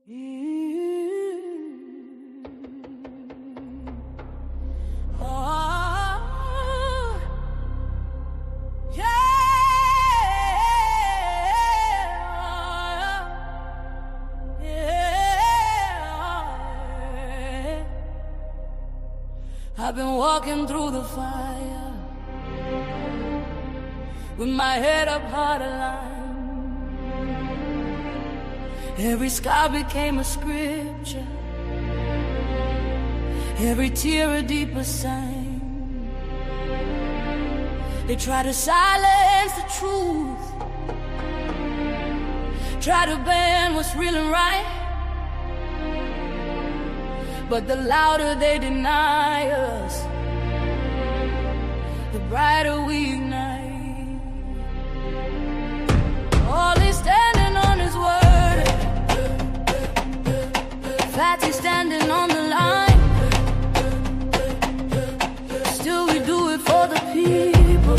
I've been walking through the fire with my head up high to line. Every scar became a scripture, every tear a deeper sign. They try to silence the truth, try to ban what's real and right, but the louder they deny us, the brighter we ignite. All is standing on his word, Fatty standing on the line. Still we do it for the people,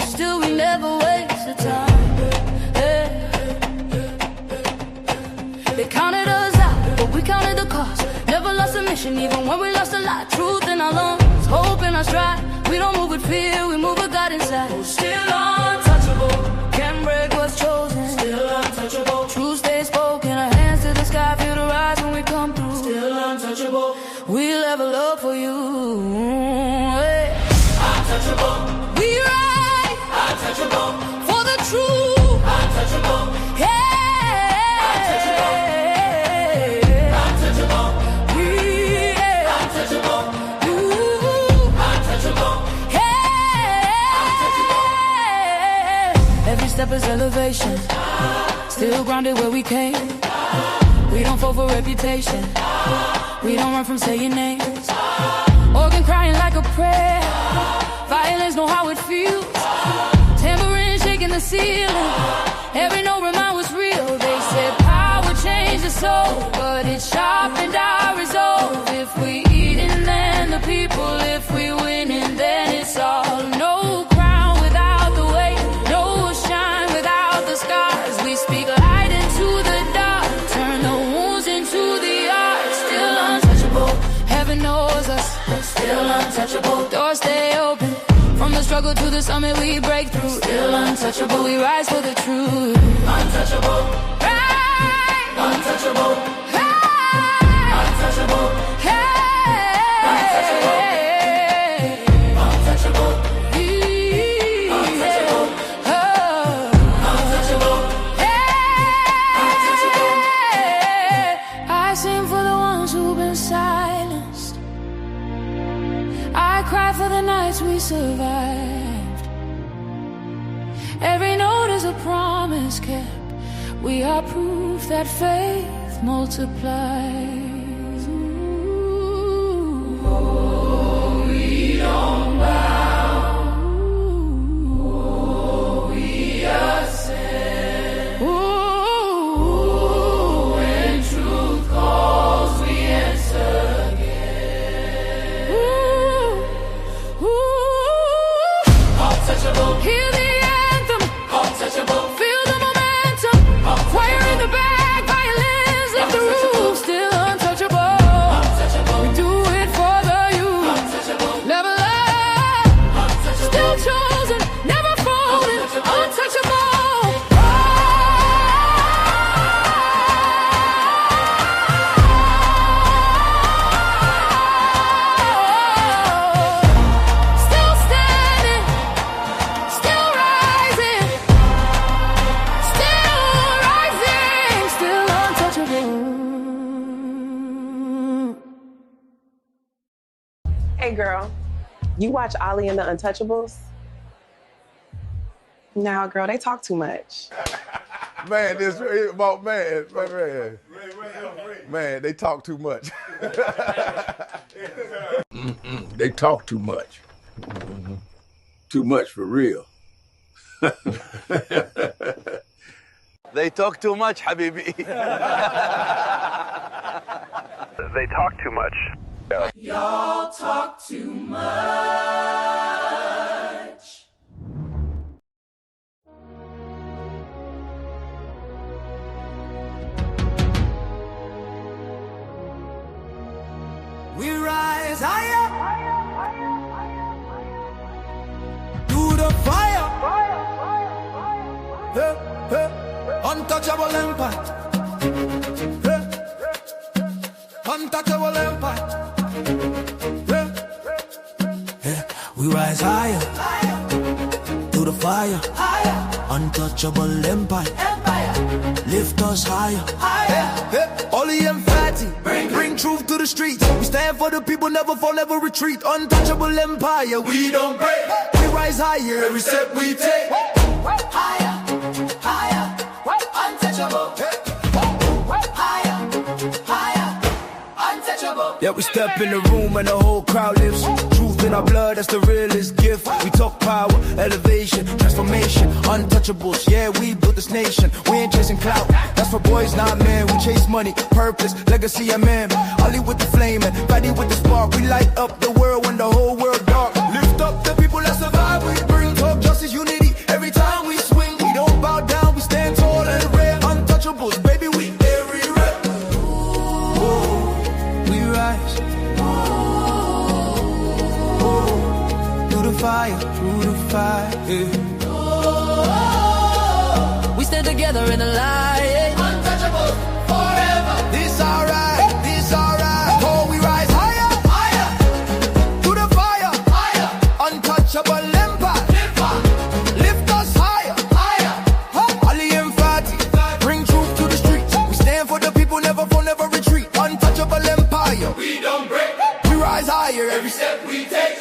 still we never waste the time. They counted us out, but we counted the cost. Never lost a mission, even when we lost a lot. Truth in our lungs, hope in our stride. We don't move with fear, we move with God inside. Still untouchable, can't break what's chosen. Still untouchable, truth stays spoken. Our hands to the sky, feel the rise when we come through. Still untouchable, we'll have a love for you. Hey. Untouchable, we rise. Untouchable, for the truth. Untouchable, yeah. Step is elevation, still grounded where we came. We don't fall for reputation, we don't run from saying names. Organ crying like a prayer, violence know how it feels. Tambourine shaking the ceiling, every note remind what's real. They said power changed the soul, but it sharpened our resolve. If we eating, then the people. If we winning, then it's all. No crown without the weight, no shine without the scars. We speak light into the dark, turn the wounds into the art. Still untouchable, heaven knows us. Still untouchable, doors stay open. From the struggle to the summit we break through. Still untouchable, we rise for the truth. Untouchable, right. Untouchable, right. Untouchable, hey. Cry for the nights we survived. Every note is a promise kept. We are proof that faith multiplies. Ooh. Oh, we don't bow. Oh, we ascend. Ooh, when truth calls, we answer. Hear the anthem, untouchable. Feel the momentum, choir in the back, violins lift the roof. Still untouchable, untouchable. We do it for the youth, untouchable. Never left, still chosen, never folded, untouchable. Hey girl, you watch Ali and the Untouchables? Nah, girl, they talk too much. Man, this about man, they talk too much. They talk too much. Too much for real. They talk too much, Habibi. They talk too much. Y'all talk too much. Untouchable empire. Untouchable empire. We rise higher, to the fire. Untouchable empire. Lift us higher. Ollie and Fatty, bring truth to the streets. We stand for the people, never fall, never retreat. Untouchable empire, we don't break. We rise higher every step we take. Higher, higher, untouchable. Higher, higher, untouchable. Yeah, we step in the room and the whole crowd lifts. Truth in our blood, that's the realest gift. We talk power, elevation, transformation, untouchables. Yeah, we built this nation. We ain't chasing clout. That's for boys, not men. We chase money, purpose, legacy, and man. Ollie with the flame and Fatty with the spark. We light up the world when the whole world dark. Lift up the people that survive. We bring talk, justice, unity. Every time we swing, we don't bow down. We stand tall and rare. Untouchables, baby, we everywhere. We rise. Through the fire, yeah. We stand together in the light. Untouchable forever. This alright, this alright. Oh, we rise higher, higher. To the fire, higher. Untouchable empire. Lift us higher, higher. Ollie and Fatty, bring truth to the streets. We stand for the people, never fall, never retreat. Untouchable empire. We don't break. We rise higher every step we take.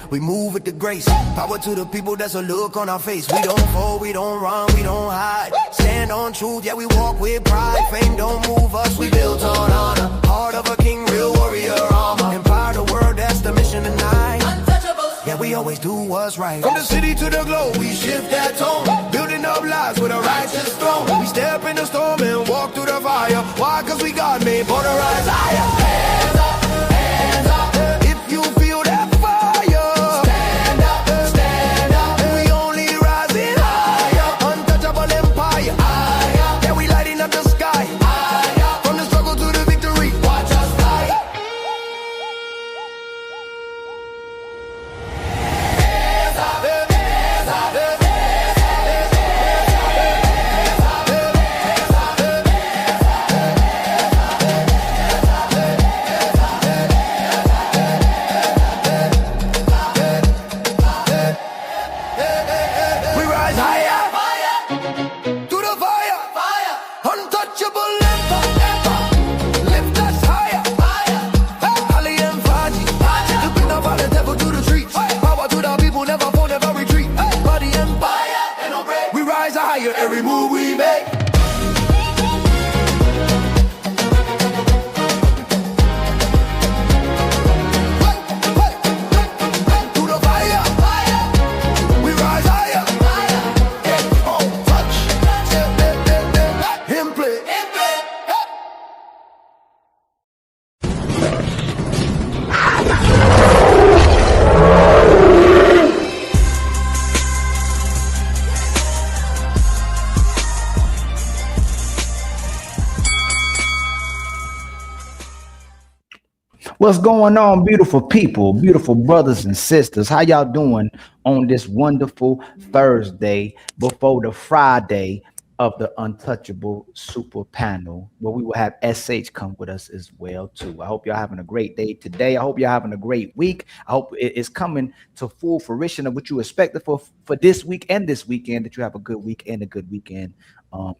We move with the grace. Power to the people, that's a look on our face. We don't fall, we don't run, we don't hide. Stand on truth, yeah, we walk with pride. Fame don't move us, we built on honor. Heart of a king, real warrior armor. Empower the world, that's the mission tonight. Yeah, we always do what's right. From the city to the globe, we shift that tone. Building up lives with a righteous throne. We step in the storm and walk through the fire. Why? Cause we God made for the rise higher. Hands up, hands up. If you feel that every move we make. Through the fire, we rise higher. Oh, touch, him play. What's going on, beautiful people, beautiful brothers and sisters? How y'all doing on this wonderful Thursday before the Friday of the Untouchable Super Panel, where we will have SH come with us as well too. I hope y'all having a great day today. I hope y'all having a great week. I hope it is coming to full fruition of what you expected for this week and this weekend, that you have a good week and a good weekend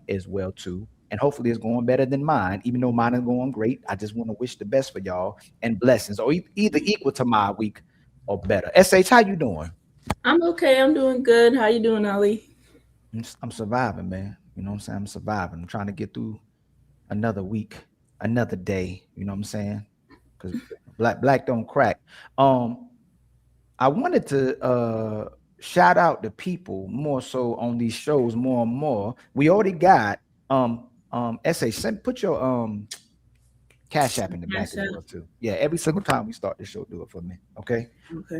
as well too. And hopefully it's going better than mine, even though mine is going great. I just want to wish the best for y'all and blessings, or either equal to my week or better. SH, how you doing? I'm okay. I'm doing good. How you doing, Ali? I'm surviving, man. You know what I'm saying? I'm surviving. I'm trying to get through another week, another day. You know what I'm saying? Because black don't crack. I wanted to shout out the people more so on these shows more and more. We already got put your Cash App in the back as well too. Yeah, every single time we start the show, do it for me. Okay.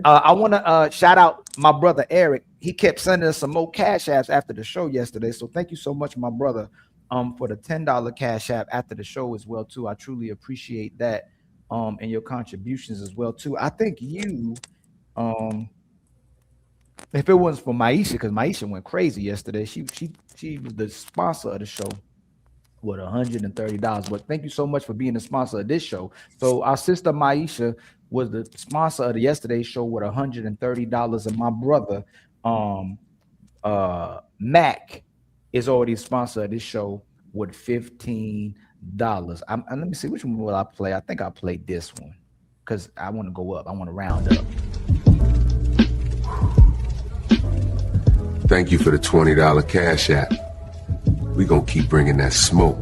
I want to shout out my brother Eric. He kept sending us some more Cash Apps after the show yesterday. So thank you so much, my brother, for the $10 Cash App after the show as well too. I truly appreciate that, and your contributions as well too. I think you, if it wasn't for Maisha, because Maisha went crazy yesterday, she was the sponsor of the show with $130. But thank you so much for being the sponsor of this show. So our sister Maisha was the sponsor of the yesterday's show with $130, and my brother Mac is already a sponsor of this show with $15. Let me see, which one will I play? I think I'll play this one because I want to go up. I want to round up. Thank you for the $20 Cash App. We gonna keep bringing that smoke.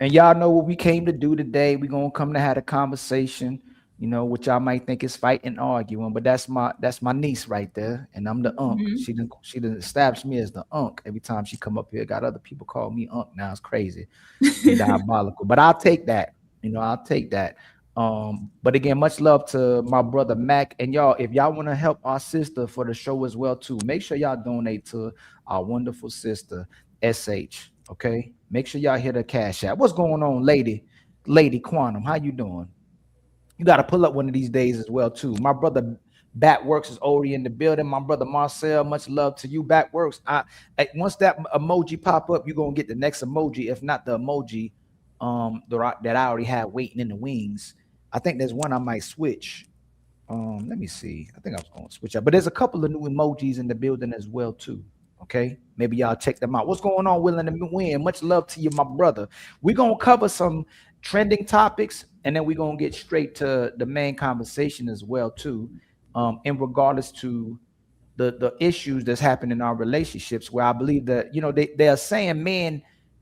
And y'all know what we came to do today. We're gonna come to have a conversation, you know, which y'all might think is fighting and arguing, but that's my niece right there, and I'm the unk. She didn't establish me as the unk every time she come up here. Got other people call me unk now. It's crazy, diabolical. But I'll take that. You know, I'll take that. But again, much love to my brother Mac, and y'all, if y'all want to help our sister for the show as well too, make sure y'all donate to our wonderful sister SH. Okay, make sure y'all hit her Cash App. What's going on, lady Quantum? How you doing? You got to pull up one of these days as well too. My brother Batworks is already in the building. My brother Marcel, much love to you, Batworks. Once that emoji pop up, you're gonna get the next emoji, if not the emoji that I already have waiting in the wings. I think there's one I might switch. Let me see. I think I was going to switch up, but there's a couple of new emojis in the building as well too. Okay, maybe y'all check them out. What's going on, Willing to Win? Much love to you, my brother. We're gonna cover some trending topics, and then we're gonna get straight to the main conversation as well too, in regards to the issues that's happening in our relationships, where I believe that, you know, they are saying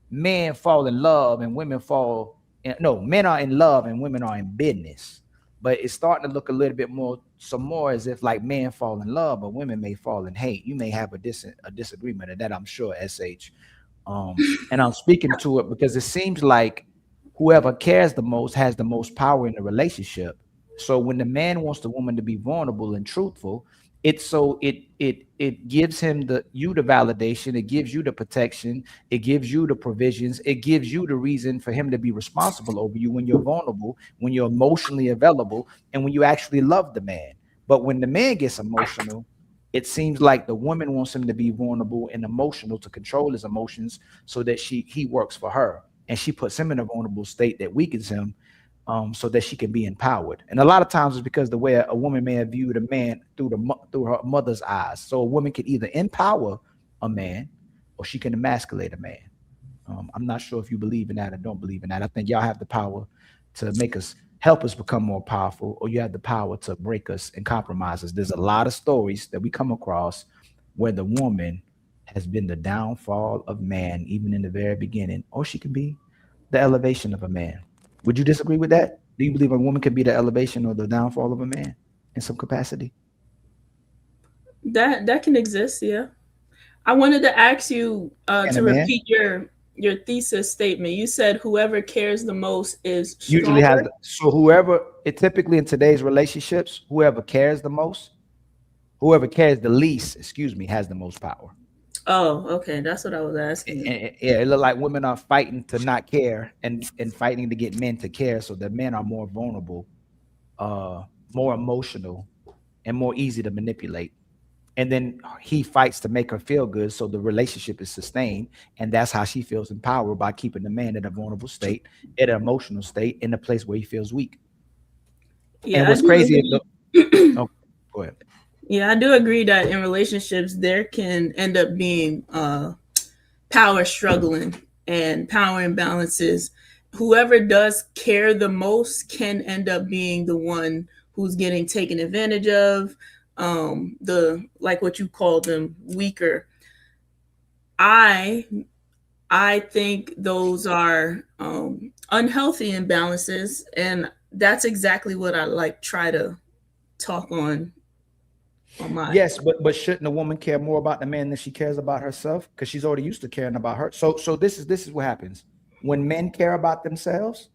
men fall in love and women fall in, no, men are in love and women are in business. But it's starting to look a little bit more as if like men fall in love, but women may fall in hate. You may have a disagreement of that, I'm sure, SH. And I'm speaking to it because it seems like whoever cares the most has the most power in the relationship. So when the man wants the woman to be vulnerable and truthful, it gives him the validation, it gives you the protection, it gives you the provisions, it gives you the reason for him to be responsible over you when you're vulnerable, when you're emotionally available, and when you actually love the man. But when the man gets emotional, it seems like the woman wants him to be vulnerable and emotional to control his emotions so that he works for her, and she puts him in a vulnerable state that weakens him, so that she can be empowered. And a lot of times it's because the way a woman may have viewed a man through her mother's eyes. So a woman can either empower a man or she can emasculate a man. I'm not sure if you believe in that or don't believe in that. I think y'all have the power to help us become more powerful, or you have the power to break us and compromise us. There's a lot of stories that we come across where the woman has been the downfall of man, even in the very beginning, or she can be the elevation of a man. Would you disagree with that? Do you believe a woman could be the elevation or the downfall of a man in some capacity? That can exist, yeah. I wanted to ask you to repeat your thesis statement. You said whoever cares the most is stronger. Usually has. So typically in today's relationships, whoever cares the most, whoever cares the least, has the most power. Oh, okay. That's what I was asking. Yeah, it looked like women are fighting to not care and fighting to get men to care, so that men are more vulnerable, more emotional, and more easy to manipulate. And then he fights to make her feel good, so the relationship is sustained, and that's how she feels empowered, by keeping the man in a vulnerable state, in an emotional state, in a place where he feels weak. Yeah, and what's crazy? Oh, go ahead. Yeah, I do agree that in relationships there can end up being power struggling and power imbalances. Whoever does care the most can end up being the one who's getting taken advantage of, like what you call them, weaker. I think those are unhealthy imbalances, and that's exactly what I try to talk on. Yes, but shouldn't a woman care more about the man than she cares about herself? Because she's already used to caring about her. So this is what happens. When men care about themselves,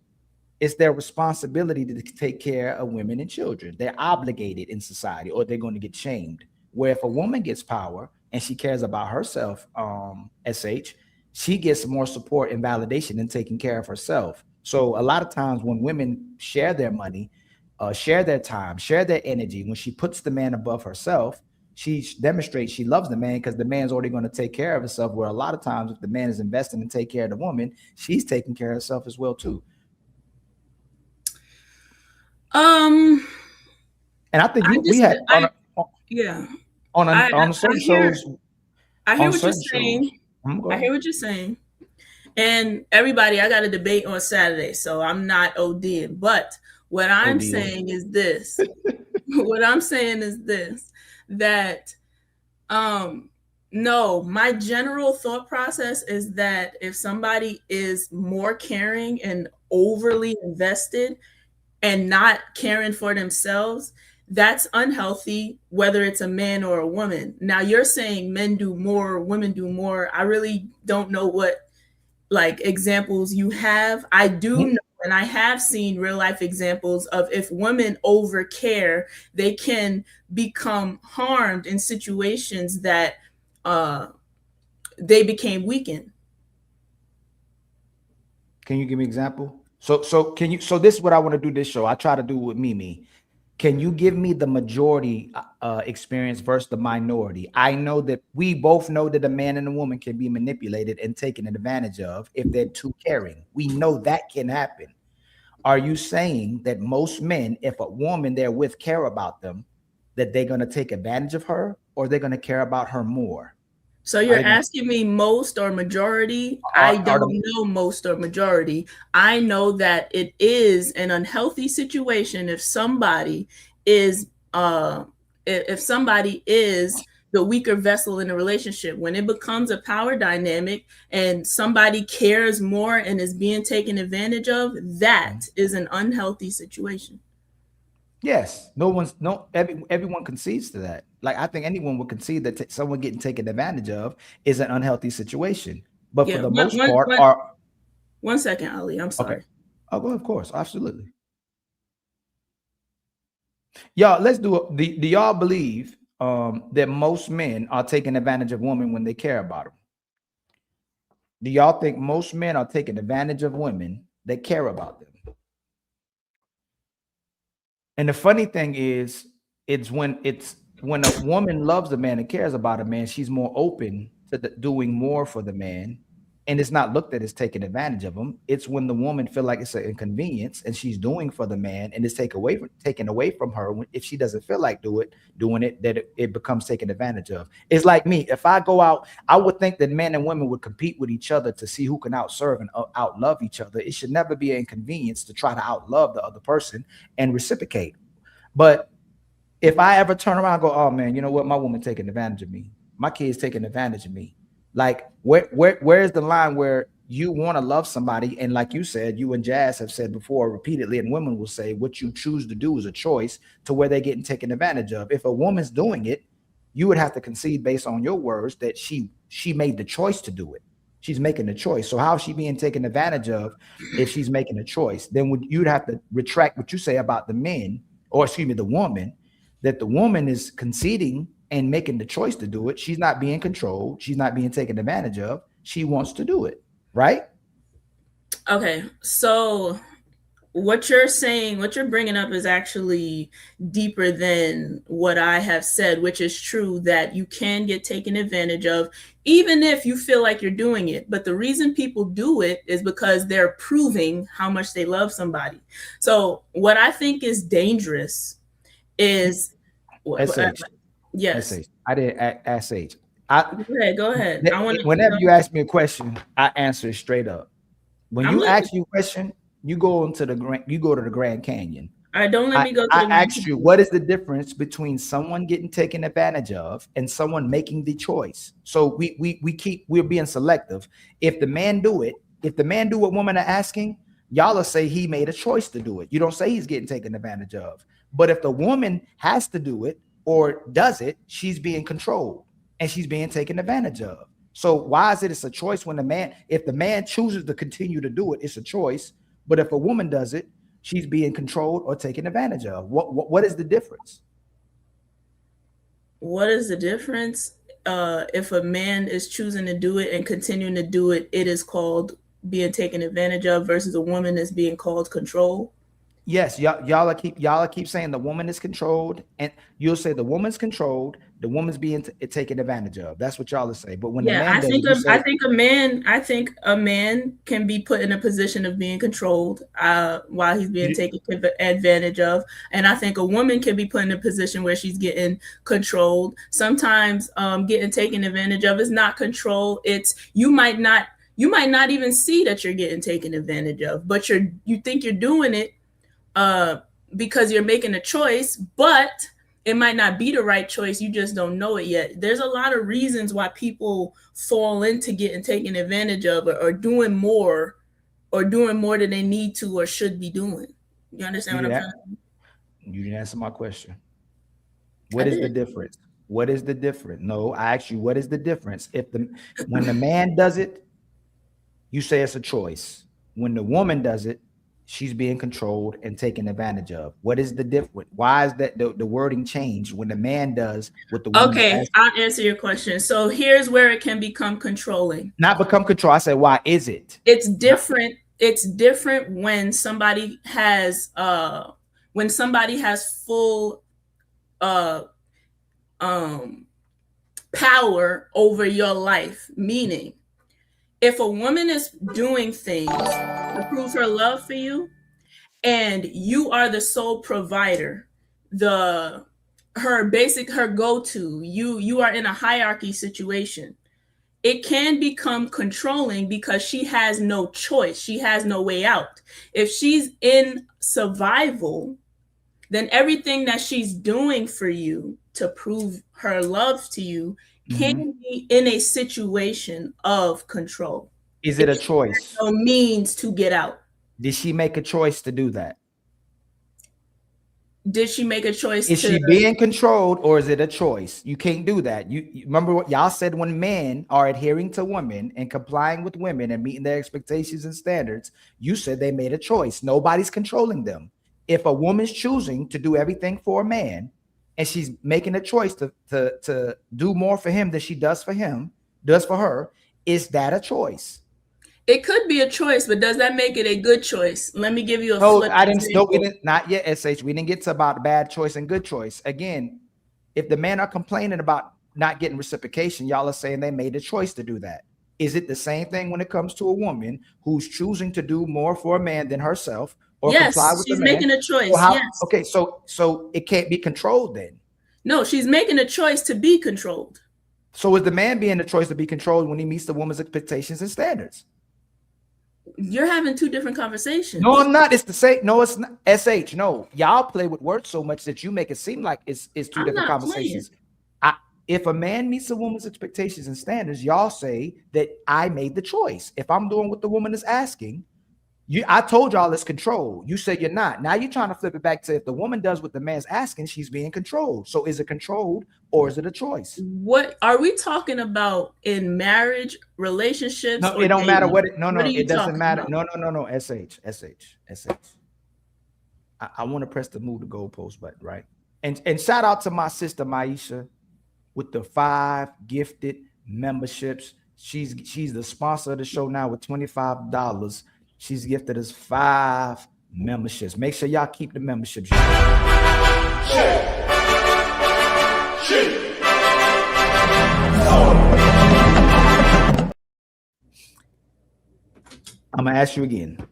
it's their responsibility to take care of women and children. They're obligated in society, or they're going to get shamed. Where if a woman gets power, and she cares about herself, SH, she gets more support and validation in taking care of herself. So a lot of times when women share their money, share their time, share their energy, when she puts the man above herself, she demonstrates she loves the man because the man's already going to take care of himself. Where a lot of times if the man is investing to take care of the woman, she's taking care of herself as well too. And I think we had on certain shows. I hear what you're saying. I hear what you're saying. And everybody, I got a debate on Saturday, so I'm not ODing. But what I'm saying is this. What I'm saying is this, that no, my general thought process is that if somebody is more caring and overly invested and not caring for themselves, that's unhealthy, whether it's a man or a woman. Now you're saying men do more, women do more. I really don't know what like examples you have. I do know, and I have seen real life examples of if women over care, they can become harmed in situations that they became weakened. Can you give me an example? So this is what I want to do this show. I try to do with Mimi. Can you give me the majority experience versus the minority? I know that we both know that a man and a woman can be manipulated and taken advantage of if they're too caring. We know that can happen. Are you saying that most men, if a woman they're with care about them, that they're going to take advantage of her, or they're going to care about her more? So you're asking me most or majority? I don't know most or majority. I know that it is an unhealthy situation if somebody is the weaker vessel in a relationship. When it becomes a power dynamic and somebody cares more and is being taken advantage of, that is an unhealthy situation. Yes, everyone concedes to that. Like I think anyone would concede that someone getting taken advantage of is an unhealthy situation. But for the most part, one second, Ali, I'm sorry. Okay. Oh, well, of course, absolutely. Y'all, let's do it. Do y'all believe that most men are taking advantage of women when they care about them? Do y'all think most men are taking advantage of women that care about them? And the funny thing is, it's when a woman loves a man and cares about a man, she's more open to doing more for the man, and it's not looked at as taking advantage of him. It's when the woman feel like it's an inconvenience and she's doing for the man, and it's taken away from her. If she doesn't feel like doing it, that it becomes taken advantage of. It's like me. If I go out, I would think that men and women would compete with each other to see who can outserve and outlove each other. It should never be an inconvenience to try to outlove the other person and reciprocate. But if I ever turn around and go, oh man, you know what? My woman taking advantage of me. My kid's taking advantage of me. Like where's the line where you want to love somebody? And like you said, you and Jazz have said before repeatedly, and women will say what you choose to do is a choice, to where they're getting taken advantage of. If a woman's doing it, you would have to concede based on your words that she made the choice to do it. She's making the choice. So how is she being taken advantage of if she's making a choice? Then you'd have to retract what you say about the men, or excuse me, the woman, that the woman is conceding and making the choice to do it. She's not being controlled. She's not being taken advantage of. She wants to do it, right? Okay, so what you're saying, what you're bringing up is actually deeper than what I have said, which is true that you can get taken advantage of, even if you feel like you're doing it. But the reason people do it is because they're proving how much they love somebody. So what I think is dangerous is yes. I didn't ask H. Go ahead. Whenever you ask me a question, I answer it straight up. When you ask you a question, you go to the Grand Canyon. Don't let me go to the I asked you, what is the difference between someone getting taken advantage of and someone making the choice? So we're being selective. If the man do what women are asking, y'all will say he made a choice to do it. You don't say he's getting taken advantage of. But if the woman has to do it or does it, she's being controlled and she's being taken advantage of. So why is it's a choice when if the man chooses to continue to do it, it's a choice. But if a woman does it, she's being controlled or taken advantage of. What is the difference? What is the difference? if a man is choosing to do it and continuing to do it, it is called being taken advantage of, versus a woman is being called control? Yes, y'all keep saying the woman is controlled, and you'll say the woman's controlled, the woman's being taken advantage of. That's what y'all are saying. But when the man does it, I think a man can be put in a position of being controlled while he's being taken advantage of, and I think a woman can be put in a position where she's getting controlled. Sometimes getting taken advantage of is not control. It's you might not even see that you're getting taken advantage of, but you think you're doing it because you're making a choice, but it might not be the right choice. You just don't know it yet. There's a lot of reasons why people fall into getting taken advantage of, or doing more than they need to or should be doing. You understand what I'm saying? You didn't answer my question. What is the difference? What is the difference? No, I asked you, what is the difference? When the man does it, you say it's a choice. When the woman does it, she's being controlled and taken advantage of. What is the difference? Why is that the wording changed when the man does what the woman does? Okay, I'll answer your question. So here's where it can become controlling. Not become control. I said, why is it? It's different. It's different when somebody has full power over your life. Meaning, if a woman is doing things to prove her love for you, and you are the sole provider, her go-to, you are in a hierarchy situation, it can become controlling because she has no choice. She has no way out. If she's in survival, then everything that she's doing for you to prove her love to you can be in a situation of control. Is it a choice? No means to get out. Did she make a choice to do that? Did she make a choice? Is she being controlled, or is it a choice? You can't do that. You remember what y'all said: when men are adhering to women and complying with women and meeting their expectations and standards, you said they made a choice. Nobody's controlling them. If a woman's choosing to do everything for a man, and she's making a choice to do more for him than she does for her, is that a choice? It could be a choice, but does that make it a good choice? Let me give you a flip. I didn't. No, we didn't. Not yet, SH. We didn't get to about bad choice and good choice. Again, if the men are complaining about not getting reciprocation, y'all are saying they made a choice to do that. Is it the same thing when it comes to a woman who's choosing to do more for a man than herself? Or yes, comply with she's the man? Making a choice. Yes. Okay, so it can't be controlled then. No, she's making a choice to be controlled. So is the man being the choice to be controlled when he meets the woman's expectations and standards? You're having two different conversations. No, I'm not. It's the same. No, it's not. SH. No, y'all play with words so much that you make it seem like it's two different conversations. If a man meets a woman's expectations and standards, y'all say that I made the choice. If I'm doing what the woman is asking, I told y'all it's control. You said you're not. Now you're trying to flip it back to if the woman does what the man's asking, she's being controlled. So is it controlled or is it a choice? What are we talking about in marriage, relationships? No, it don't matter what. It doesn't matter. No. SH. I want to press the move the goalpost button, right? And shout out to my sister Maisha with the 5 gifted memberships. She's the sponsor of the show now with $25. She's gifted us 5 memberships. Make sure y'all keep the memberships. I'm gonna ask you again,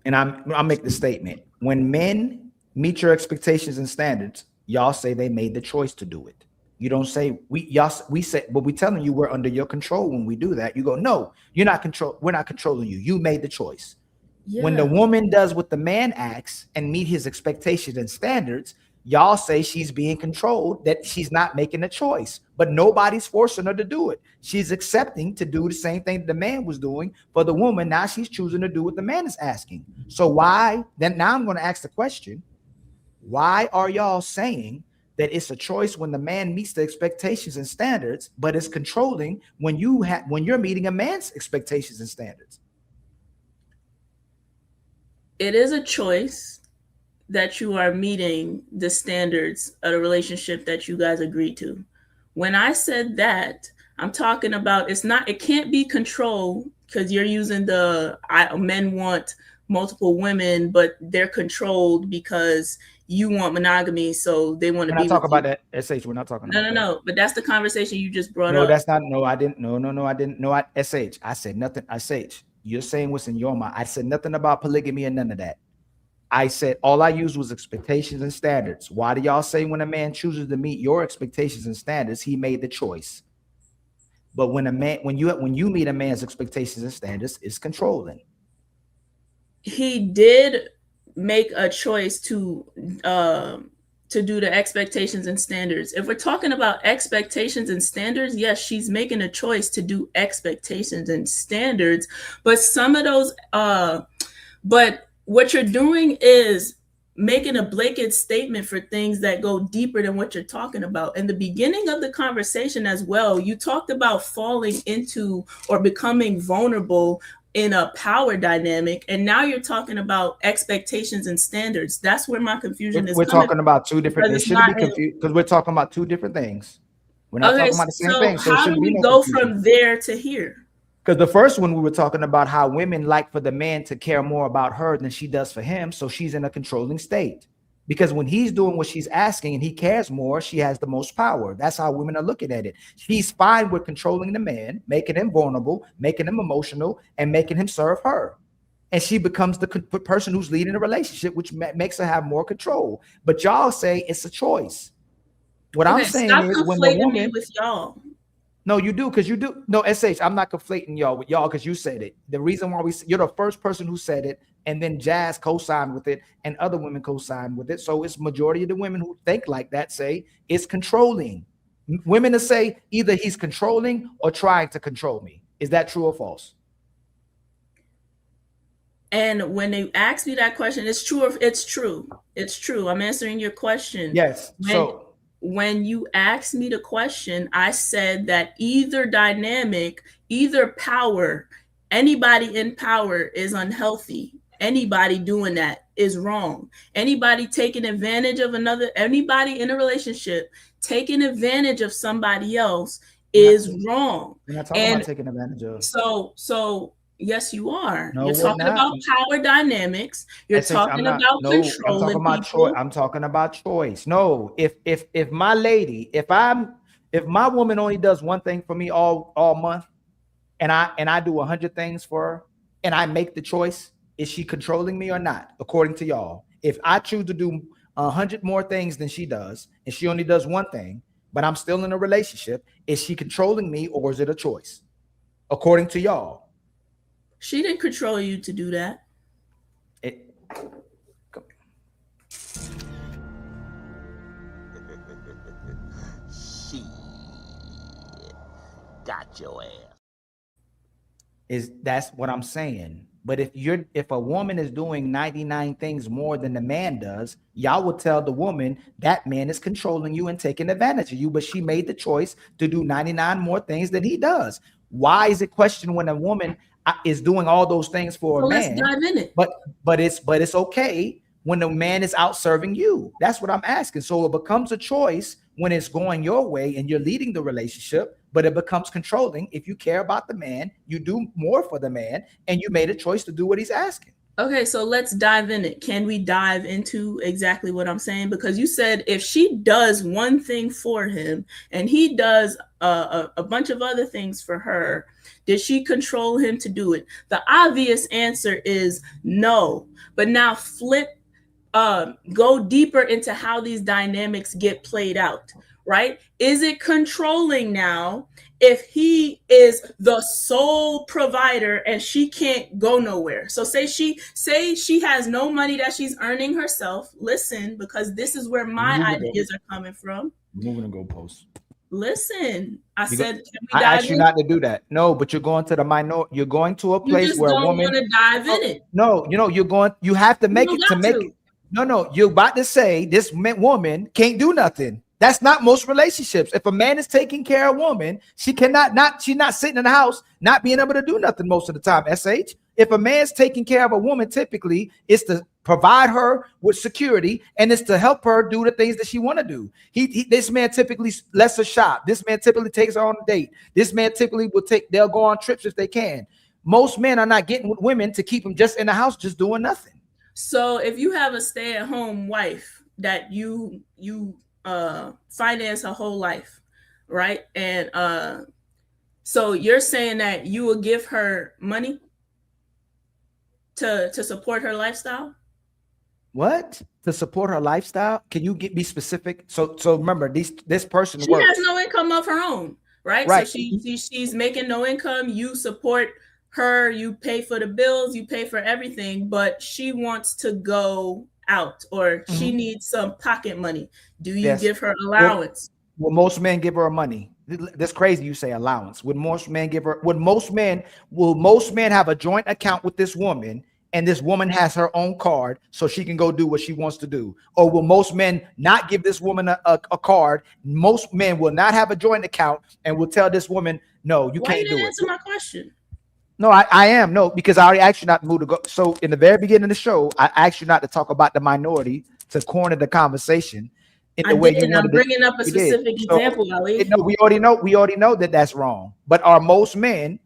and I'll make the statement. When men meet your expectations and standards, y'all say they made the choice to do it. You don't say we say, but we telling you we're under your control when we do that. You go, no, you're not control. We're not controlling you. You made the choice. Yeah. When the woman does what the man asks and meet his expectations and standards, y'all say she's being controlled, that she's not making a choice, but nobody's forcing her to do it. She's accepting to do the same thing the man was doing for the woman. Now she's choosing to do what the man is asking. So why? Then now I'm going to ask the question: why are y'all saying that it's a choice when the man meets the expectations and standards, but it's controlling when you're meeting a man's expectations and standards? It is a choice that you are meeting the standards of the relationship that you guys agreed to. When I said that, I'm talking about it can't be control, because you're using men want multiple women, but they're controlled because you want monogamy, so they want to be. We're not talking about that, SH. We're not talking about that. No. But that's the conversation you just brought up. No, that's not. No, I didn't. No, I didn't. No, SH. I said nothing. SH. You're saying what's in your mind. I said nothing about polygamy and none of that. I said all I used was expectations and standards. Why do y'all say when a man chooses to meet your expectations and standards, he made the choice? But when you meet a man's expectations and standards, it's controlling. He did make a choice to do the expectations and standards. If we're talking about expectations and standards, yes, she's making a choice to do expectations and standards. But some of those, but what you're doing is making a blanket statement for things that go deeper than what you're talking about. In the beginning of the conversation as well, you talked about falling into or becoming vulnerable in a power dynamic, and now you're talking about expectations and standards. That's where my confusion is. We're talking about two different. It shouldn't be confused because we're talking about two different things. We're not talking about the same thing. So how do we go from there to here? Because the first one we were talking about how women like for the man to care more about her than she does for him, so she's in a controlling state. Because when he's doing what she's asking and he cares more, she has the most power. That's how women are looking at it. She's fine with controlling the man, making him vulnerable, making him emotional, and making him serve her. And she becomes the person who's leading the relationship, which makes her have more control. But y'all say it's a choice. What I'm saying is when the woman with y'all. No, you do, because you do. No, SH, I'm not conflating y'all with y'all because you said it. The reason why you're the first person who said it, and then Jazz co-signed with it, and other women co-signed with it. So it's majority of the women who think like that say it's controlling. Women to say either he's controlling or trying to control me. Is that true or false? And when they ask me that question, it's true. It's true. It's true. I'm answering your question. Yes. When you asked me the question, I said that either dynamic, either power, anybody in power is unhealthy. Anybody doing that is wrong. Anybody taking advantage of anybody in a relationship, taking advantage of somebody else is wrong. We're not talking about taking advantage of. So yes, you are. No, you're talking about power dynamics. You're talking about control. I'm talking about choice. No, if my lady, if my woman only does one thing for me all month, and I do 100 things for her, and I make the choice, is she controlling me or not? According to y'all, if I choose to do 100 more things than she does, and she only does one thing, but I'm still in a relationship, is she controlling me or is it a choice? According to y'all. She didn't control you to do that. She got your ass. That's what I'm saying. But if a woman is doing 99 things more than the man does, y'all will tell the woman that man is controlling you and taking advantage of you, but she made the choice to do 99 more things than he does. Why is it questioned when a woman is doing all those things for a man? Let's dive in it. But it's okay when the man is out serving you. That's what I'm asking. So it becomes a choice when it's going your way and you're leading the relationship, but it becomes controlling if you care about the man, you do more for the man, and you made a choice to do what he's asking. Okay, so let's dive in it. Can we dive into exactly what I'm saying? Because you said if she does one thing for him and he does a bunch of other things for her, did she control him to do it? The obvious answer is no. But now go deeper into how these dynamics get played out, right? Is it controlling now if he is the sole provider and she can't go nowhere? So say she has no money that she's earning herself. Listen, because this is where my ideas are coming from. Moving to goalposts. Listen, I said, I asked you not to do that. No, but you're going to the minority. You're going to a place where a woman. You just don't want to dive in it. No, you have to make it to make it. No, you're about to say this woman can't do nothing. That's not most relationships. If a man is taking care of a woman, she's not sitting in the house, not being able to do nothing most of the time. SH, If a man's taking care of a woman, typically it's to provide her with security and it's to help her do the things that she want to do. This man typically lets her shop. This man typically takes her on a date. This man typically they'll go on trips if they can. Most men are not getting with women to keep them just in the house, just doing nothing. So if you have a stay-at-home wife that you finance her whole life, right? And so you're saying that you will give her money to support her lifestyle? What? To support her lifestyle? Can you be specific? So remember, this person she works. Has no income of her own, right? Right. So she's making no income. You support her, you pay for the bills, you pay for everything, but she wants to go out or she needs some pocket money. Do you give her allowance? Will most men give her money? That's crazy. You say allowance. Will most men have a joint account with this woman and this woman has her own card so she can go do what she wants to do? Or will most men not give this woman a card? Most men will not have a joint account and will tell this woman, no, you can't do it. Why you didn't answer my question? No, I am. No, because I already asked you not to move to go. So in the very beginning of the show, I asked you not to talk about the minority to corner the conversation in the way you wanted. I'm bringing up a specific example, Ali. No, we already know that that's wrong. But are most men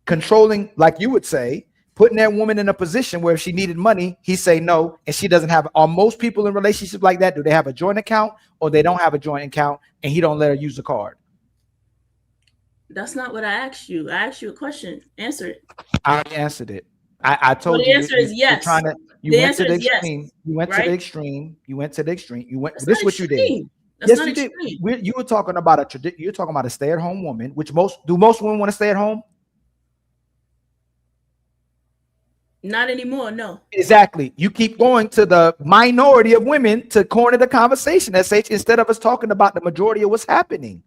controlling, like you would say, putting that woman in a position where if she needed money, he say no, and she doesn't have? Are most people in relationships like that? Do they have a joint account or they don't have a joint account and he don't let her use the card? That's not what I asked you. I asked you a question. Answer it. I already answered it. I told you. The answer is yes. You went to the extreme. You went to the extreme. You went to the extreme. You went. This is what you did. Yes, you did. You were talking about you're talking about a stay-at-home woman, which most women want to stay at home? Not anymore. No. Exactly. You keep going to the minority of women to corner the conversation, SH, instead of us talking about the majority of what's happening.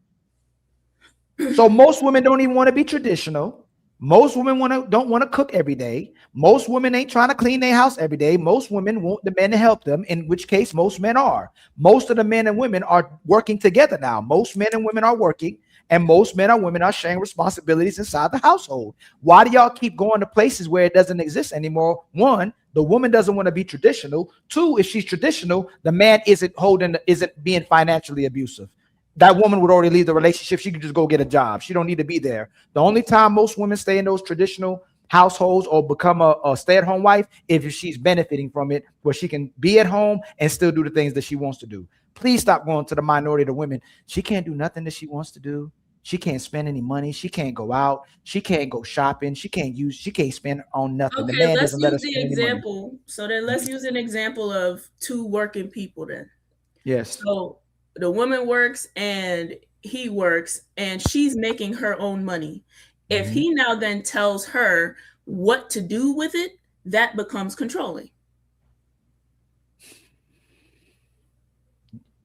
So most women don't even want to be traditional. Most women don't want to cook every day. Most women ain't trying to clean their house every day. Most women want the men to help them, in which case most men are. Most of the men and women are working together now. Most men and women are working, and most men and women are sharing responsibilities inside the household. Why do y'all keep going to places where it doesn't exist anymore? One, the woman doesn't want to be traditional. Two, if she's traditional, the man isn't being financially abusive. That woman would already leave the relationship. She could just go get a job. She don't need to be there. The only time most women stay in those traditional households or become a stay-at-home wife if she's benefiting from it, where she can be at home and still do the things that she wants to do. Please stop going to the minority of the women. She can't do nothing that she wants to do. She can't spend any money. She can't go out. She can't go shopping. She can't spend on nothing. Okay, the man let's doesn't let use her the spend example. So then let's use an example of two working people then. Yes. So the woman works and he works and she's making her own money. If he now then tells her what to do with it, that becomes controlling.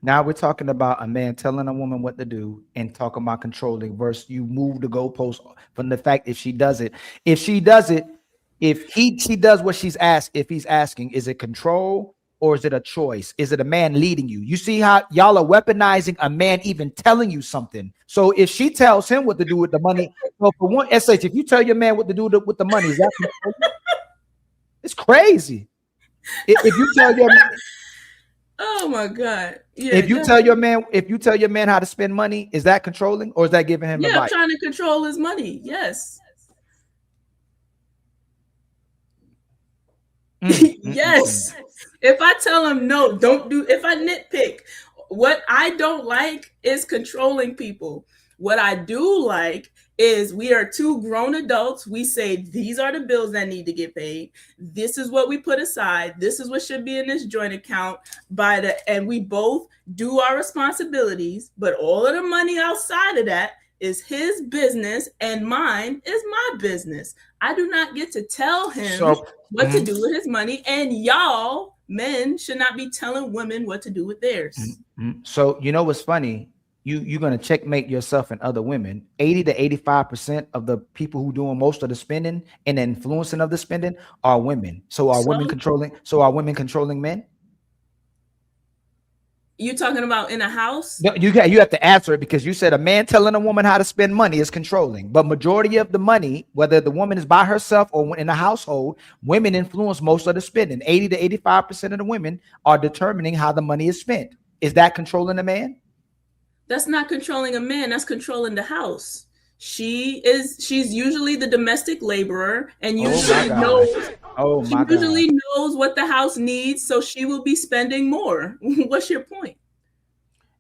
Now we're talking about a man telling a woman what to do and talking about controlling versus you move the goalpost from the fact if she does it, if he does what she's asked, if he's asking, is it control? Or is it a choice? Is it a man leading you? You see how y'all are weaponizing a man even telling you something. So if she tells him what to do with the money, well, for one, SH, if you tell your man what to do with the money, is that it's crazy. If you tell your man, oh my God. Yeah, if you tell your man how to spend money, is that controlling or is that giving him advice? I'm trying to control his money. Yes. Yes. If I tell him no, don't do, if I nitpick, what I don't like is controlling people. What I do like is we are two grown adults. We say these are the bills that need to get paid. This is what we put aside. This is what should be in this joint account and we both do our responsibilities, but all of the money outside of that is his business and mine is my business. I do not get to tell him what to do with his money, and y'all men should not be telling women what to do with theirs. So you know what's funny? You're going to checkmate yourself and other women. 80 to 85% of the people who doing most of the spending and the influencing of the spending are women. So are women controlling men? You talking about in a house? No, you have to answer it because you said a man telling a woman how to spend money is controlling. But majority of the money, whether the woman is by herself or in a household, women influence most of the spending. 80 to 85% of the women are determining how the money is spent. Is that controlling a man? That's not controlling a man. That's controlling the house. She's usually the domestic laborer and usually knows what the house needs, so she will be spending more. What's your point?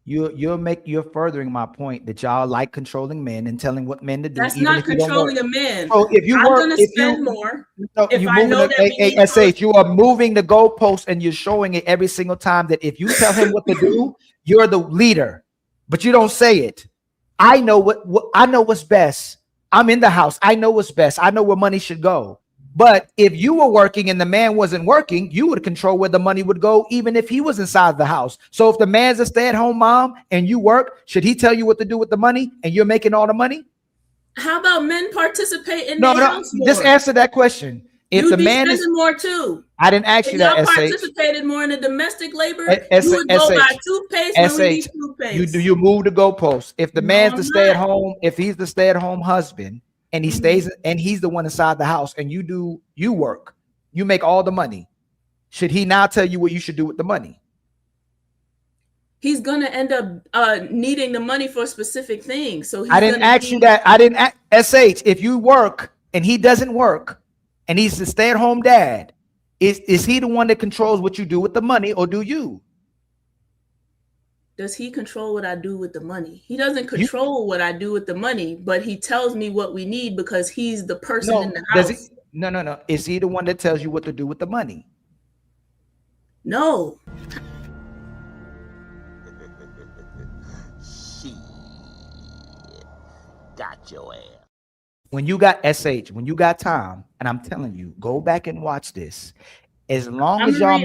You're furthering my point that y'all like controlling men and telling what men to do. That's not controlling a man. So if you I'm work, gonna spend more. If I know that you are moving the goalpost and you're showing it every single time that if you tell him what to do, you're the leader, but you don't say it. I know I know what's best. I'm in the house. I know what's best. I know where money should go. But if you were working and the man wasn't working, you would control where the money would go, even if he was inside the house. So if the man's a stay-at-home mom and you work, should he tell you what to do with the money and you're making all the money? How about men participate in the house more? Just answer that question. If You'd the be man spending is more too. I didn't ask you that. Y'all SH. participated more in the domestic labor. You would go buy toothpaste when we need toothpaste. You move the goalpost. If the man's the stay-at-home, if he's the stay-at-home husband and he stays and he's the one inside the house and you work, you make all the money. Should he now tell you what you should do with the money? He's gonna end up needing the money for specific things. So I didn't ask you that. I didn't SH. If you work and he doesn't work and he's the stay-at-home dad, is he the one that controls what you do with the money, or do you? Does he control what I do with the money? He doesn't control what I do with the money, but he tells me what we need because he's the person in the house. No. Is he the one that tells you what to do with the money? No. She got your ass. When you got SH, when you got time, and I'm telling you, go back and watch this. As long as y'all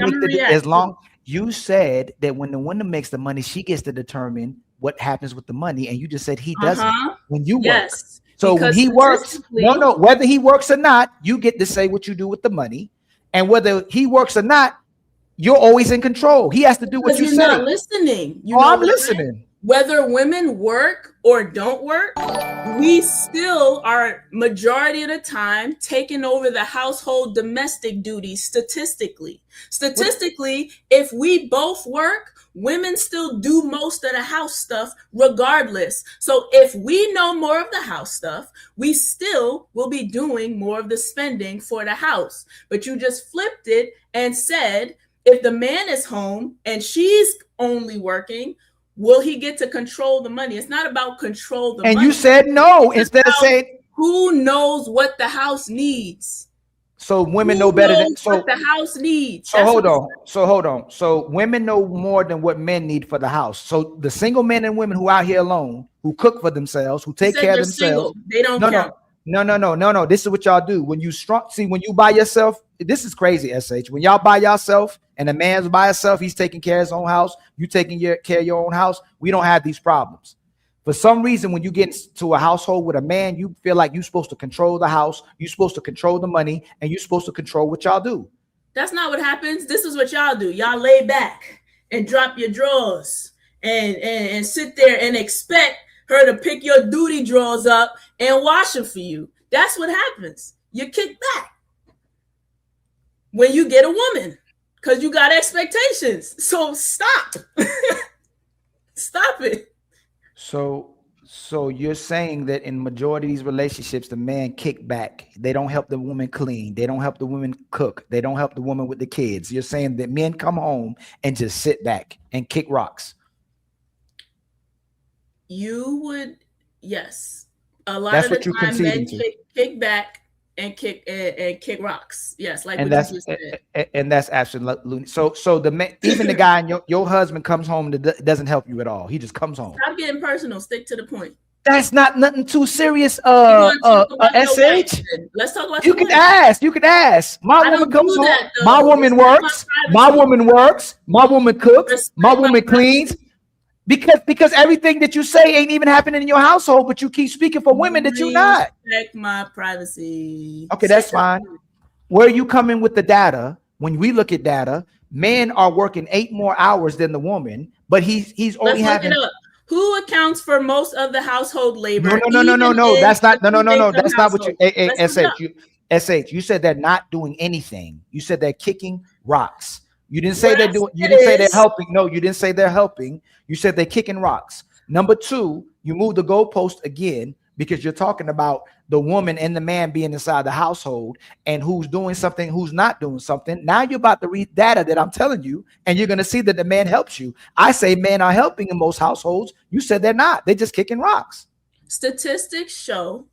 you said that when the woman makes the money, she gets to determine what happens with the money, and you just said he doesn't. When you work, so when he works, whether he works or not, you get to say what you do with the money, and whether he works or not, you're always in control. He has to do what you say. You're not listening. I'm listening. Whether women work or don't work, we still are majority of the time taking over the household domestic duties statistically. Statistically, if we both work, women still do most of the house stuff regardless. So if we know more of the house stuff, we still will be doing more of the spending for the house. But you just flipped it and said, if the man is home and she's only working, will he get to control the money? It's not about control the money. And you said no instead of saying who knows what the house needs. So women know better than what the house needs. So hold on. So women know more than what men need for the house. So the single men and women who out here alone, who cook for themselves, who take care of themselves, they don't count. No. This is what y'all do. When you when you by yourself, this is crazy, SH. When y'all by yourself and a man's by himself, he's taking care of his own house, you taking care of your own house, we don't have these problems. For some reason, when you get to a household with a man, you feel like you're supposed to control the house, you're supposed to control the money, and you're supposed to control what y'all do. That's not what happens. This is what y'all do. Y'all lay back and drop your drawers and sit there and expect her to pick your duty drawers up and wash them for you. That's what happens. You kick back when you get a woman because you got expectations. So stop. Stop it. So you're saying that in majority of these relationships, the man kick back. They don't help the woman clean. They don't help the woman cook. They don't help the woman with the kids. You're saying that men come home and just sit back and kick rocks. You would, yes. A lot That's of the what you're time, men conceding to. kick back and kick rocks. Yes, like and what that's you just said. and that's absolutely so the man, even the guy and your husband comes home that doesn't help you at all. He just comes home. Stop getting personal. Stick to the point. That's not nothing too serious. SH. Let's talk about. You can ask. You can ask. My woman comes home. My woman works. My woman works. My woman cooks. My woman cleans. Because everything that you say ain't even happening in your household, but you keep speaking for women that you're not. Respect my privacy. Okay, that's fine. Where you come in with the data, when we look at data, men are working 8 more hours than the woman, but he's only Let's look having. it up. Who accounts for most of the household labor? No. That's not. No. That's not what you. SH. You said they're not doing anything. You said they're kicking rocks. You didn't say they're doing. You didn't say they're helping. No, you didn't say they're helping. You said they're kicking rocks. Number two, you moved the goalpost again because you're talking about the woman and the man being inside the household and who's doing something, who's not doing something. Now you're about to read data that I'm telling you, and you're going to see that the man helps you. I say men are helping in most households. You said they're not. They're just kicking rocks. Statistics show.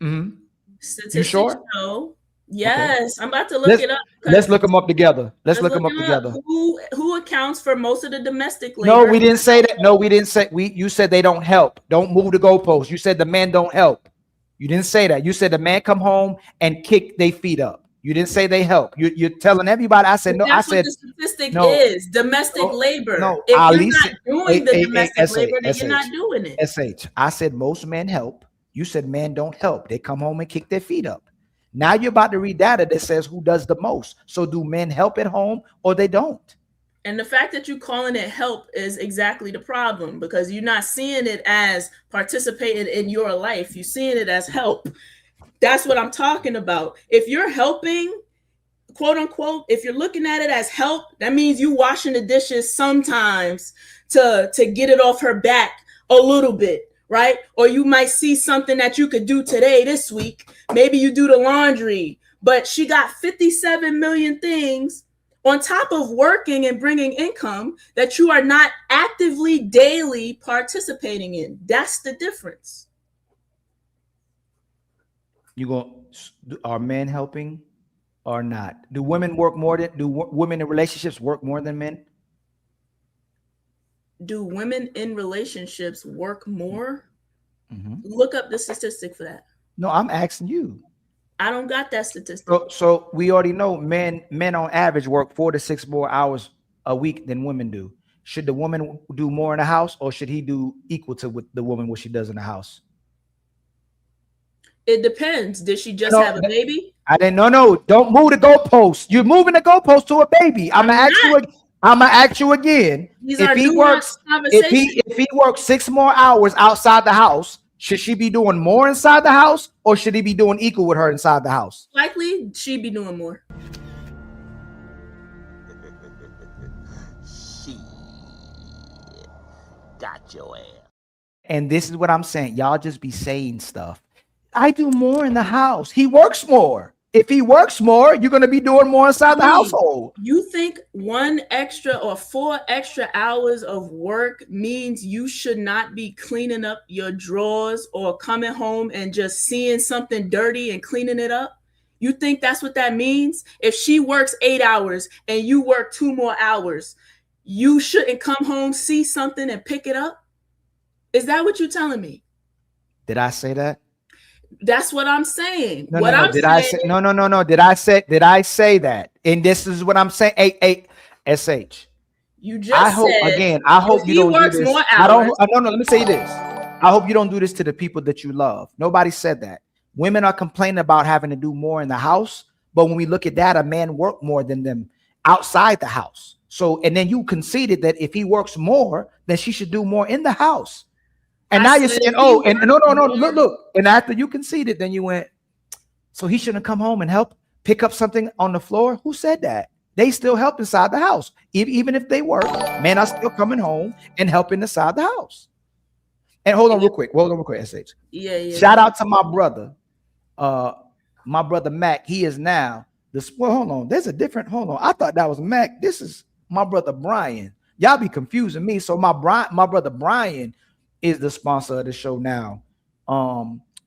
Mm-hmm. Statistics you sure? show. Yes, okay. I'm about to look it up. Let's look them up together. Let's look them up together. Who accounts for most of the domestic labor? No, we didn't say that. No, we didn't say. You said they don't help. Don't move the goalpost. You said the men don't help. You didn't say that. You said the man come home and kick their feet up. You didn't say they help. You're telling everybody. I said no. That's I said what the statistic is domestic labor. No, if you're not doing the domestic labor, then you're not doing it. SH. I said most men help. You said men don't help. They come home and kick their feet up. Now you're about to read data that says who does the most. So do men help at home or they don't? And the fact that you're calling it help is exactly the problem, because you're not seeing it as participating in your life. You're seeing it as help. That's what I'm talking about. If you're helping, quote unquote, if you're looking at it as help, that means you washing the dishes sometimes to get it off her back a little bit. Right? Or you might see something that you could do today, this week. Maybe you do the laundry, but she got 57 million things on top of working and bringing income that you are not actively daily participating in. That's the difference. Are men helping or not? Do women work more than, do women in relationships work more than men? Do women in relationships work more? Mm-hmm. Look up the statistic for that. No, I'm asking you. I don't got that statistic. So we already know men on average work 4 to 6 more hours a week than women do. Should the woman do more in the house, or should he do equal to with the woman what she does in the house? It depends. Did she just have a baby? I didn't. No. Don't move the goalpost. You're moving the goalpost to a baby. I'm gonna ask you again. If he works 6 more hours outside the house, should she be doing more inside the house, or should he be doing equal with her inside the house? Likely she'd be doing more. She got your ass. And this is what I'm saying. Y'all just be saying stuff. I do more in the house. He works more. If he works more, you're going to be doing more inside the household. You think 1 extra or 4 extra hours of work means you should not be cleaning up your drawers or coming home and just seeing something dirty and cleaning it up? You think that's what that means? If she works 8 hours and you work 2 more hours, you shouldn't come home, see something and pick it up? Is that what you're telling me? Did I say that? That's what I'm saying. No. Did I say that? And this is what I'm saying. SH. You just said. I hope you don't do this. More hours. No. Let me say this. I hope you don't do this to the people that you love. Nobody said that. Women are complaining about having to do more in the house, but when we look at that, a man work more than them outside the house. So, and then you conceded that if he works more, then she should do more in the house. And now you're saying, oh, and no, look. And after you conceded, then you went, so he shouldn't come home and help pick up something on the floor? Who said that? They still help inside the house. Even if they work, men are still coming home and helping inside the house. And hold on real quick, SH. Yeah. Shout out to my brother Mac. He is now hold on. There's a different, hold on. I thought that was Mac. This is my brother Brian. Y'all be confusing me. So my brother Brian is the sponsor of the show now,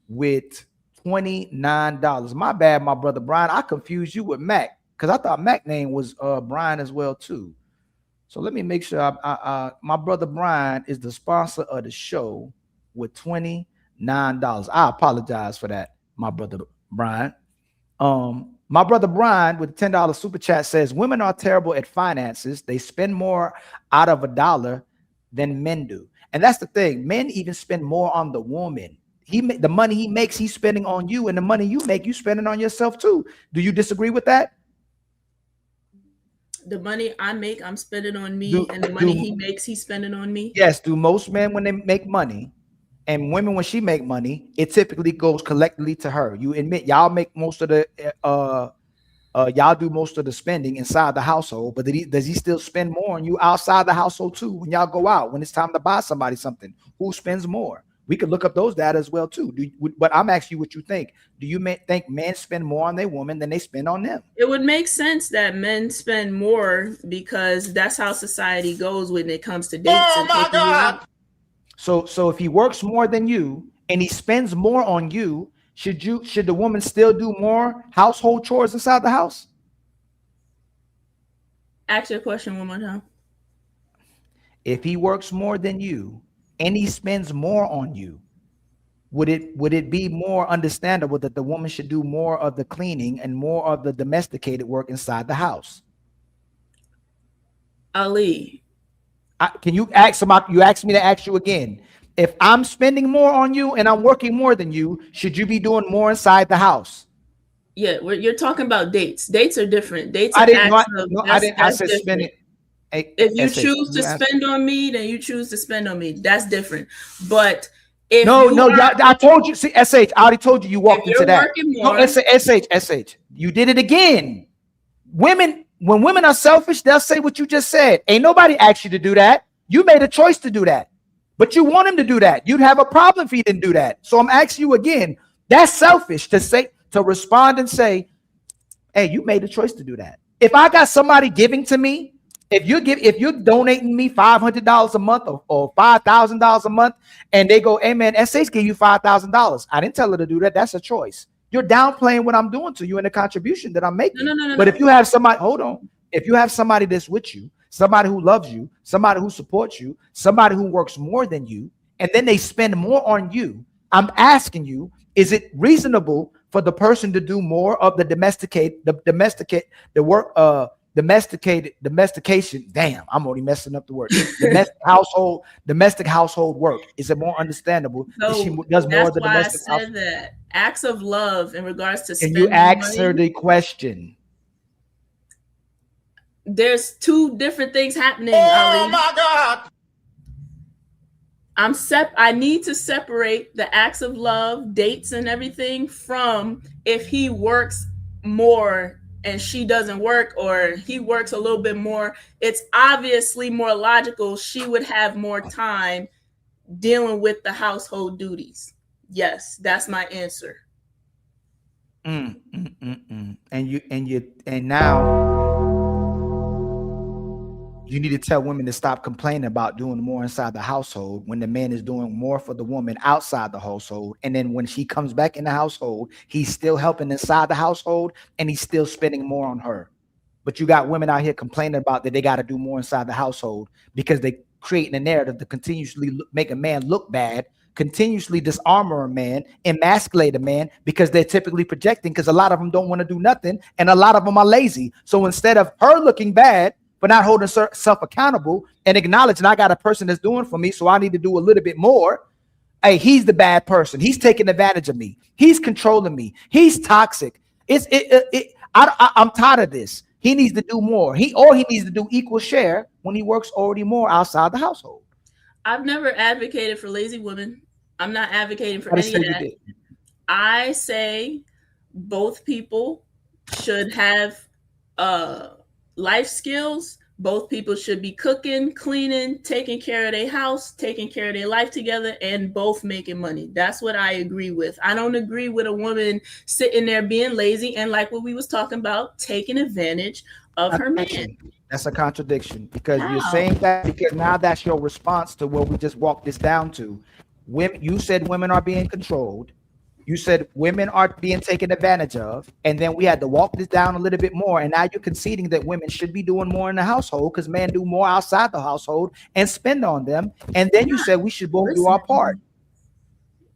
with $29. My bad, my brother Brian. I confused you with Mac because I thought Mac's name was Brian as well too. So let me make sure. My brother Brian is the sponsor of the show with $29. I apologize for that, my brother Brian. My brother Brian with the $10 super chat says women are terrible at finances. They spend more out of $1 than men do. And that's the thing. Men even spend more on the woman. The money he makes, he's spending on you, and the money you make, you spending on yourself too. Do you disagree with that? The money I make, I'm spending on me, Do- and the money do- he makes, he's spending on me. Yes, do most men when they make money, and women when she make money, it typically goes collectively to her. You admit y'all make most of the y'all do most of the spending inside the household, but does he still spend more on you outside the household too? When y'all go out, when it's time to buy somebody something, who spends more? We could look up those data as well too. But I'm asking you what you think. Do you think men spend more on their woman than they spend on them? It would make sense that men spend more because that's how society goes when it comes to dates. Oh my God! So if he works more than you and he spends more on you, should the woman still do more household chores inside the house? Ask your question one more time. If he works more than you and he spends more on you, would it be more understandable that the woman should do more of the cleaning and more of the domesticated work inside the house? Ali, can you ask somebody? You asked me to ask you again. If I'm spending more on you and I'm working more than you, should you be doing more inside the house? yeah, you're talking about dates. Dates are different. Dates. I are didn't. acts No, of- I didn't. I that's said different. spending. If you choose to spend on me, then you choose to spend on me. That's different. But if I told you. See, SH, I already told you. You walked into that. More, no, SH, you did it again. When women are selfish, they'll say what you just said. Ain't nobody asked you to do that. You made a choice to do that, but you want him to do that. You'd have a problem if he didn't do that. So I'm asking you again. That's selfish to respond and say, "Hey, you made a choice to do that." If I got somebody giving to me. If you're donating me $500 a month or $5,000 a month, and they go, "Hey man, SH gave you $5,000." I didn't tell her to do that. That's a choice. You're downplaying what I'm doing to you and the contribution that I'm making. No. But if you have somebody, hold on. If you have somebody that's with you, somebody who loves you, somebody who supports you, somebody who works more than you, and then they spend more on you, I'm asking you, is it reasonable for the person to do more of the domestication? Damn, I'm already messing up the word. Domestic household work. Is it more understandable if she does more of the domestic household? I said that acts of love in regards to. Can you ask her the question? There's two different things happening. Oh Ali. my God! I need to separate the acts of love, dates, and everything from if he works more and she doesn't work, or he works a little bit more. It's obviously more logical. She would have more time dealing with the household duties. Yes, that's my answer. And now you need to tell women to stop complaining about doing more inside the household when the man is doing more for the woman outside the household. And then when she comes back in the household, he's still helping inside the household and he's still spending more on her. But you got women out here complaining about that they got to do more inside the household because they creating a narrative to continuously make a man look bad, continuously disarmor a man, emasculate a man, because they're typically projecting, because a lot of them don't want to do nothing and a lot of them are lazy. So instead of her looking bad for not holding herself accountable and acknowledging I got a person that's doing for me, so I need to do a little bit more. Hey, he's the bad person. He's taking advantage of me. He's controlling me. He's toxic. I'm tired of this. He needs to do more. He needs to do equal share when he works already more outside the household. I've never advocated for lazy women. I'm not advocating for any of that. I say both people should have life skills. Both people should be cooking, cleaning, taking care of their house, taking care of their life together, and both making money. That's what I agree with. I don't agree with a woman sitting there being lazy and, like what we was talking about, taking advantage of her man. That's a contradiction, because you're saying that because now that's your response to what we just walked this down to. Women, you said women are being controlled. You said women are being taken advantage of, and then we had to walk this down a little bit more. And now you're conceding that women should be doing more in the household because men do more outside the household and spend on them. And then you said we should both do our part.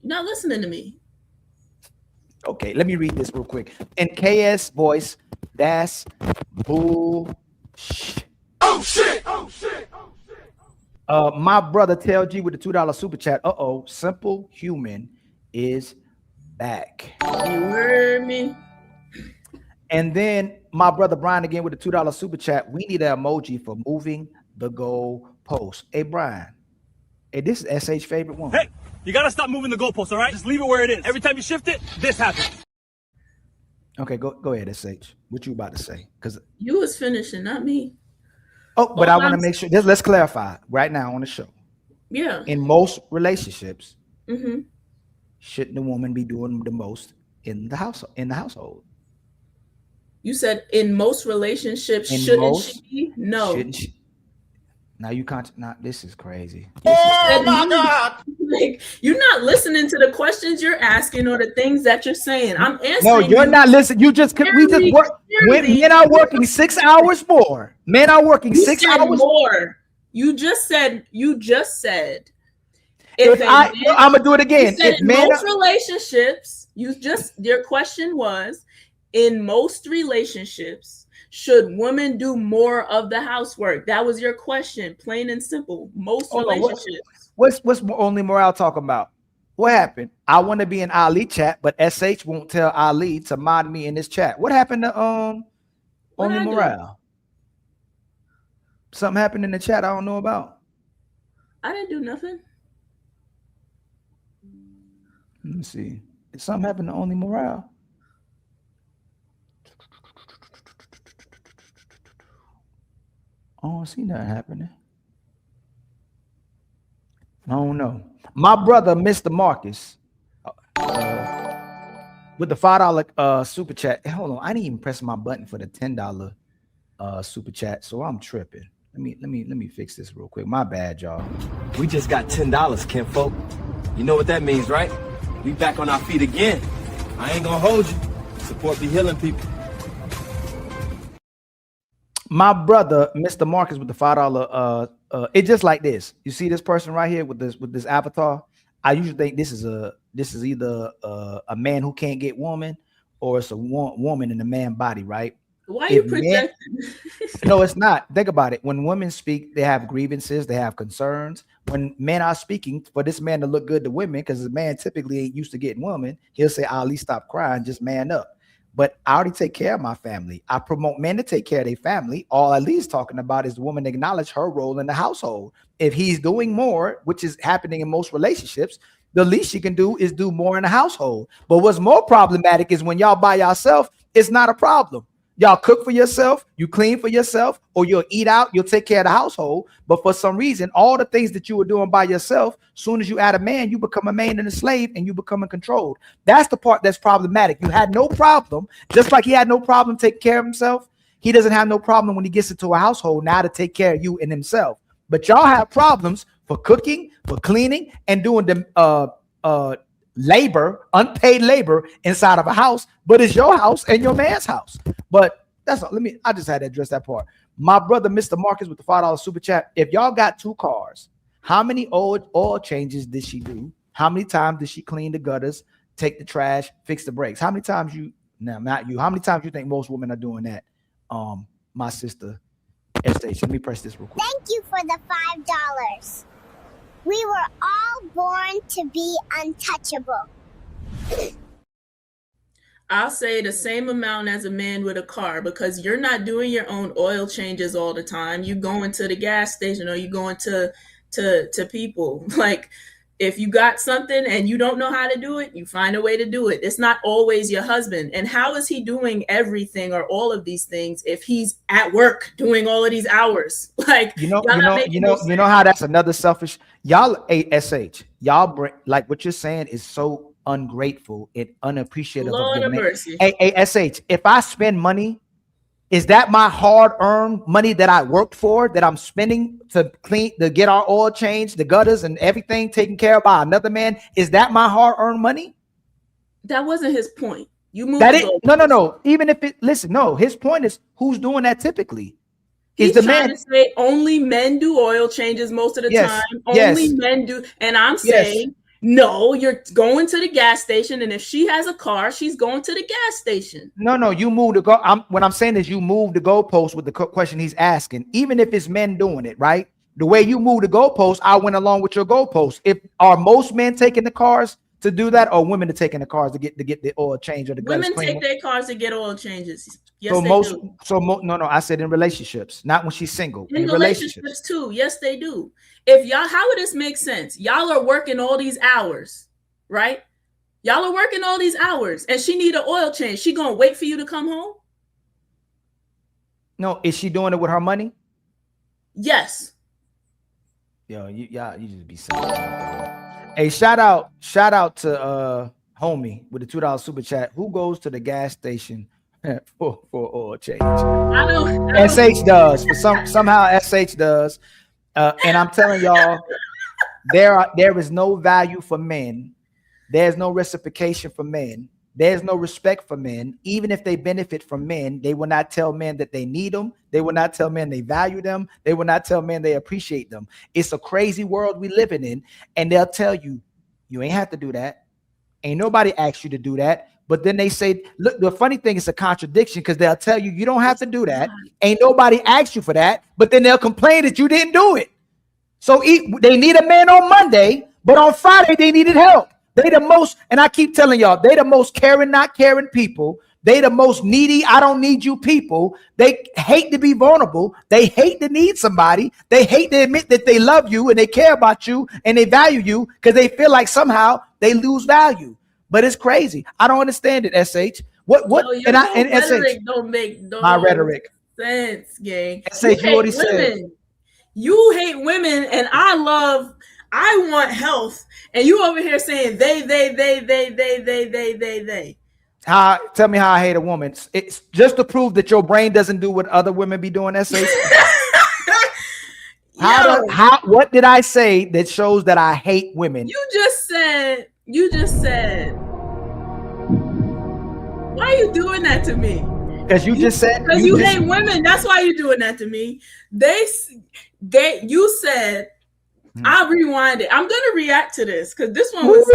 You're not listening to me. Okay, let me read this real quick. In KS voice, that's bullshit. Oh shit! Oh shit! Oh shit! My brother Tell G with the $2 super chat. Simple Human is back. You heard me. And then My brother Brian again with the $2 super chat. We need an emoji for moving the goal post. Hey Brian, hey, this is SH favorite one. Hey, you gotta stop moving the goalpost, all right? Just leave it where it is. Every time you shift it, this happens. Okay, go ahead, SH. What you about to say? Because you was finishing, not me. Oh, but I want to make sure. Let's clarify right now on the show. Yeah. In most relationships, mm-hmm. shouldn't the woman be doing the most in the household? You said in most relationships, shouldn't she be? No. Shouldn't she? Now you can't. Not this is crazy. Oh my God! Like, you're not listening to the questions you're asking or the things that you're saying. I'm answering. No, you're not listening. We just work. Men are working 6 hours more. Men are working 6 hours more. You just said. I'm gonna do it again. If most relationships, your question was, in most relationships, should women do more of the housework? That was your question, plain and simple. Most relationships. What's only morale talking about? What happened? I want to be in Ali chat, but SH won't tell Ali to mod me in this chat. What happened to only morale? Something happened in the chat I don't know about. I didn't do nothing. Let me see. Did something happen to only morale? I don't see nothing happening. I don't know. My brother, Mr. Marcus, with the $5 super chat. Hold on, I didn't even press my button for the $10 super chat, so I'm tripping. Let me fix this real quick. My bad, y'all. We just got $10, kinfolk. You know what that means, right? We back on our feet again. I ain't gonna hold you. Support be healing people. My brother, Mr. Marcus, with the $5. It's just like this. You see this person right here with this avatar. I usually think this is either a man who can't get woman, or it's a woman in a man body, right? Why are you projecting? No, it's not. Think about it. When women speak, they have grievances, they have concerns. When men are speaking, for this man to look good to women, because the man typically ain't used to getting women, he'll say, Ali, stop crying, just man up. But I already take care of my family. I promote men to take care of their family. All at least talking about is the woman acknowledge her role in the household. If he's doing more, which is happening in most relationships, the least she can do is do more in the household. But what's more problematic is when y'all by yourself, it's not a problem. Y'all cook for yourself, you clean for yourself, or you'll eat out, you'll take care of the household. But for some reason, all the things that you were doing by yourself, soon as you add a man, you become a man and a slave, and you become controlled. That's the part that's problematic. You had no problem, just like he had no problem taking care of himself. He doesn't have no problem when he gets into a household now to take care of you and himself. But y'all have problems for cooking, for cleaning, and doing the labor, unpaid labor inside of a house, but it's your house and your man's house. But that's all. I just had to address that part. My brother, Mr. Marcus, with the $5 super chat. If y'all got 2 cars, how many oil changes did she do? How many times did she clean the gutters, take the trash, fix the brakes? How many times how many times you think most women are doing that? My sister, Esther, let me press this real quick. Thank you for the $5. We were all born to be untouchable. I'll say the same amount as a man with a car, because you're not doing your own oil changes all the time. You going to the gas station, or you going to people. Like, if you got something and you don't know how to do it, you find a way to do it. It's not always your husband. And how is he doing everything or all of these things if he's at work doing all of these hours? Like, you know how that's another selfish. Y'all, ASH, y'all bring, like, what you're saying is so ungrateful and unappreciative Lord of your of man. mercy. ASH, if I spend money, is that my hard-earned money that I worked for, that I'm spending to get our oil changed, the gutters and everything taken care of by another man? Is that my hard-earned money? That wasn't his point. You moved that is no. Even if his point is who's doing that typically. He's trying to say only men do oil changes most of the time. Only men do, and I'm saying no. You're going to the gas station, and if she has a car, she's going to the gas station. No. You move the what I'm saying is you move the goalpost with the question he's asking. Even if it's men doing it, right? The way you move the goalpost, I went along with your goalpost. Are most men taking the cars to do that, or women to take in the cars to get the oil change or the Women cleaner? take their cars to get oil changes. Yes, So they most, do. no, I said in relationships, not when she's single. In relationships too. Yes, they do. If y'all, how would this make sense? Y'all are working all these hours, right? Y'all are working all these hours, and she need an oil change. She gonna wait for you to come home? No, is she doing it with her money? Yes. Yo, you just be saying. Hey, shout out to homie with the $2 super chat. Who goes to the gas station for oil change? I know. SH does. Somehow SH does. And I'm telling y'all, there is no value for men. There's no reciprocation for men. There's no respect for men. Even if they benefit from men, they will not tell men that they need them. They will not tell men they value them. They will not tell men they appreciate them. It's a crazy world we living in. And they'll tell you, you ain't have to do that. Ain't nobody asked you to do that. But then they say, look, the funny thing is a contradiction, because they'll tell you, you don't have to do that. Ain't nobody asked you for that. But then they'll complain that you didn't do it. So they need a man on Monday, but on Friday they needed help. They the most, and I keep telling y'all, they the most caring, not caring people. They the most needy, I don't need you people. They hate to be vulnerable. They hate to need somebody. They hate to admit that they love you and they care about you and they value you, because they feel like somehow they lose value. But it's crazy. I don't understand it, SH. What? No, your rhetoric SH don't make my rhetoric sense, gang. SH, you already said. You hate women, and I want health, and you over here saying they. Tell me how I hate a woman. It's just to prove that your brain doesn't do what other women be doing. SH. What did I say that shows that I hate women? You just said. Why are you doing that to me? Because you just said. Because you hate women. That's why you're doing that to me. You said. I rewind it. I'm gonna react to this because this one was.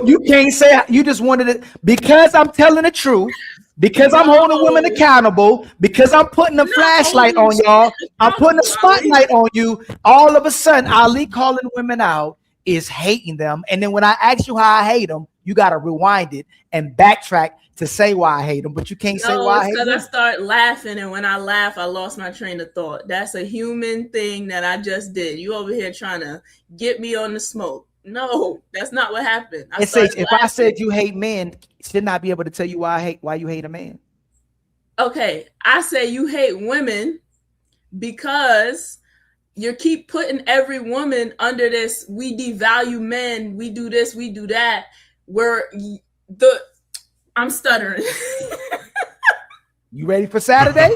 You can't say you just wanted it because I'm telling the truth. Because I'm holding women accountable. Because I'm putting a flashlight on y'all. I'm putting a spotlight on you. All of a sudden, Ali calling women out is hating them. And then when I ask you how I hate them, you gotta rewind it and backtrack to say why I hate them, but you can't say why I hate them. Because I start laughing, and when I laugh, I lost my train of thought. That's a human thing that I just did. You over here trying to get me on the smoke. No, that's not what happened. If I said you hate men, shouldn't I be able to tell you why you hate a man? Okay, I say you hate women because you keep putting every woman under this. We devalue men. We do this. We do that. I'm stuttering. You ready for Saturday?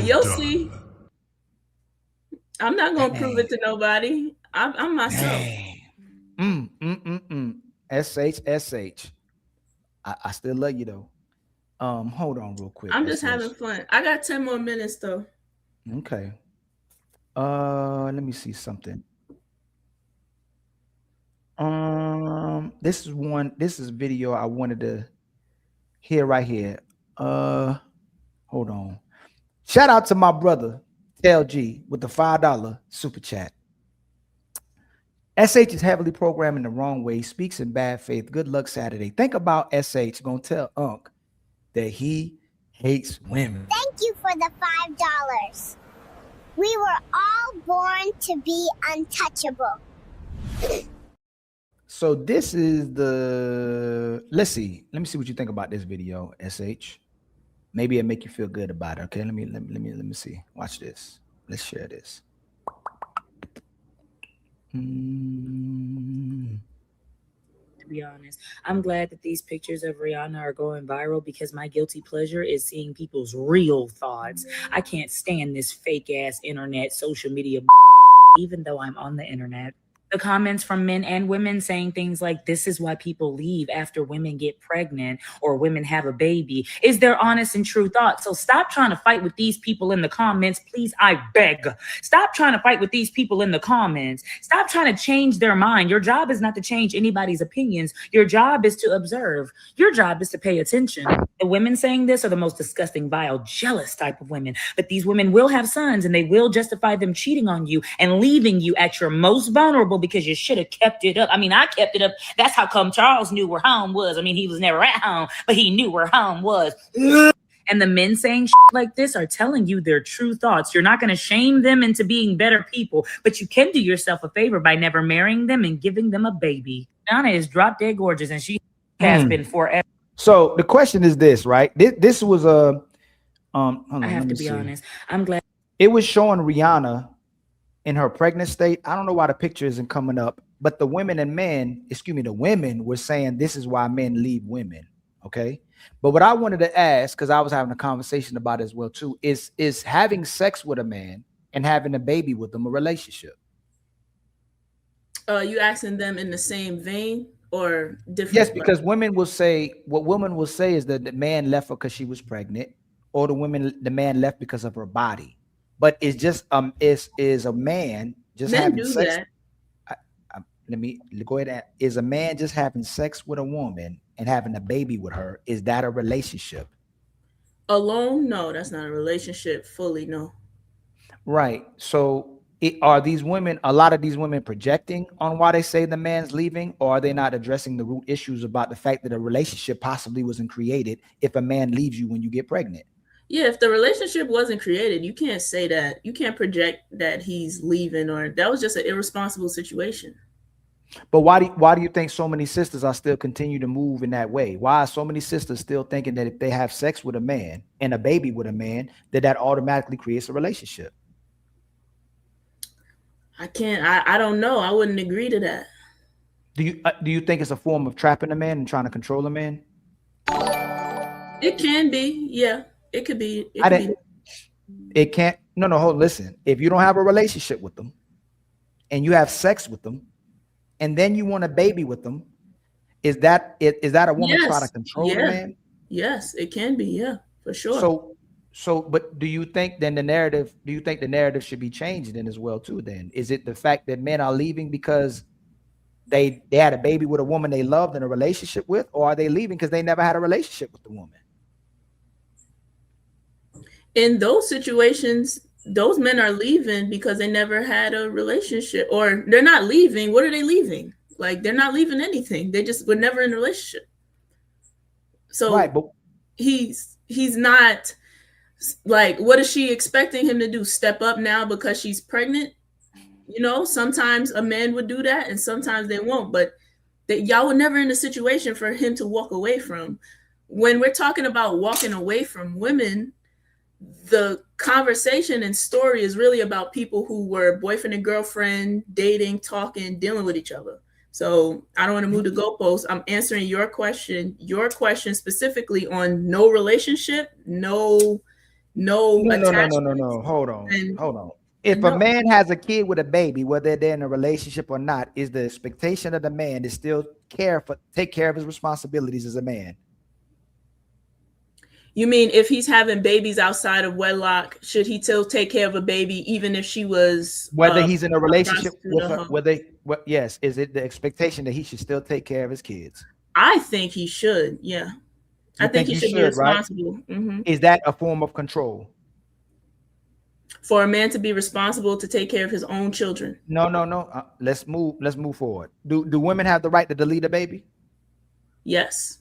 You'll see. I'm not gonna prove it to nobody. I'm myself. SH. I still love you though. Hold on real quick. I'm just having fun. I got 10 more minutes though. Okay. Let me see something. This is video I wanted to hear right here. Hold on. Shout out to my brother LG with the $5 super chat. SH is heavily programming the wrong way, speaks in bad faith. Good luck Saturday. Think about SH gonna tell Unc that he hates women. Thank you for the $5. We were all born to be untouchable. So this is let's see. Let me see what you think about this video, SH. Maybe it'll make you feel good about it. Okay, let me see. Watch this. Let's share this. To be honest, I'm glad that these pictures of Rihanna are going viral because my guilty pleasure is seeing people's real thoughts. I can't stand this fake ass internet social media even though I'm on the internet. The comments from men and women saying things like, this is why people leave after women get pregnant or women have a baby, is their honest and true thoughts. So stop trying to fight with these people in the comments. Please, I beg. Stop trying to fight with these people in the comments. Stop trying to change their mind. Your job is not to change anybody's opinions. Your job is to observe. Your job is to pay attention. The women saying this are the most disgusting, vile, jealous type of women. But these women will have sons and they will justify them cheating on you and leaving you at your most vulnerable because you should have kept it up. I mean, I kept it up. That's how come Charles knew where home was. I mean, he was never at home, but he knew where home was. And the men saying shit like this are telling you their true thoughts. You're not going to shame them into being better people, but you can do yourself a favor by never marrying them and giving them a baby. Rihanna is drop dead gorgeous, and she has been forever. So the question is this, right? This was a hold on, I have to be honest. I'm glad it was showing Rihanna in her pregnant state. I don't know why the picture isn't coming up, but the women and men, the women were saying this is why men leave women. Okay. But what I wanted to ask, because I was having a conversation about it as well too, is having sex with a man and having a baby with them a relationship? You asking them in the same vein or different? Yes, because women will say, what women will say is that the man left her because she was pregnant, or the man left because of her body. But it's just is a man just Men having do sex? that. Let me go ahead and is a man just having sex with a woman and having a baby with her? Is that a relationship? Alone? No, that's not a relationship. Fully, no. Right. So are these women, a lot of these women, projecting on why they say the man's leaving, or are they not addressing the root issues about the fact that a relationship possibly wasn't created if a man leaves you when you get pregnant? Yeah, if the relationship wasn't created, you can't say that. You can't project that he's leaving, or that was just an irresponsible situation. But why do you think so many sisters are still continue to move in that way? Why are so many sisters still thinking that if they have sex with a man and a baby with a man, that automatically creates a relationship? I don't know. I wouldn't agree to that. Do you think it's a form of trapping a man and trying to control a man? It can be. Yeah, it could be. It can't. No, hold on, listen. If you don't have a relationship with them and you have sex with them, and then you want a baby with them, is that a woman trying to control a man? Yes, it can be. Yeah, for sure. So, but do you think then the narrative should be changed then as well too? Then is it the fact that men are leaving because they had a baby with a woman they loved in a relationship with, or are they leaving because they never had a relationship with the woman? In those situations, those men are leaving because they never had a relationship, or they're not leaving. What are they leaving? Like, they're not leaving anything. They just were never in a relationship. So right, but he's not, like, what is she expecting him to do? Step up now because she's pregnant? You know, sometimes a man would do that and sometimes they won't, but y'all were never in a situation for him to walk away from. When we're talking about walking away from women, the conversation and story is really about people who were boyfriend and girlfriend, dating, talking, dealing with each other. So I don't want to move the goalposts. I'm answering your question specifically on no relationship, no. No. Hold on. If a man has a kid with a baby, whether they're in a relationship or not, is the expectation of the man to still take care of his responsibilities as a man? You mean if he's having babies outside of wedlock, should he still take care of a baby even if she was whether he's in a relationship with her? Yes, is it the expectation that he should still take care of his kids? I think he should. Yeah, I think he should be responsible. Right? Mm-hmm. Is that a form of control? For a man to be responsible to take care of his own children? No. Let's move forward. Do women have the right to delete a baby? Yes.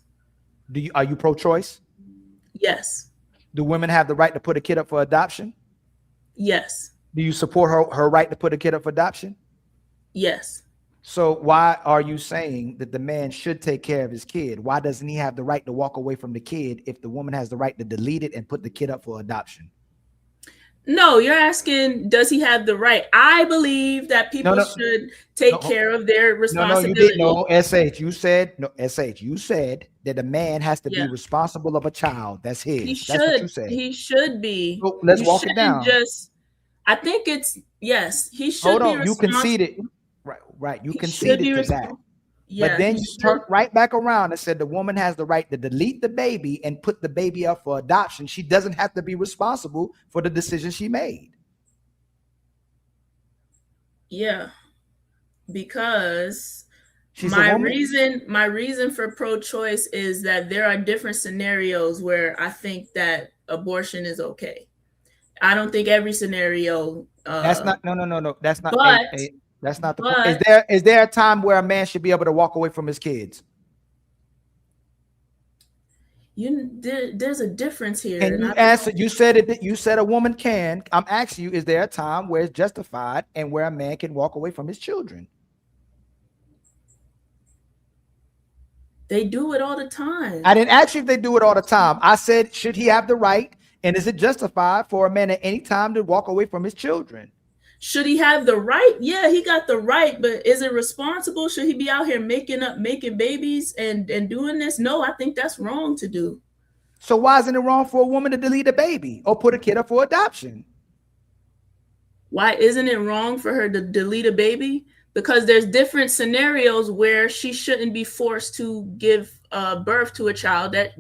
Are you pro-choice? Yes. Do women have the right to put a kid up for adoption? Yes. Do you support her right to put a kid up for adoption? Yes. So why are you saying that the man should take care of his kid? Why doesn't he have the right to walk away from the kid if the woman has the right to delete it and put the kid up for adoption? No, you're asking, does he have the right? I believe that people should take care of their responsibility. No, SH, you said that a man has to be responsible of a child. That's his. That's what you said. He should be. So let's walk it down. I think it's, yes, he should Hold on, be you conceded. Right. You conceded to that. Yeah, but then you turned right back around and said the woman has the right to delete the baby and put the baby up for adoption. She doesn't have to be responsible for the decision she made. Yeah, because my reason for pro-choice is that there are different scenarios where I think that abortion is okay. I don't think every scenario. That's not. No. That's not. But That's not the But- point. Is there a time where a man should be able to walk away from his kids? There's a difference here. And you answered. You said it. You said a woman can. I'm asking you: is there a time where it's justified and where a man can walk away from his children? They do it all the time. I didn't ask you if they do it all the time. I said, should he have the right, and is it justified for a man at any time to walk away from his children? Should he have the right? Yeah, he got the right, but is it responsible? Should he be out here making babies and doing this? No, I think that's wrong to do. So why isn't it wrong for a woman to delete a baby or put a kid up for adoption? Why isn't it wrong for her to delete a baby? Because there's different scenarios where she shouldn't be forced to give birth to a child that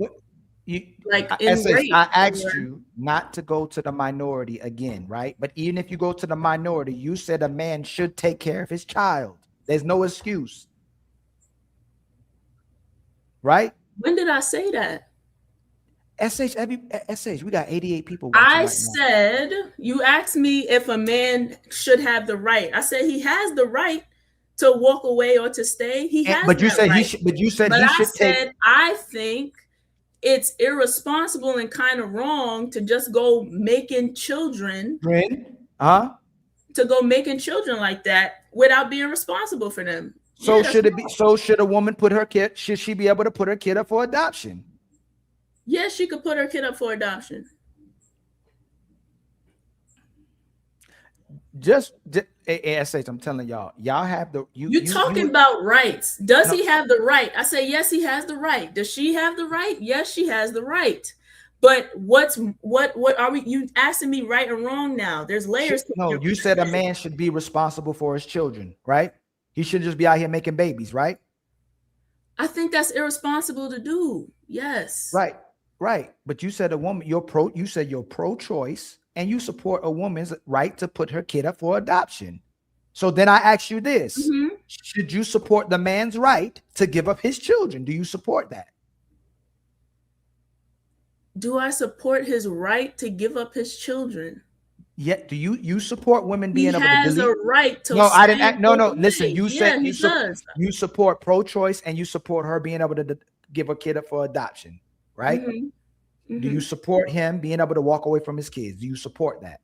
I asked you not to go to the minority again, right? But even if you go to the minority, you said a man should take care of his child. There's no excuse. Right? When did I say that? SH, we got 88 people. I said, you asked me if a man should have the right. I said he has the right to walk away or to stay. He has. But you said right. he should. But you said but he I should said take. I think it's irresponsible and kind of wrong to just go making children. To go making children like that without being responsible for them. So should it be? So should a woman put her kid? Should she be able to put her kid up for adoption? Yes, she could put her kid up for adoption. Just I'm telling y'all have the you talking about rights. Does he have the right? I say yes, he has the right. Does she have the right? Yes, she has the right. But what are we? You asking me right or wrong now? There's layers. No, you said a man should be responsible for his children, right? He shouldn't just be out here making babies, right? I think that's irresponsible to do. Yes. Right. But you said a woman, you said you're pro-choice and you support a woman's right to put her kid up for adoption. So then I ask you this, should you support the man's right to give up his children? Do you support that? Do I support his right to give up his children? Yet, do you support women being able to delete? He has a right to. No, I didn't. No. Listen, you yeah, said you support pro-choice and you support her being able to give a kid up for adoption, right? Do you support him being able to walk away from his kids? Do you support that?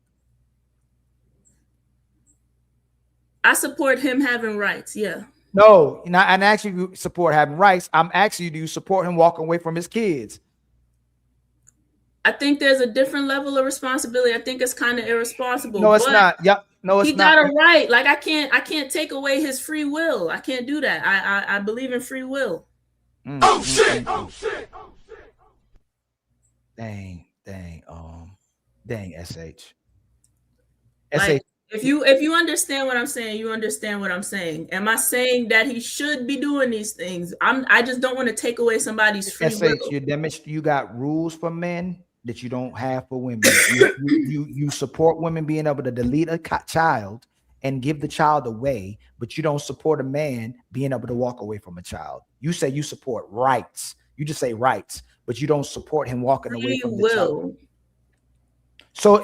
I support him having rights. Yeah. No, and actually, you support having rights. I'm asking you, do you support him walking away from his kids? I think there's a different level of responsibility. I think it's kind of irresponsible. No, it's not. Yep. No, it's not. He got a right. Like I can't take away his free will. I can't do that. I believe in free will. Oh shit! Dang, SH. Like, if you understand what I'm saying, you understand what I'm saying. Am I saying that he should be doing these things? I just don't want to take away somebody's free will. You got rules for men that you don't have for women. you support women being able to delete a child and give the child away, but you don't support a man being able to walk away from a child. You say you support rights. You just say rights, but you don't support him walking away from the child. So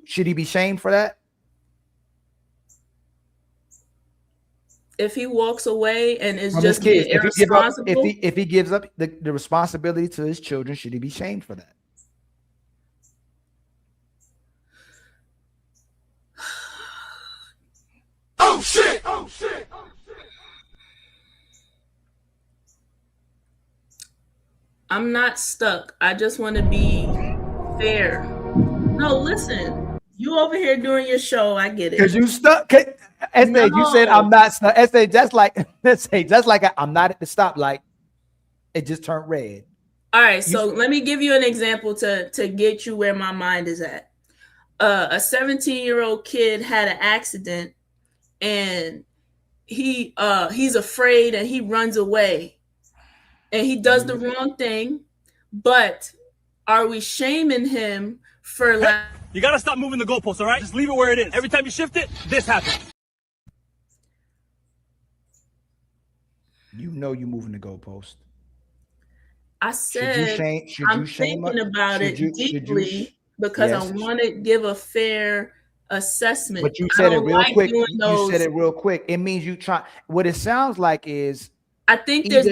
should he be shamed for that? If he walks away and is from just kids, irresponsible, if he gives up the responsibility to his children, should he be shamed for that? Oh shit! I'm not stuck. I just want to be fair. No, listen. You over here doing your show. I get it. Because you stuck. You said I'm not stuck. Just like I'm not at the stoplight. It just turned red. All right. So let me give you an example to get you where my mind is at. A 17-year-old kid had an accident and he's afraid and he runs away. And he does the wrong thing, but are we shaming him for like? You gotta stop moving the goalposts, all right? Just leave it where it is. Every time you shift it, this happens. You know you're moving the goalpost. I said I'm thinking about it deeply because I want to give a fair assessment. But you said it real quick. You said it real quick. It means you try. What it sounds like is, I think there's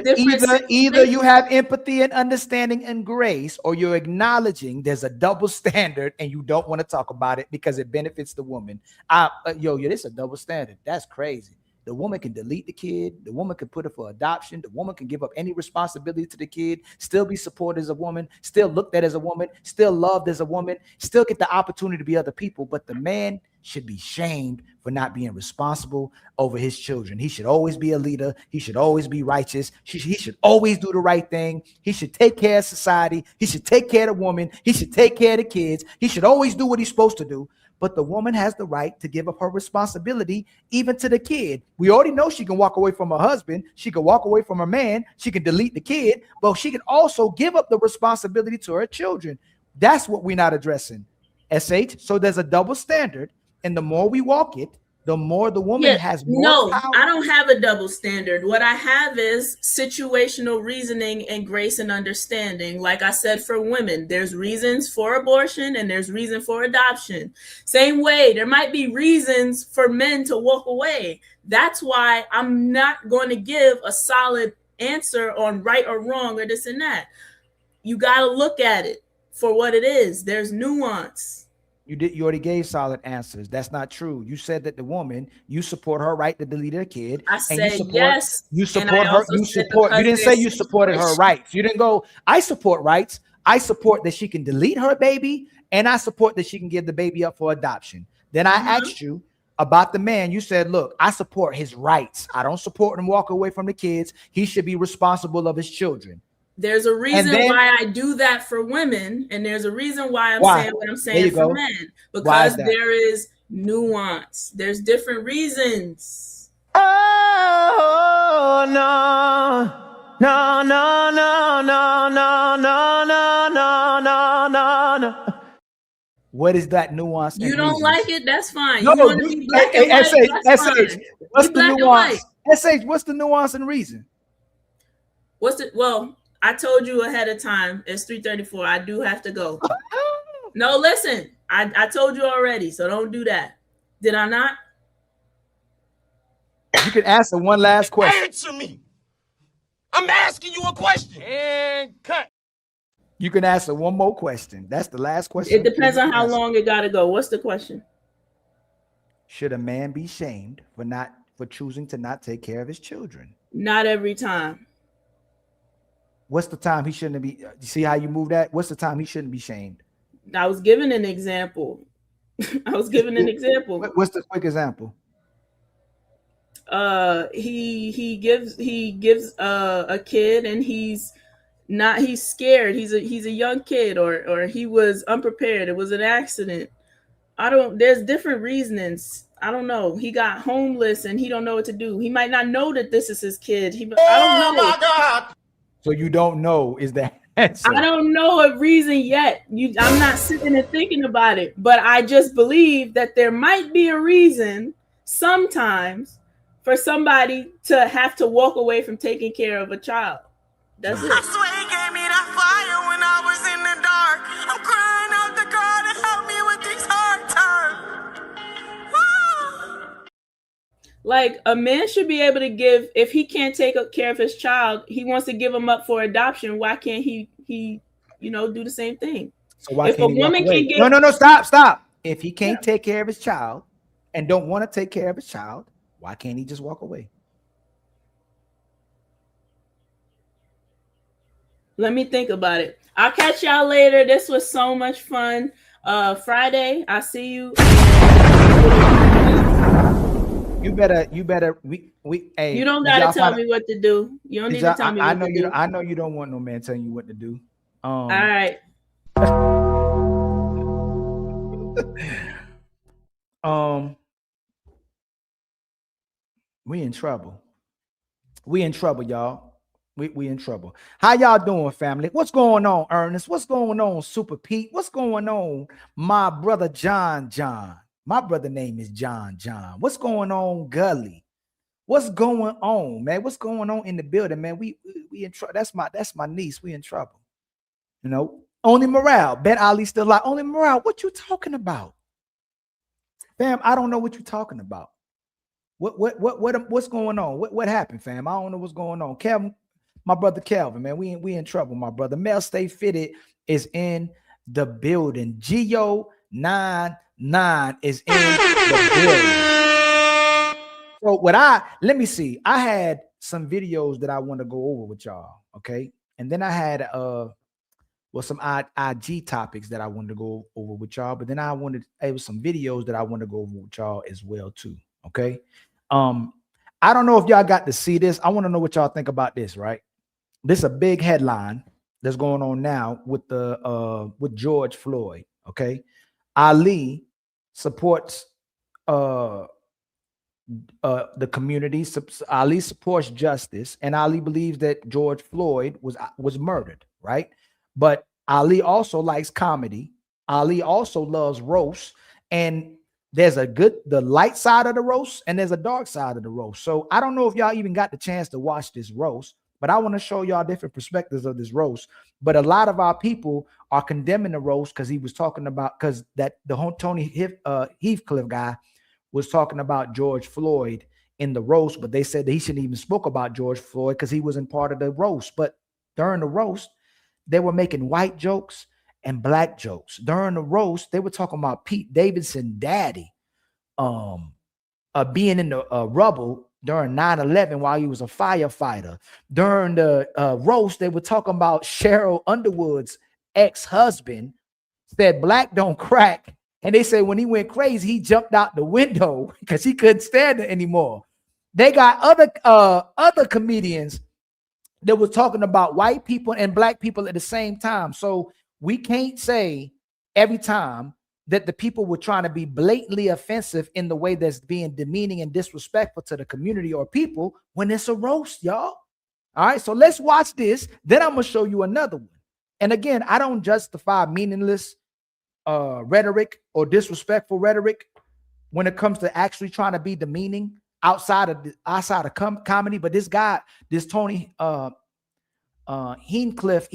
either you have empathy and understanding and grace, or you're acknowledging there's a double standard and you don't want to talk about it because it benefits the woman. This is a double standard. That's crazy. The woman can delete the kid. The woman can put it for adoption. The woman can give up any responsibility to the kid, still be supported as a woman, still looked at as a woman, still loved as a woman, still get the opportunity to be other people. But the man should be shamed for not being responsible over his children. He should always be a leader. He should always be righteous. He should always do the right thing. He should take care of society. He should take care of the woman. He should take care of the kids. He should always do what he's supposed to do. But the woman has the right to give up her responsibility, even to the kid. We already know she can walk away from her husband. She can walk away from her man. She can delete the kid, but she can also give up the responsibility to her children. That's what we're not addressing, SH. So there's a double standard, and the more we walk it, the more the woman has more power. I don't have a double standard. What I have is situational reasoning and grace and understanding. Like I said, for women, there's reasons for abortion and there's reason for adoption. Same way, there might be reasons for men to walk away. That's why I'm not going to give a solid answer on right or wrong or this and that. You got to look at it for what it is. There's nuance. You already gave solid answers. That's not true. You said that the woman, you support her right to delete her kid. I said yes. You support her. You didn't say you supported her rights. You didn't go, I support rights. I support that she can delete her baby, and I support that she can give the baby up for adoption. Then I asked you about the man. You said, look, I support his rights. I don't support him walking away from the kids. He should be responsible of his children. There's a reason why I do that for women, and there's a reason why I'm saying what I'm saying for men, because there is nuance. There's different reasons. Oh no, no, no, no, no, no, no, no, no, no, no. What is that nuance? You don't like it? That's fine. No, you want to be black and white? That's fine. What's the nuance? SH, what's the nuance and reason? Well, I told you ahead of time. It's 3:34. I do have to go. No, listen. I told you already, so don't do that. Did I not? You can answer one last question. Answer me. I'm asking you a question. And cut. You can answer one more question. That's the last question. It depends on how long it got to go. What's the question? Should a man be shamed for choosing to not take care of his children? Not every time. What's the time he shouldn't be? You see how you move that? What's the time he shouldn't be shamed? I was giving an example. What's the quick example? He gives a kid, and he's scared. He's a young kid, or he was unprepared. It was an accident. There's different reasonings. I don't know. He got homeless and he don't know what to do. He might not know that this is his kid. I don't know. Oh my God. So you don't know is the answer. I don't know a reason yet. I'm not sitting and thinking about it, but I just believe that there might be a reason sometimes for somebody to have to walk away from taking care of a child. That's it. I swear he gave me that fire when I was in the dark. I'm crying out to God to help me with these hard times. Like, a man should be able to give, if he can't take care of his child, he wants to give him up for adoption. Why can't he do the same thing? So why if can't a he woman walk away? can give, No, stop. If he can't take care of his child and don't want to take care of his child, why can't he just walk away? Let me think about it. I'll catch y'all later. This was so much fun. Friday, I'll see you. You better. Hey, you don't gotta tell me what to do. You don't need to tell me. I know you. I know you don't want no man telling you what to do. All right. We in trouble. We in trouble, y'all. We in trouble. How y'all doing, family? What's going on, Ernest? What's going on, Super Pete? What's going on, my brother John? My brother name is John. What's going on, Gully? What's going on, man? What's going on in the building, man? We in trouble. That's my niece. We in trouble. You know, only morale. Bet Ali still alive. Only morale. What you talking about? Fam, I don't know what you're talking about. What's going on? What happened, fam? I don't know what's going on. Calvin, my brother Calvin, man, we in trouble, my brother. Mel Stay Fitted is in the building. Geo99 is in the building. So let me see. I had some videos that I want to go over with y'all, okay? And then I had some IG topics that I wanted to go over with y'all, but then it was some videos that I want to go over with y'all as well too, okay? I don't know if y'all got to see this. I want to know what y'all think about this, right? This is a big headline that's going on now with with George Floyd, okay? Ali supports the community. Ali supports justice, and Ali believes that George Floyd was murdered, right? But Ali also likes comedy. Ali also loves roast, and there's the light side of the roast and there's a dark side of the roast. So I don't know if y'all even got the chance to watch this roast, but I want to show y'all different perspectives of this roast. But a lot of our people are condemning the roast because he was talking about, because the Tony Heathcliff guy was talking about George Floyd in the roast, but they said that he shouldn't even spoke about George Floyd because he wasn't part of the roast. But during the roast, they were making white jokes and black jokes. During the roast, they were talking about Pete Davidson daddy being in the rubble during 9/11 while he was a firefighter. During the roast, they were talking about Cheryl Underwood's ex-husband said black don't crack. And they said when he went crazy, he jumped out the window because he couldn't stand it anymore. They got other comedians that were talking about white people and black people at the same time. So we can't say every time that the people were trying to be blatantly offensive in the way that's being demeaning and disrespectful to the community or people when it's a roast, y'all. All right, so let's watch this. Then I'm going to show you another one. And again, I don't justify meaningless rhetoric or disrespectful rhetoric when it comes to actually trying to be demeaning outside of comedy. But this Tony Heathcliff,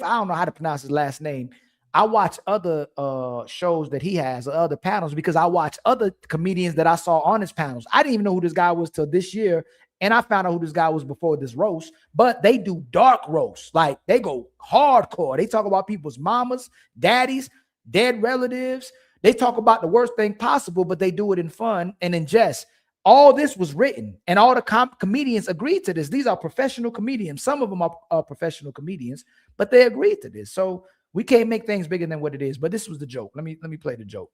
I don't know how to pronounce his last name. I watch other shows that he has, other panels, because I watch other comedians that I saw on his panels. I didn't even know who this guy was till this year, and I found out who this guy was before this roast. But they do dark roasts, like they go hardcore. They talk about people's mamas, daddies, dead relatives. They talk about the worst thing possible, but they do it in fun and in jest. All this was written, and all the comedians agreed to this. These are professional comedians. Some of them are professional comedians, but they agreed to this. So we can't make things bigger than what it is. But this was the joke. Let me play the joke.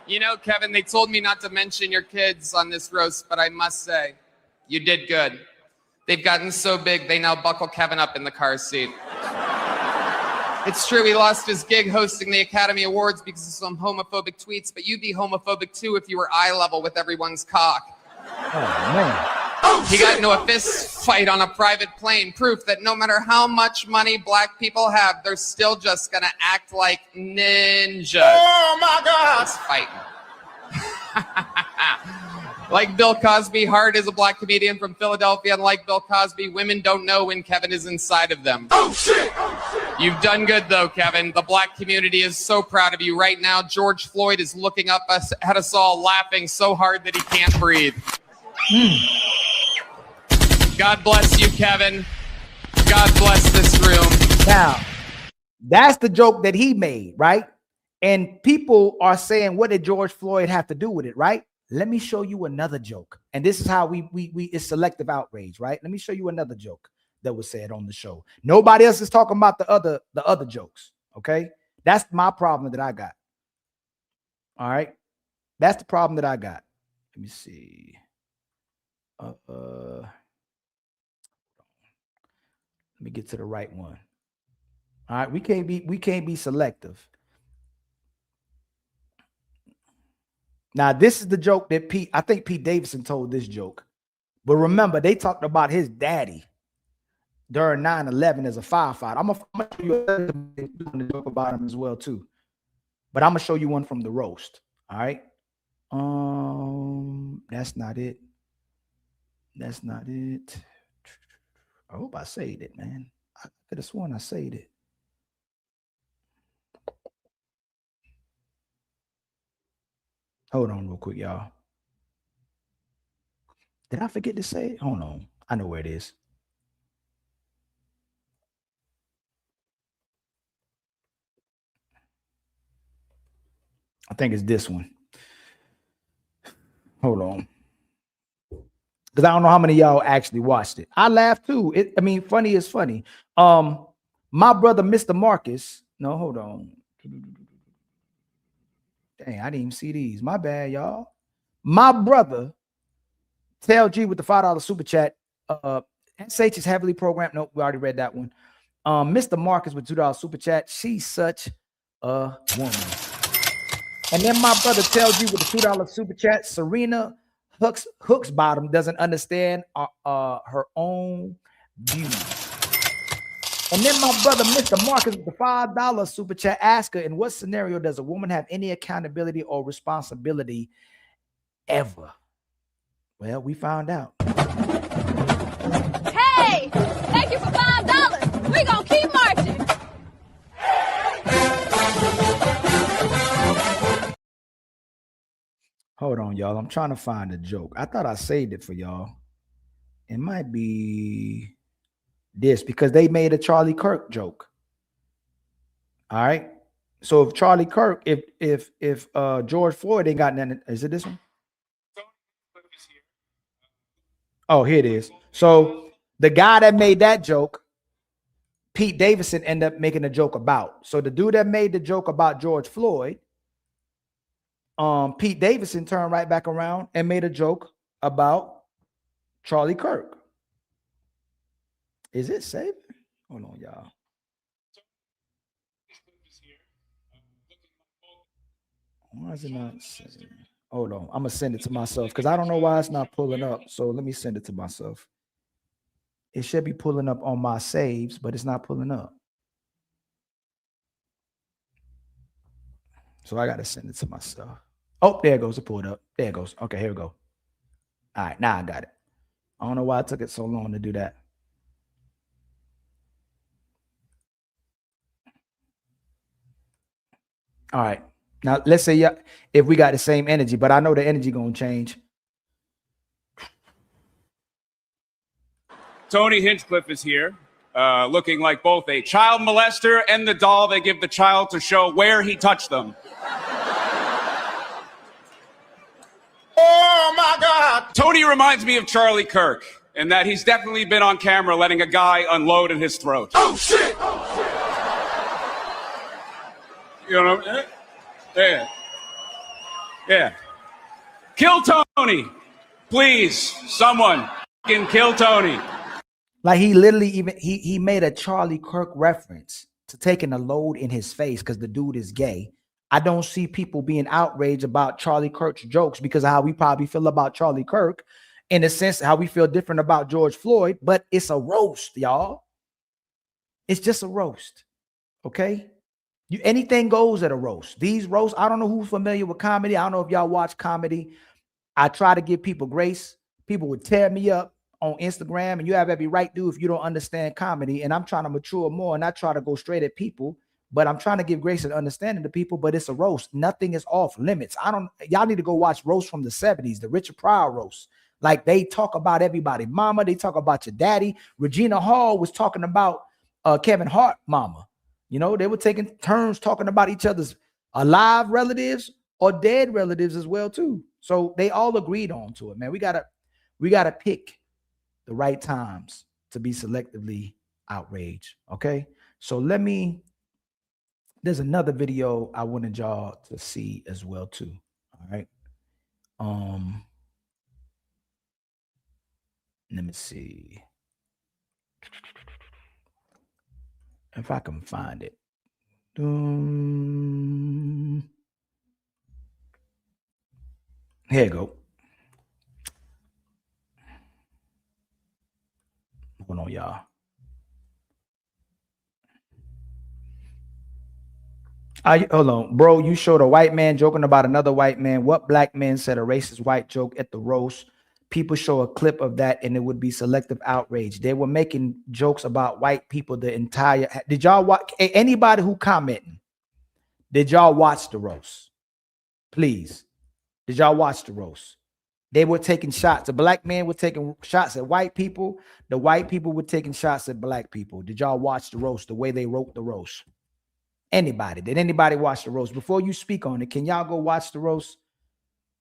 You know, Kevin, they told me not to mention your kids on this roast, but I must say, you did good. They've gotten so big, they now buckle Kevin up in the car seat. It's true he lost his gig hosting the Academy Awards because of some homophobic tweets, but you'd be homophobic too if you were eye level with everyone's cock. Oh, man. He got into a fist fight on a private plane, proof that no matter how much money black people have, they're still just gonna act like ninjas. Oh my God! It's fighting. Like Bill Cosby, Hart is a black comedian from Philadelphia, and like Bill Cosby, women don't know when Kevin is inside of them. Oh shit! Oh, shit. You've done good though, Kevin. The black community is so proud of you. Right now, George Floyd is looking up at us all, laughing so hard that he can't breathe. God bless you, Kevin. God bless this room. Now, that's the joke that he made, right? And people are saying, what did George Floyd have to do with it, right? Let me show you another joke. And this is how we it's selective outrage, right? Let me show you another joke that was said on the show. Nobody else is talking about the other jokes, okay? That's my problem that I got. All right? That's the problem that I got. Let me see. Let me get to the right one. All right, we can't be selective. Now, this is the joke that I think Pete Davidson told this joke. But remember, they talked about his daddy during 9/11 as a firefighter. I'm gonna show you a joke about him as well, too. But I'm gonna show you one from the roast. All right. That's not it. That's not it. I hope I saved it, man. I could have sworn I saved it. Hold on real quick, y'all. Did I forget to say it? Hold on. I know where it is. I think it's this one. Hold on. Because I don't know how many of y'all actually watched it. I laughed too. Funny is funny. My brother, Mr. Marcus. No, hold on. Dang, I didn't even see these. My bad, y'all. My brother, Tell G with the $5 super chat. SH is heavily programmed. Nope, we already read that one. Mr. Marcus with $2 super chat. She's such a woman. And then my brother Tell G with the $2 super chat. Serena Hooks Bottom doesn't understand her own views. And then my brother Mr. Marcus with the $5 super chat. Ask her, in what scenario does a woman have any accountability or responsibility ever? Well, we found out. Hey, thank you for $5. We're gonna keep marching. Hold on, y'all. I'm trying to find a joke. I thought I saved it for y'all. It might be this because they made a Charlie Kirk joke. All right. So if Charlie Kirk, if George Floyd ain't got nothing, is it this one? Oh, here it is. So the guy that made that joke, Pete Davidson, ended up making a joke about. So the dude that made the joke about George Floyd, Pete Davidson turned right back around and made a joke about Charlie Kirk. Is it saved? Hold on, y'all. Why is it not saved? Hold on. I'm going to send it to myself because I don't know why it's not pulling up. So let me send it to myself. It should be pulling up on my saves, but it's not pulling up. So I got to send it to myself. Oh, there it goes. It pulled up. There it goes. Okay, here we go. All right, now I got it. I don't know why it took it so long to do that. All right. Now, let's say if we got the same energy, but I know the energy going to change. Tony Hinchcliffe is here, looking like both a child molester and the doll they give the child to show where he touched them. Oh, my God. Tony reminds me of Charlie Kirk in that he's definitely been on camera letting a guy unload in his throat. Oh, shit. You know what I mean? Yeah. Yeah. Kill Tony. Please, someone can kill Tony. Like he literally he made a Charlie Kirk reference to taking a load in his face because the dude is gay. I don't see people being outraged about Charlie Kirk's jokes because of how we probably feel about Charlie Kirk, in a sense, how we feel different about George Floyd, but it's a roast, y'all. It's just a roast. Okay. Anything goes at a roast. These roasts, I don't know who's familiar with comedy. I don't know if y'all watch comedy. I try to give people grace. People would tear me up on Instagram, and you have every right to if you don't understand comedy. And I'm trying to mature more, and I try to go straight at people, but I'm trying to give grace and understanding to people, but it's a roast. Nothing is off limits. Y'all need to go watch roasts from the 70s, the Richard Pryor roast. Like they talk about everybody. Mama, they talk about your daddy. Regina Hall was talking about Kevin Hart mama. You know, they were taking turns talking about each other's alive relatives or dead relatives as well, too. So they all agreed on to it, man. We gotta pick the right times to be selectively outraged. Okay. So there's another video I wanted y'all to see as well, too. All right. Let me see if I can find it. Here you go. Hold on, y'all. Hold on, bro. You showed a white man joking about another white man. What black man said a racist white joke at the roast? People show a clip of that and it would be selective outrage. They were making jokes about white people the entire. Did y'all watch? Anybody who commenting, did y'all watch the roast? Please. Did y'all watch the roast? They were taking shots. The black men were taking shots at white people. The white people were taking shots at black people. Did y'all watch the roast, the way they wrote the roast? Anybody? Did anybody watch the roast? Before you speak on it, can y'all go watch the roast?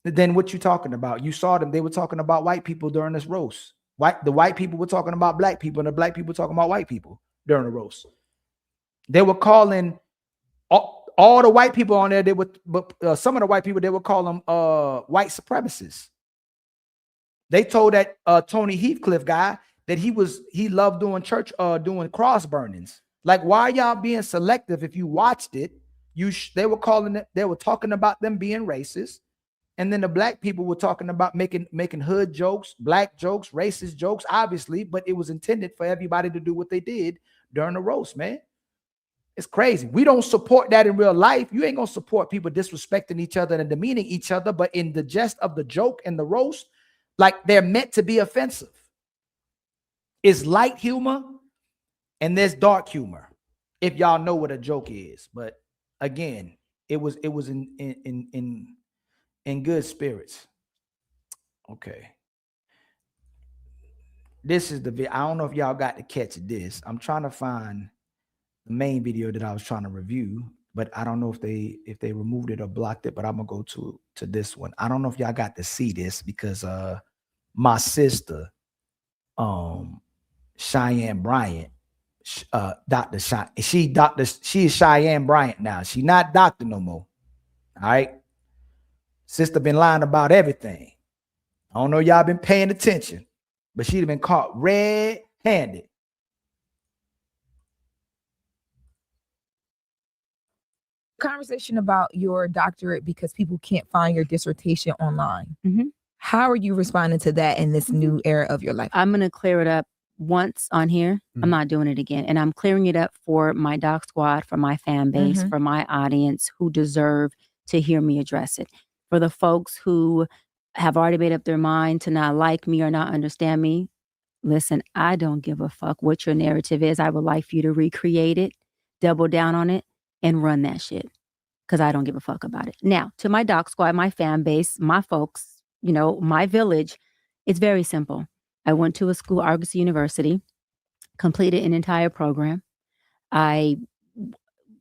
Then what you talking about? You saw them. They were talking about white people during this roast. The white people were talking about black people, and the black people talking about white people during the roast. They were calling all the white people on there. They would, but some of the white people, they would call them white supremacists. They told that Tony Heathcliff guy that he loved doing church, doing cross burnings. Like, why y'all being selective? If you watched it, they were calling it. They were talking about them being racist, and then the black people were talking about making hood jokes, black jokes, racist jokes, obviously. But it was intended for everybody to do what they did during the roast, man. It's crazy. We don't support that in real life. You ain't gonna support people disrespecting each other and demeaning each other. But in the jest of the joke and the roast, like, they're meant to be offensive. It's light humor and there's dark humor, if y'all know what a joke is. But again, it was in good spirits. Okay. This is the video. I don't know if y'all got to catch this. I'm trying to find the main video that I was trying to review, but I don't know if they removed it or blocked it. But I'm gonna go to this one. I don't know if y'all got to see this because my sister, Cheyenne Bryant, Dr. Cheyenne, she is Cheyenne Bryant now. She not doctor no more. All right. Sister been lying about everything. I don't know y'all been paying attention, but she'd have been caught red-handed. Conversation about your doctorate because people can't find your dissertation online. How are you responding to that in this new era of your life? I'm going to clear it up once on here. I'm not doing it again. And I'm clearing it up for my doc squad, for my fan base, for my audience who deserve to hear me address it. For the folks who have already made up their mind to not like me or not understand me, listen, I don't give a fuck what your narrative is. I would like for you to recreate it, double down on it, and run that shit. Because I don't give a fuck about it. Now, to my doc squad, my fan base, my folks, you know, my village, it's very simple. I went to a school, Argosy University, completed an entire program. I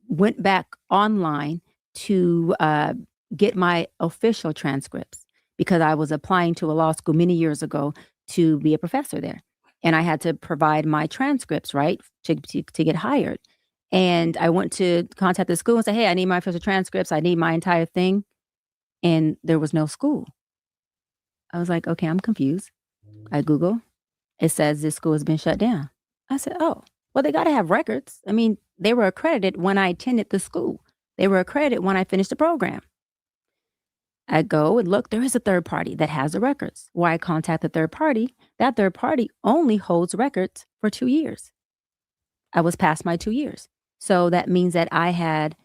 went back online to get my official transcripts because I was applying to a law school many years ago to be a professor there. And I had to provide my transcripts, right, to get hired. And I went to contact the school and say, hey, I need my official transcripts. I need my entire thing. And there was no school. I was like, okay, I'm confused. I Google. It says this school has been shut down. I said, oh, well, they got to have records. I mean, they were accredited when I attended the school. They were accredited when I finished the program. I go and look, there is a third party that has the records. Why I contact the third party, that third party only holds records for 2 years. I was past my 2 years. So that means that I had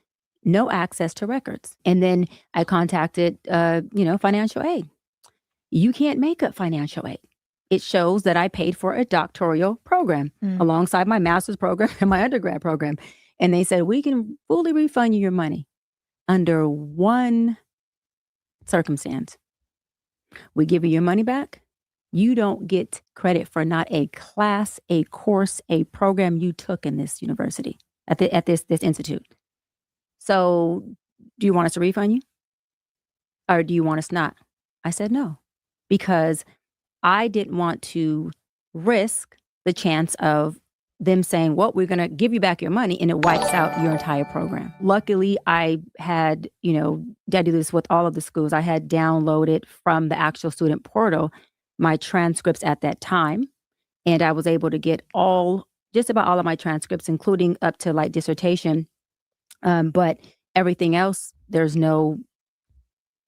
no access to records. And then I contacted, financial aid. You can't make up financial aid. It shows that I paid for a doctoral program alongside my master's program and my undergrad program. And they said, we can fully refund you your money under one circumstance. We give you your money back. You don't get credit for not a class, a course, a program you took in this university, at this institute. So do you want us to refund you? Or do you want us not? I said no, because I didn't want to risk the chance of them saying, well, we're going to give you back your money, and it wipes out your entire program. Luckily, I had, I do this with all of the schools. I had downloaded from the actual student portal my transcripts at that time. And I was able to get just about all of my transcripts, including up to like dissertation. But everything else, there's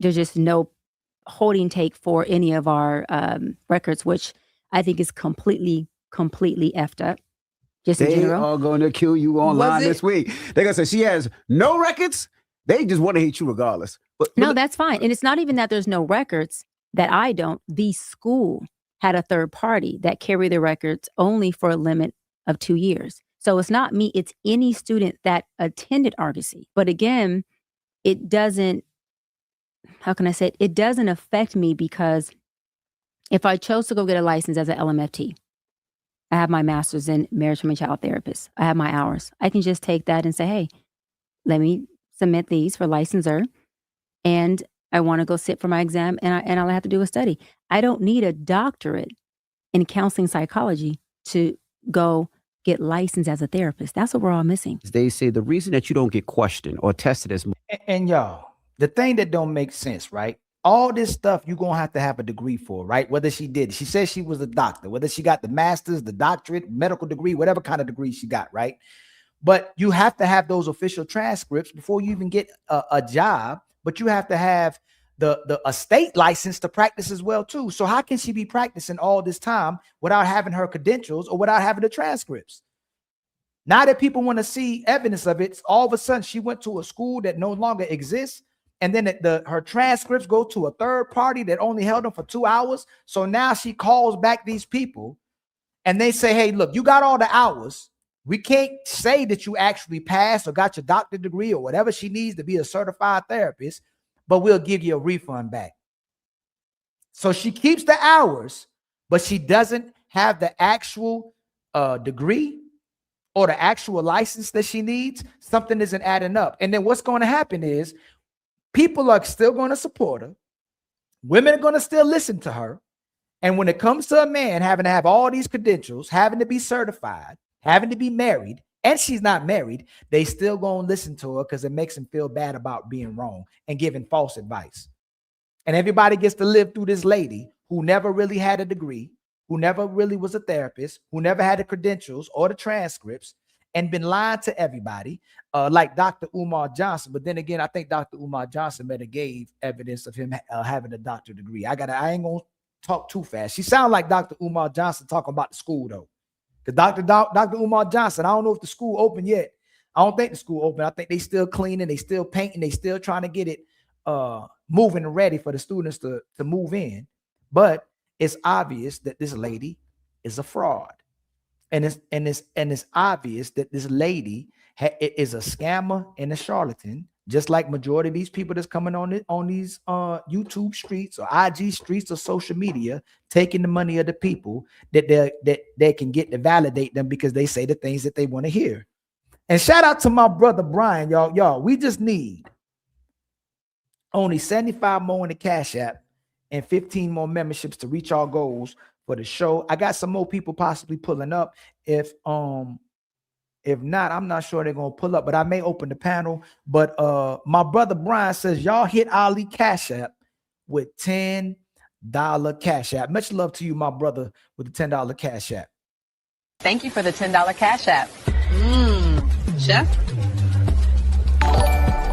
just no holding take for any of our records, which I think is completely effed up. Just in general. They are going to kill you online this week. They're going to say she has no records. They just want to hate you regardless. No, that's fine. And it's not even that there's no records that I don't. The school had a third party that carried the records only for a limit of 2 years. So it's not me. It's any student that attended Argosy. But again, it doesn't how can I say it? It doesn't affect me because if I chose to go get a license as an LMFT, I have my master's in marriage and child therapist. I have my hours. I can just take that and say, hey, let me submit these for licensure. And I want to go sit for my exam and I'll have to do a study. I don't need a doctorate in counseling psychology to go get licensed as a therapist. That's what we're all missing. They say the reason that you don't get questioned or tested as much. And y'all, the thing that don't make sense, right? All this stuff you're going to have a degree for, right? Whether she did, she says she was a doctor, whether she got the master's, the doctorate, medical degree, whatever kind of degree she got, right? But you have to have those official transcripts before you even get a job, but you have to have a state license to practice as well too. So how can she be practicing all this time without having her credentials or without having the transcripts? Now that people want to see evidence of it, all of a sudden she went to a school that no longer exists. And then her transcripts go to a third party that only held them for 2 hours. So now she calls back these people and they say, hey, look, you got all the hours. We can't say that you actually passed or got your doctorate degree or whatever she needs to be a certified therapist, but we'll give you a refund back. So she keeps the hours, but she doesn't have the actual degree or the actual license that she needs. Something isn't adding up. And then what's going to happen is people are still going to support her. Women are going to still listen to her. And when it comes to a man having to have all these credentials, having to be certified, having to be married, and she's not married, they still going to listen to her because it makes them feel bad about being wrong and giving false advice. And everybody gets to live through this lady who never really had a degree, who never really was a therapist, who never had the credentials or the transcripts, and been lying to everybody, like Dr. Umar Johnson. But then again, I think Dr. Umar Johnson better gave evidence of him having a doctorate degree. I ain't gonna talk too fast. She sound like Dr. Umar Johnson talking about the school though. The Dr. Umar Johnson, I don't know if the school open yet. I don't think the school open. I think they still cleaning, they still painting, they still trying to get it moving and ready for the students to move in. But it's obvious that this lady is a fraud. And it's obvious that this lady is a scammer and a charlatan, just like majority of these people that's coming on these YouTube streets or IG streets or social media, taking the money of the people that they can get to validate them because they say the things that they want to hear. And shout out to my brother Brian, y'all. We just need only 75 more in the Cash App and 15 more memberships to reach our goals for the show. I got some more people possibly pulling up. If not, I'm not sure they're gonna pull up, but I may open the panel. But my brother Brian says y'all hit Ali Cash App with $10 Cash App. Much love to you, my brother, with the $10 Cash App. Thank you for the $10 Cash App. Chef.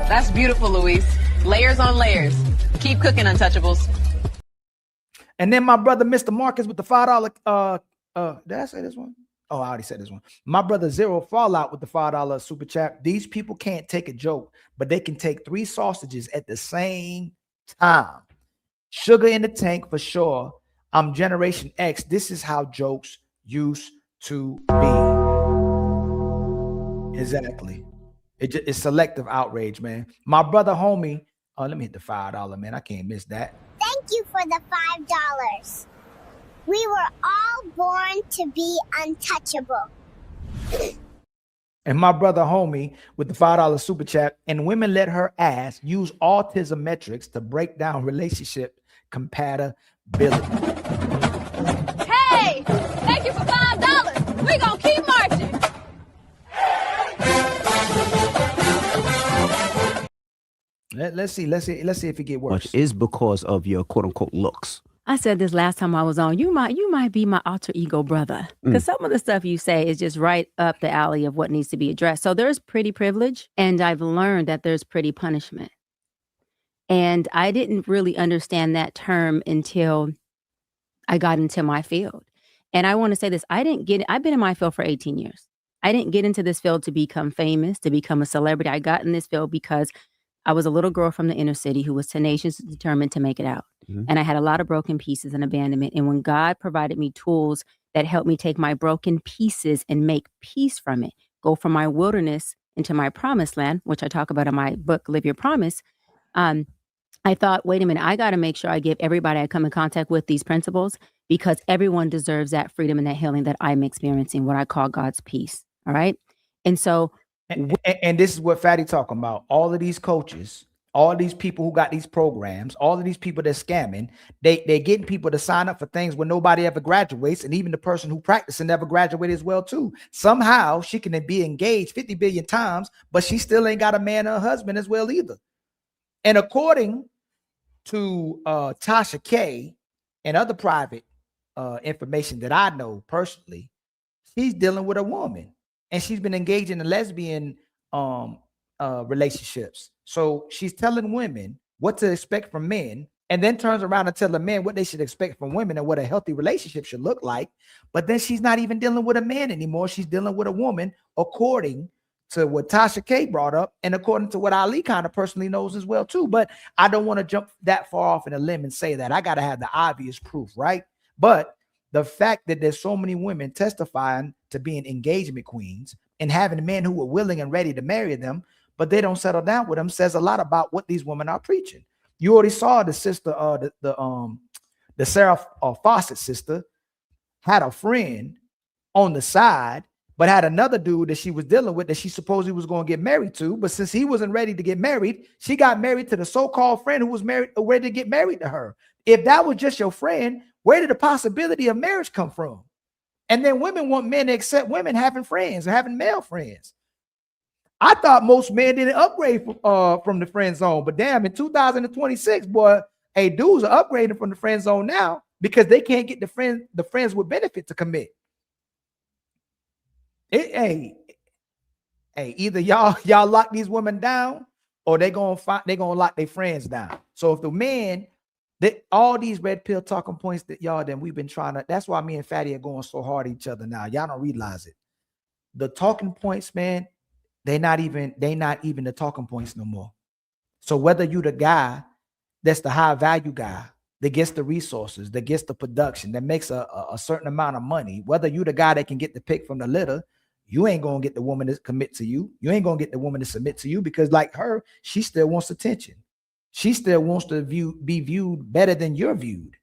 That's beautiful, Luis. Layers on layers. Keep cooking, Untouchables. And then my brother, Mr. Marcus, with the $5. Did I say this one? Oh, I already said this one. My brother Zero Fallout with the $5 super chat. These people can't take a joke, but they can take 3 sausages at the same time. Sugar in the tank for sure. I'm Generation X. This is how jokes used to be. Exactly. It's selective outrage, man. My brother homie. Oh, let me hit the $5, man. I can't miss that. Thank you for the $5. We were all born to be untouchable. And my brother homie with the $5 super chat. And women let her ass use autism metrics to break down relationship compatibility. Hey, thank you for $5. We gonna keep marching. Let's see if it get worse. Which is because of your quote unquote looks. I said this last time I was on. You might be my alter ego brother, because some of the stuff you say is just right up the alley of what needs to be addressed. So there's pretty privilege, and I've learned that there's pretty punishment. And I didn't really understand that term until I got into my field. And I want to say this: I've been in my field for 18 years. I didn't get into this field to become famous, to become a celebrity. I got in this field because I was a little girl from the inner city who was tenacious and determined to make it out. And I had a lot of broken pieces and abandonment. And when God provided me tools that helped me take my broken pieces and make peace from it, go from my wilderness into my promised land, which I talk about in my book, Live Your Promise, I thought, wait a minute, I got to make sure I give everybody I come in contact with these principles, because everyone deserves that freedom and that healing that I'm experiencing, what I call God's peace. All right. And so, and this is what Fatty talking about. All of these coaches, all these people who got these programs, all of these people that's scamming, they're getting people to sign up for things where nobody ever graduates. And even the person who practicing never graduated as well too. Somehow she can be engaged 50 billion times, but she still ain't got a man or a husband as well either. And according to Tasha K and other private information that I know personally, she's dealing with a woman and she's been engaged in a lesbian relationships. So she's telling women what to expect from men, and then turns around and tell the men what they should expect from women and what a healthy relationship should look like. But then she's not even dealing with a man anymore. She's dealing with a woman, according to what Tasha K brought up, and according to what Ali kind of personally knows as well too. But I don't want to jump that far off in a limb and say that. I got to have the obvious proof, right? But the fact that there's so many women testifying to being engagement queens and having men who are willing and ready to marry them, but they don't settle down with them, says a lot about what these women are preaching. You already saw the sister, the Sarah Fawcett sister, had a friend on the side, but had another dude that she was dealing with that she supposedly was going to get married to. But since he wasn't ready to get married, she got married to the so-called friend who was ready to get married to her. If that was just your friend, where did the possibility of marriage come from? And then women want men to accept women having friends or having male friends. I thought most men didn't upgrade from the friend zone, but damn, in 2026, boy, hey, dudes are upgrading from the friend zone now because they can't get the friends with benefit to commit. Hey, either y'all lock these women down, or they're gonna lock their friends down. So if the man, all these red pill talking points that y'all, then we've been trying to. That's why me and Fatty are going so hard at each other now. Y'all don't realize it. The talking points, man. They not even the talking points no more. So whether you the guy that's the high value guy that gets the resources, that gets the production, that makes a certain amount of money, whether you the guy that can get the pick from the litter, you ain't gonna get the woman to commit to you. You ain't gonna get the woman to submit to you, because like her, she still wants attention. She still wants to be viewed better than you're viewed.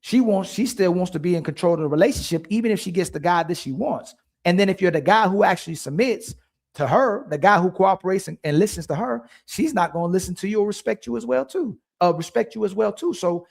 She still wants to be in control of the relationship, even if she gets the guy that she wants. And then if you're the guy who actually submits to her, the guy who cooperates and listens to her, she's not going to listen to you or respect you as well too. So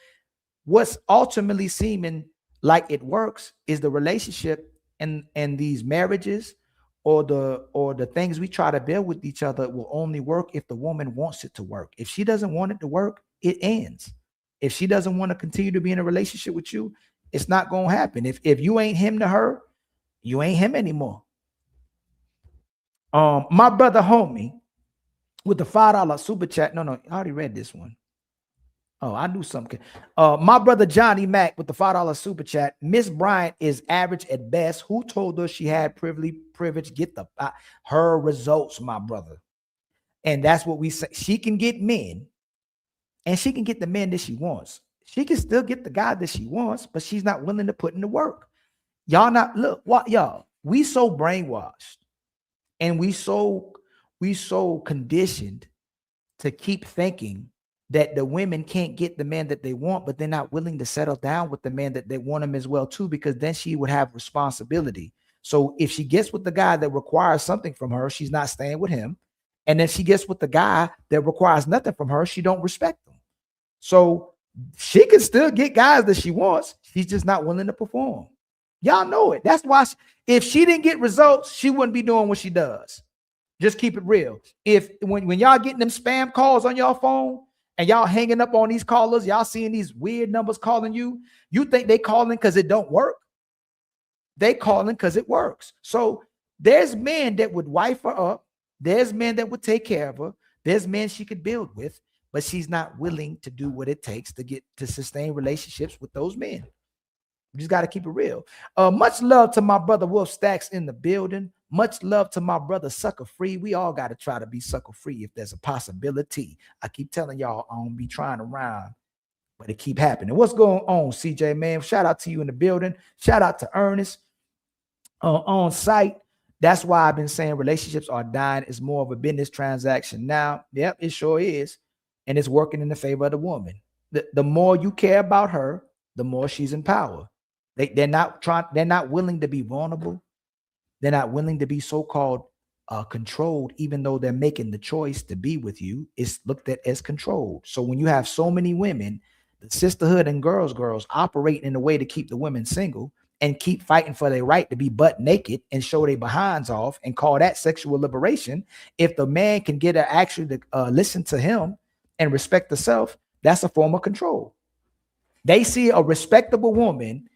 what's ultimately seeming like it works is the relationship and these marriages or the things we try to build with each other will only work if the woman wants it to work. If she doesn't want it to work, it ends. If she doesn't want to continue to be in a relationship with you, it's not going to happen. If you ain't him to her, you ain't him anymore. My brother homie with the $5 super chat. No, I already read this one. Oh, I knew something. My brother Johnny Mack with the $5 super chat. Miss Bryant is average at best. Who told her she had privilege? Get her results, my brother. And that's what we say. She can get men, and she can get the men that she wants. She can still get the guy that she wants, but she's not willing to put in the work. We so brainwashed. And we so conditioned to keep thinking that the women can't get the man that they want, but they're not willing to settle down with the man that they want him as well too, because then she would have responsibility. So if she gets with the guy that requires something from her, she's not staying with him. And then she gets with the guy that requires nothing from her, she don't respect him. So she can still get guys that she wants. She's just not willing to perform. Y'all know it. That's why if she didn't get results, she wouldn't be doing what she does. Just keep it real. When y'all getting them spam calls on your phone and y'all hanging up on these callers, y'all seeing these weird numbers calling you, you think they calling because it don't work? They calling because it works. So there's men that would wife her up. There's men that would take care of her. There's men she could build with, but she's not willing to do what it takes to sustain relationships with those men. We just got to keep it real. Much love to my brother Wolf Stacks in the building. Much love to my brother Sucker Free. We all got to try to be sucker free if there's a possibility. I keep telling y'all I don't be trying around, but it keep happening. What's going on, CJ, man? Shout out to you in the building. Shout out to Ernest on site. That's why I've been saying relationships are dying. It's more of a business transaction now. Yep, it sure is. and it's working in the favor of the woman. The more you care about her, the more she's in power. They're not willing to be vulnerable. They're not willing to be so-called controlled, even though they're making the choice to be with you. It's looked at as controlled. So when you have so many women, the sisterhood and girls operate in a way to keep the women single and keep fighting for their right to be butt naked and show their behinds off and call that sexual liberation. If the man can get her actually to listen to him and respect herself, that's a form of control. They see a respectable woman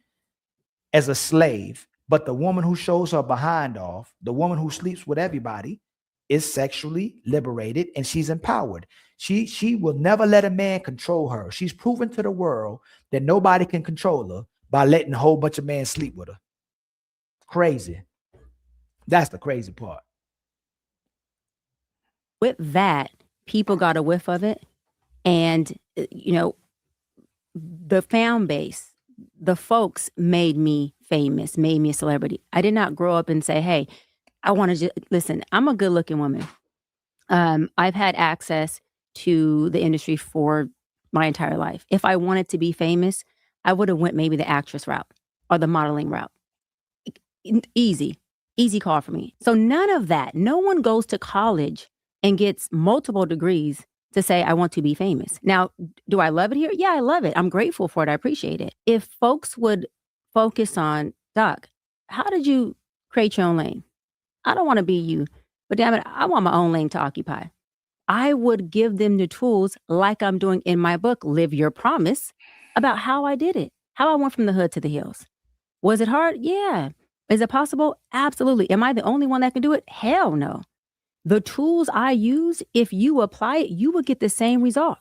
as a slave, but the woman who shows her behind off, the woman who sleeps with everybody, is sexually liberated and she's empowered. She will never let a man control her. She's proven to the world that nobody can control her by letting a whole bunch of men sleep with her. Crazy. That's the crazy part. With that, people got a whiff of it. And, you know, the fan base, the folks made me famous, made me a celebrity. I did not grow up and say, hey, I want to listen, I'm a good looking woman. I've had access to the industry for my entire life. If I wanted to be famous, I would have went maybe the actress route or the modeling route. Easy call for me. So none of that. No one goes to college and gets multiple degrees to say, I want to be famous. Now, do I love it here? Yeah, I love it. I'm grateful for it. I appreciate it. If folks would focus on, Doc, how did you create your own lane? I don't want to be you, but damn it, I want my own lane to occupy. I would give them the tools like I'm doing in my book, Live Your Promise, about how I did it, how I went from the hood to the hills. Was it hard? Yeah. Is it possible? Absolutely. Am I the only one that can do it? Hell no. The tools I use, if you apply it, you will get the same result.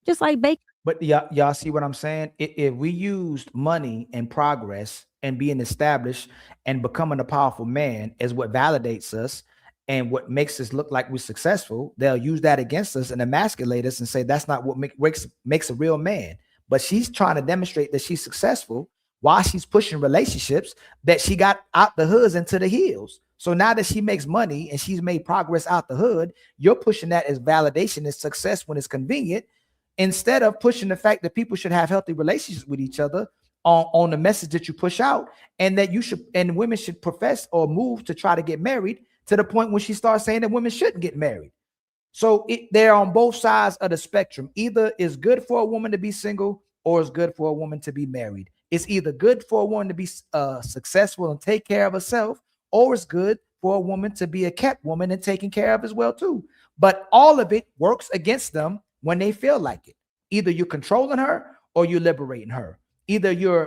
Just like bacon. But y'all see what I'm saying? If we used money and progress and being established and becoming a powerful man as what validates us and what makes us look like we're successful, they'll use that against us and emasculate us and say that's not what makes a real man. But she's trying to demonstrate that she's successful while she's pushing relationships that she got out the hoods into the hills. So now that she makes money and she's made progress out the hood, you're pushing that as validation, as success when it's convenient, instead of pushing the fact that people should have healthy relationships with each other on the message that you push out, and that you should, and women should profess or move to try to get married to the point when she starts saying that women shouldn't get married. So they're on both sides of the spectrum. Either it's good for a woman to be single or it's good for a woman to be married. It's either good for a woman to be successful and take care of herself, or it's good for a woman to be a kept woman and taken care of as well too. But all of it works against them when they feel like it. Either you're controlling her or you're liberating her. Either you're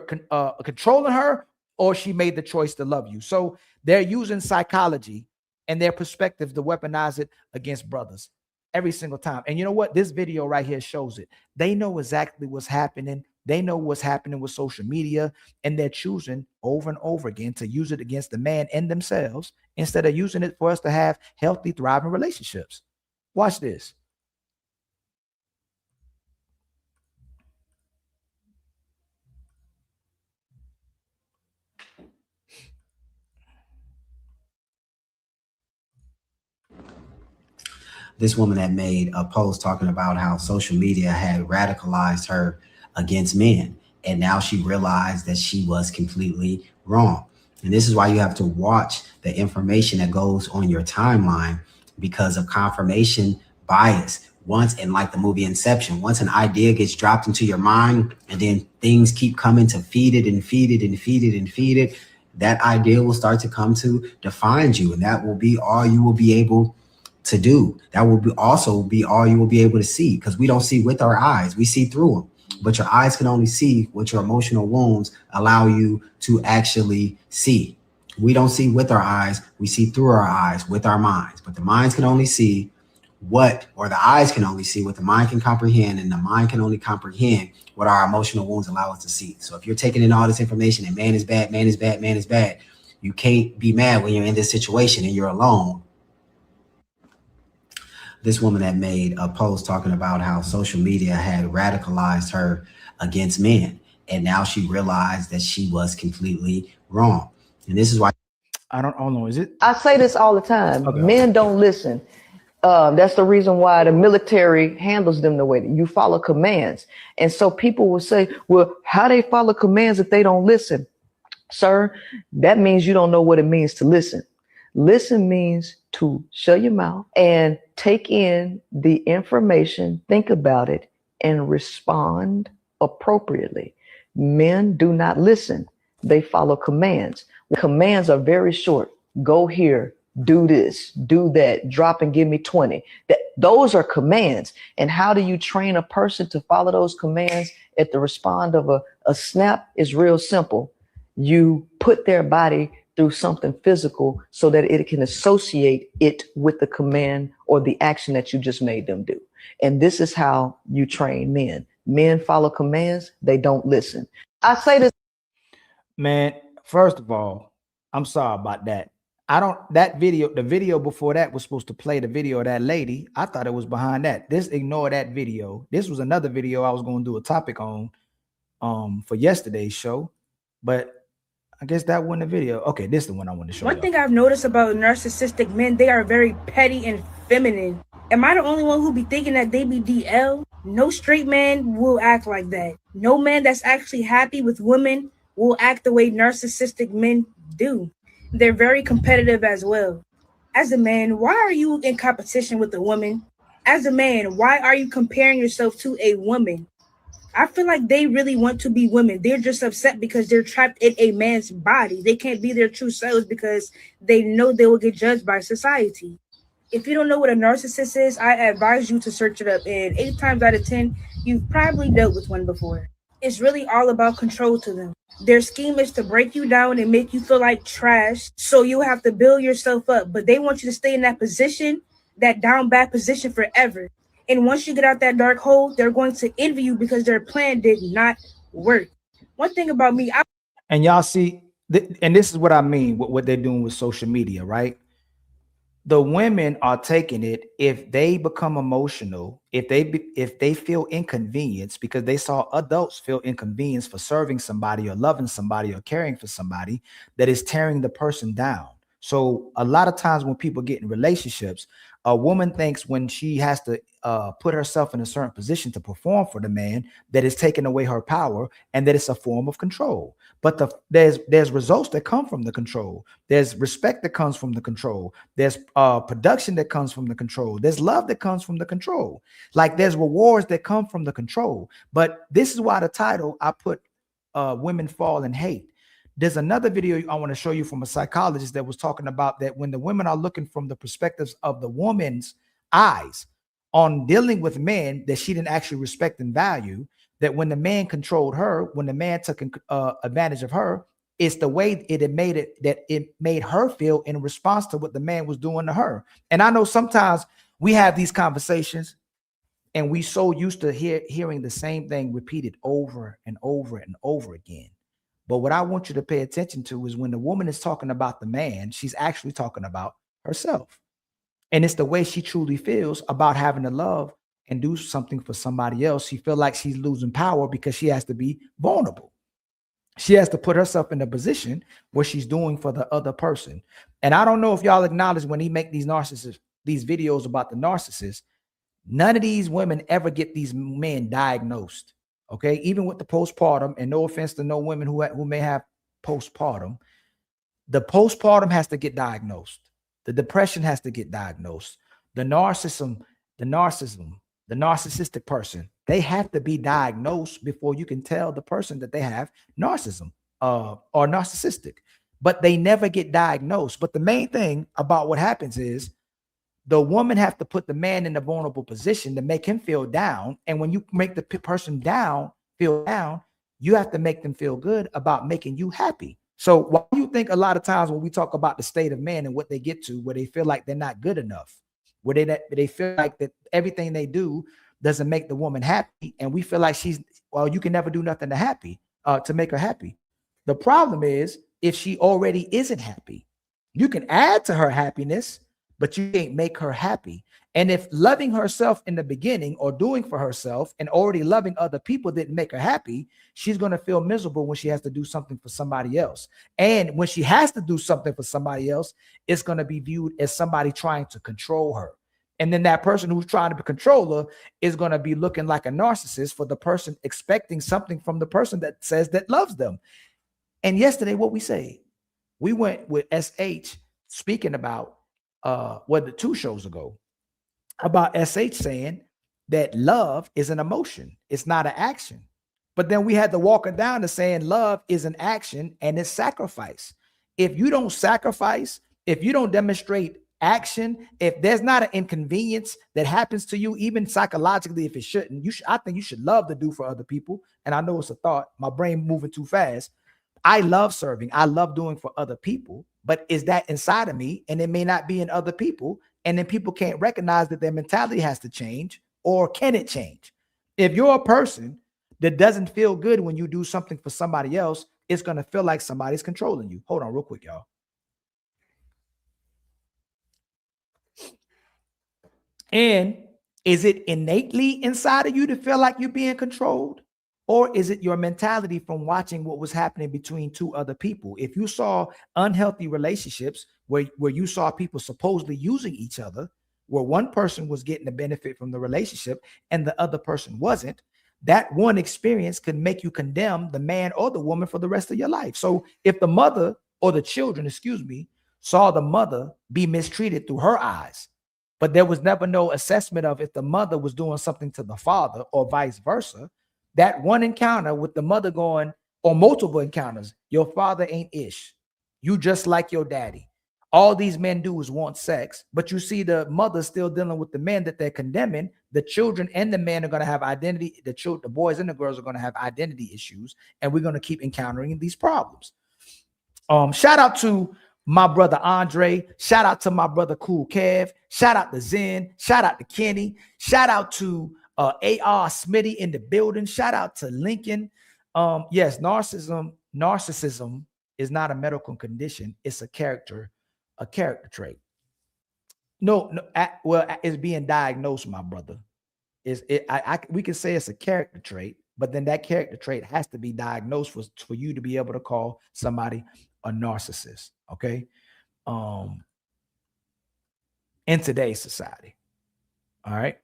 controlling her or she made the choice to love you. So they're using psychology and their perspective to weaponize it against brothers every single time. And you know what? This video right here shows it. They know exactly what's happening. They know what's happening with social media, and they're choosing over and over again to use it against the man and themselves instead of using it for us to have healthy, thriving relationships. Watch this. This woman had made a post talking about how social media had radicalized her against men. And now she realized that she was completely wrong. And this is why you have to watch the information that goes on your timeline, because of confirmation bias. Once, in like the movie Inception, once an idea gets dropped into your mind and then things keep coming to feed it and feed it and feed it and feed it, that idea will start to come to define you. And that will be all you will be able to do. That will be also be all you will be able to see, because we don't see with our eyes, we see through them. But your eyes can only see what your emotional wounds allow you to actually see. We don't see with our eyes, we see through our eyes with our minds. But the minds can only see what, or the eyes can only see what the mind can comprehend, and the mind can only comprehend what our emotional wounds allow us to see. So if you're taking in all this information and man is bad, man is bad, man is bad, you can't be mad when you're in this situation and you're alone. This woman had made a post talking about how social media had radicalized her against men. And now she realized that she was completely wrong. And this is why I don't know. Is it? I say this all the time. Okay. Men don't listen. That's the reason why the military handles them the way that you follow commands. And so people will say, well, how they follow commands if they don't listen? Sir, that means you don't know what it means to listen. Listen means to shut your mouth and take in the information, think about it, and respond appropriately. Men do not listen. They follow commands. Commands are very short. Go here, do this, do that, drop and give me 20. Those are commands. And how do you train a person to follow those commands at the respond of a snap? Is real simple. You put their body through something physical so that it can associate it with the command or the action that you just made them do. And this is how you train men. Men follow commands, they don't listen. I say this. Man, first of all, I'm sorry about that. The video before that was supposed to play the video of that lady. I thought it was behind that. Ignore that video. This was another video I was going to do a topic on for yesterday's show, but I guess that wasn't a video. Okay, this is the one I want to show you. One thing I've noticed about narcissistic men, they are very petty and feminine. Am I the only one who be thinking that they be DL? No straight man will act like that. No man that's actually happy with women will act the way narcissistic men do. They're very competitive as well. As a man, why are you in competition with a woman? As a man, why are you comparing yourself to a woman? I feel like they really want to be women. They're just upset because they're trapped in a man's body. They can't be their true selves because they know they will get judged by society. If you don't know what a narcissist is, I advise you to search it up. And 8 times out of 10, you've probably dealt with one before. It's really all about control to them. Their scheme is to break you down and make you feel like trash, so you have to build yourself up. But they want you to stay in that position, that down bad position forever. And once you get out that dark hole, they're going to envy you because their plan did not work. One thing about me, and y'all see, and this is what I mean, what they're doing with social media, right? The women are taking it, if they become emotional, if they feel inconvenienced because they saw adults feel inconvenienced for serving somebody or loving somebody or caring for somebody, that is tearing the person down. So a lot of times when people get in relationships, a woman thinks when she has to put herself in a certain position to perform for the man, that is taking away her power and that it's a form of control. But there's results that come from the control. There's respect that comes from the control. There's production that comes from the control. There's love that comes from the control. Like there's rewards that come from the control. But this is why the title I put Women Fall in Hate. There's another video I want to show you from a psychologist that was talking about that when the women are looking from the perspectives of the woman's eyes on dealing with men that she didn't actually respect and value, that when the man controlled her, when the man took advantage of her, it's the way it made her feel in response to what the man was doing to her. And I know sometimes we have these conversations and we so used to hearing the same thing repeated over and over and over again. But what I want you to pay attention to is when the woman is talking about the man, she's actually talking about herself. And it's the way she truly feels about having to love and do something for somebody else. She feels like she's losing power because she has to be vulnerable. She has to put herself in a position where she's doing for the other person. And I don't know if y'all acknowledge when he make these videos about the narcissist, none of these women ever get these men diagnosed. Okay, even with the postpartum, and no offense to no women who may have postpartum, the postpartum has to get diagnosed. The depression has to get diagnosed. The narcissistic person, they have to be diagnosed before you can tell the person that they have narcissism or narcissistic. But they never get diagnosed. But the main thing about what happens is the woman have to put the man in a vulnerable position to make him feel down. And when you make the person feel down, you have to make them feel good about making you happy. So why do you think a lot of times when we talk about the state of man and what they get to, where they feel like they're not good enough, where they feel like that everything they do doesn't make the woman happy, and we feel like you can never do nothing to make her happy. The problem is if she already isn't happy, you can add to her happiness, but you can't make her happy. And if loving herself in the beginning or doing for herself and already loving other people didn't make her happy, she's going to feel miserable when she has to do something for somebody else. And when she has to do something for somebody else, it's going to be viewed as somebody trying to control her. And then that person who's trying to be controller is going to be looking like a narcissist for the person expecting something from the person that says that loves them. And yesterday, what we say, we went with SH speaking about the 2 shows ago, about SH saying that love is an emotion. It's not an action. But then we had to walk it down to saying love is an action and it's sacrifice. If you don't sacrifice, if you don't demonstrate action, if there's not an inconvenience that happens to you, even psychologically, if it shouldn't, I think you should love to do for other people. And I know it's a thought, my brain moving too fast. I love serving. I love doing for other people, but is that inside of me? And it may not be in other people. And then people can't recognize that their mentality has to change, or can it change? If you're a person that doesn't feel good when you do something for somebody else, it's going to feel like somebody's controlling you. Hold on real quick, y'all. And is it innately inside of you to feel like you're being controlled? Or is it your mentality from watching what was happening between 2 other people? If you saw unhealthy relationships where you saw people supposedly using each other, where one person was getting the benefit from the relationship and the other person wasn't, that one experience could make you condemn the man or the woman for the rest of your life. So if the mother or the children, saw the mother be mistreated through her eyes, but there was never no assessment of if the mother was doing something to the father or vice versa, that one encounter with the mother going, or multiple encounters, your father ain't ish. You just like your daddy. All these men do is want sex, but you see the mother still dealing with the men that they're condemning. The children and the men are going to have identity. The boys and the girls are going to have identity issues, and we're going to keep encountering these problems. Shout out to my brother Andre. Shout out to my brother Cool Kev. Shout out to Zen. Shout out to Kenny. Shout out to AR Smitty in the building. Shout out to Lincoln. Yes, narcissism is not a medical condition. It's a character trait. It's being diagnosed, my brother. We can say it's a character trait, but then that character trait has to be diagnosed for you to be able to call somebody a narcissist. Okay. In today's society. All right.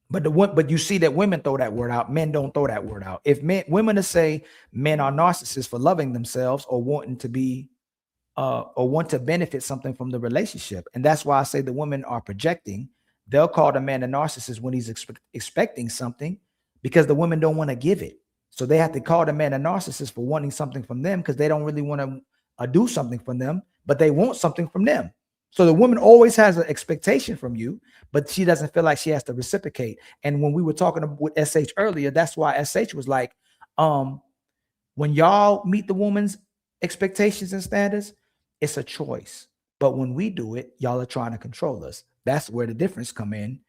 But you see that women throw that word out. Men don't throw that word out. If women to say men are narcissists for loving themselves or wanting to be or want to benefit something from the relationship. And that's why I say the women are projecting. They'll call the man a narcissist when he's expecting something, because the women don't want to give it. So they have to call the man a narcissist for wanting something from them, because they don't really want to do something from them, but they want something from them. So the woman always has an expectation from you, but she doesn't feel like she has to reciprocate. And when we were talking with SH earlier, that's why SH was like, when y'all meet the woman's expectations and standards, it's a choice. But when we do it, y'all are trying to control us. That's where the difference come in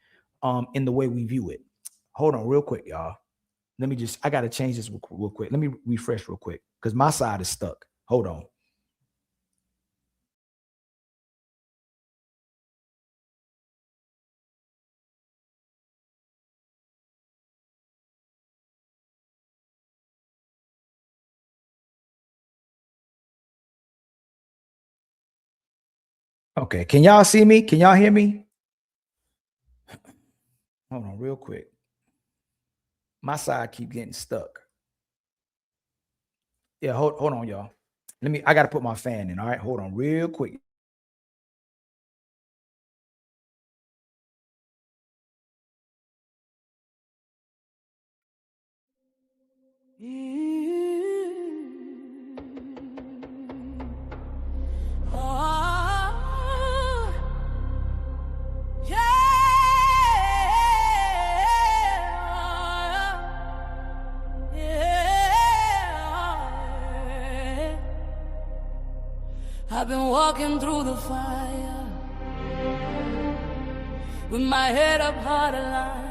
the way we view it. Hold on real quick, y'all. I got to change this real quick. Let me refresh real quick because my side is stuck. Hold on. Okay, can y'all see me? Can y'all hear me? Hold on real quick. My side keep getting stuck. Yeah, hold on, y'all. I got to put my fan in. All right, hold on real quick. I've been walking through the fire with my head up hard aligned.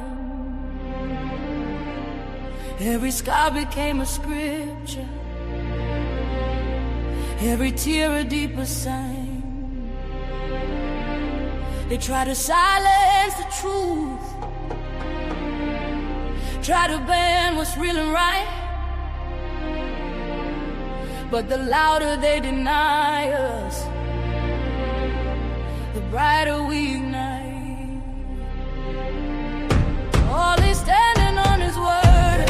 Every scar became a scripture, every tear a deeper sign. They try to silence the truth, try to ban what's real and right. But the louder they deny us, the brighter we ignite. Charlie standing on his word.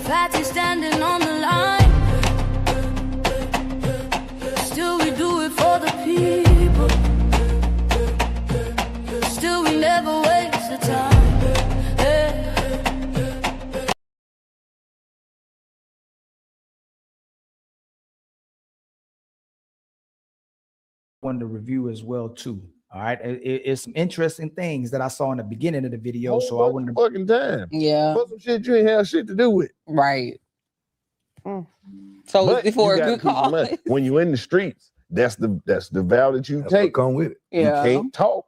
Fatty standing on the line. Still we do it for the people. Still we never waste the time. Yeah. Wanted to review as well too. All right, it's some interesting things that I saw in the beginning of the video. So I wanted to fucking time. Yeah. For some shit you ain't have shit to do with. Right. So But before you a gotta good keep in call. mind, when you in the streets, that's the vow that you take. Come with it. Yeah. You can't talk.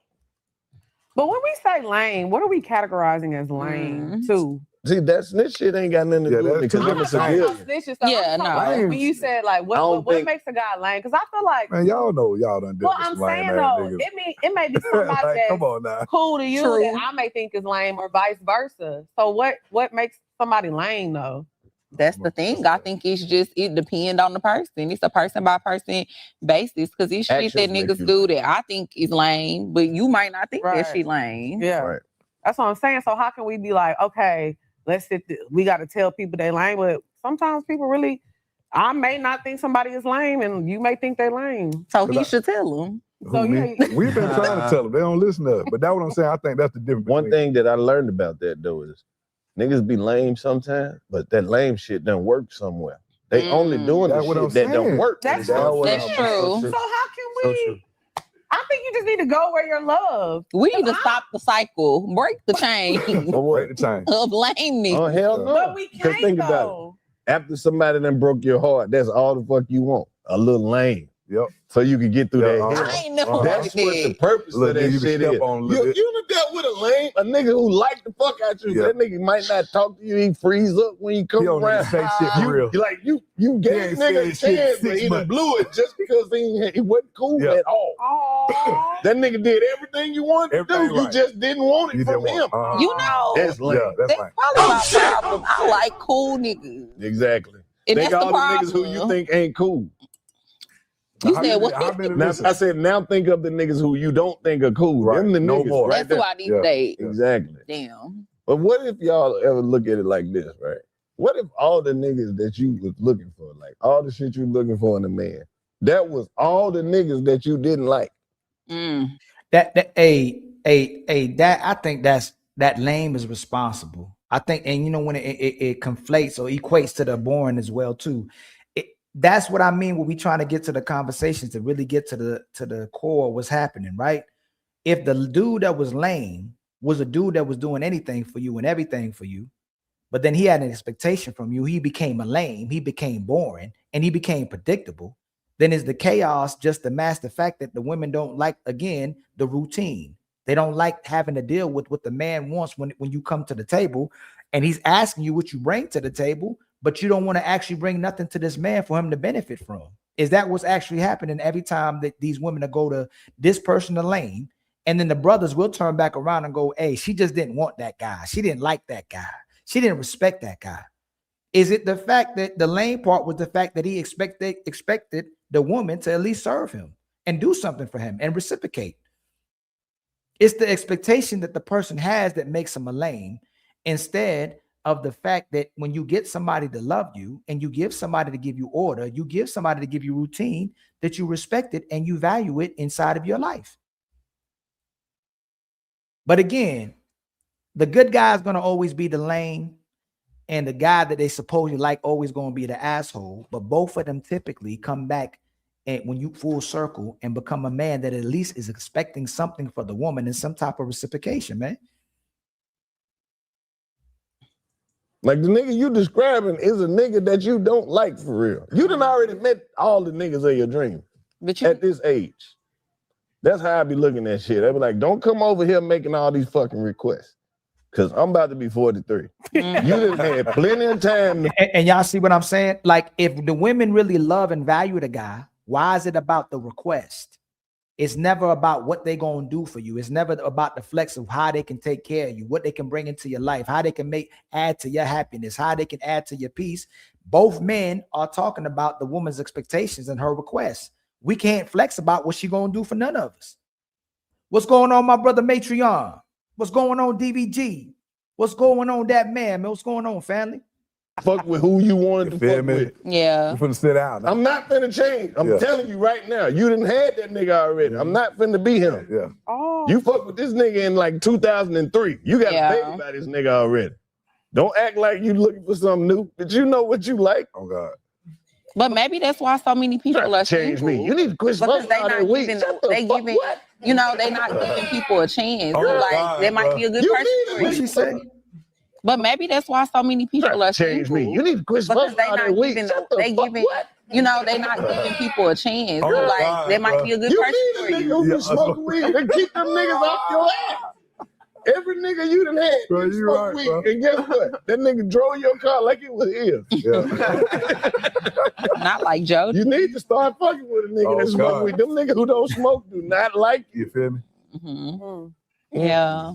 But when we say lame, what are we categorizing as lame too? See, this shit ain't got nothing to do with it because I'm a civilian. Yeah, no. When you said like, what makes a guy lame? Because I feel like, Man, y'all know y'all done did well, this I'm lame saying ass though, niggas. it may be somebody Like, that's come on now. cool to you True. that I may think is lame, or vice versa. So what makes somebody lame though? That's the thing. I think it depends on the person. It's a person by person basis because it's shit that Actions make niggas you do that I think is lame, but you might not think that Right. shit lame. Yeah, Right. that's what I'm saying. So how can we be like, okay, we got to tell people they lame, but sometimes people really, I may not think somebody is lame, and you may think they lame. So he should tell them. So Me? We've been trying to tell them. They don't listen to us. But that's what I'm saying. I think that's the difference. One thing that I learned about that though is niggas be lame sometimes, but that lame shit doesn't work somewhere. They only doing the That's what shit I'm that don't saying. work. That's what true. So how can we? I think you just need to go where you're loved. We need to stop the cycle, break the chain Break the chain. of lameness. Oh hell no! But we Because can't think about though. it. After somebody done broke your heart, that's all the fuck you want. A little lame. Yep. So you can get through that. hell. I ain't never That's like what the that. purpose Look, of that nigga, you can shit step is. on a little bit. You done dealt with a lame, a nigga who like the fuck out you. Yeah. That nigga might not talk to you. He freeze up when you come He don't around. even say shit for real. You gave ain't nigga a said shit chance, but 6 he done months. blew it just because he wasn't cool Yeah. at all. That nigga did everything you wanted to Everything do. You right. just didn't want it You from didn't him. want it. You know, That's lame. Yeah, that's that's fine. probably my problem. I like cool niggas. Exactly. And Think that's all the the niggas who you problem. think ain't cool. You How said many- what? how many Now, listen? I said, now think of the niggas who you don't think are cool. Right. Them the No niggas more. right That's who there. I need to date. Exactly. Damn. But what if y'all ever look at it like this, right? What if all the niggas that you was looking for, like all the shit you looking for in a man, that was all the niggas that you didn't like? that I think that lame is responsible. I think, and you know, when it conflates or equates to the boring as well too. That's what I mean when we trying to get to the conversations to really get to the core of what's happening, right? If the dude that was lame was a dude that was doing anything for you and everything for you, but then he had an expectation from you, he became a lame, he became boring, and he became predictable. Then is the chaos just the mask the fact that the women don't like, again, the routine. They don't like having to deal with what the man wants when you come to the table and he's asking you what you bring to the table, but you don't want to actually bring nothing to this man for him to benefit from. Is that what's actually happening every time that these women go to this person, the lane, and then the brothers will turn back around and go, hey, she just didn't want that guy. She didn't like that guy. She didn't respect that guy. Is it the fact that the lane part was the fact that he expected the woman to at least serve him and do something for him and reciprocate? It's the expectation that the person has that makes him a lame, instead of the fact that when you get somebody to love you and you give somebody to give you order, you give somebody to give you routine, that you respect it and you value it inside of your life. But again, the good guy is going to always be the lame, and the guy that they supposedly like always going to be the asshole. But both of them typically come back and when you full circle and become a man that at least is expecting something for the woman and some type of reciprocation, man. Like the nigga you describing is a nigga that you don't like for real. You done already met all the niggas of your dream at this age. That's how I be looking at shit. I be like, don't come over here making all these fucking requests. Cause I'm about to be 43. You done had plenty of time. And y'all see what I'm saying? Like, if the women really love and value the guy, why is it about the request? It's never about what they gonna do for you. It's never about the flex of how they can take care of you, what they can bring into your life, how they can add to your happiness, how they can add to your peace. Both men are talking about the woman's expectations and her requests. We can't flex about what she gonna do for none of us. What's going on, my brother Matreon? What's going on, DVG? What's going on, that man? What's going on, family? Fuck with who you wanted to fuck with. Yeah. You finna sit down. I'm not finna change. I'm telling you right now. You didn't have that nigga already. I'm not finna be him. Yeah. Oh. You fuck with this nigga in like 2003. You got a baby by this nigga already. Don't act like you looking for something new. But you know what you like. Oh God. But maybe that's why so many people are change single. me. You need to quit because smoking they all not that weed. giving, Shut the they fuck giving, you know, they not giving people a chance. Oh, like God, they might be a good You person need for it. you. What she say? But maybe that's why so many people are change single. me. You need to quit because smoking they all not that weed. giving, Shut the they fuck giving, you know, they not giving people a chance. Oh, like God, they might bro. be a good You person need for a nigga you. who can smoke weed and keep them niggas off your ass. Every nigga you done had, Bro, you you smoke right, weed, bro. and guess what? That nigga drove your car like it was his. Not like Joe. You need to start fucking with a nigga Oh, that smoke God. weed. Them niggas who don't smoke do not like you. You feel me? Yeah.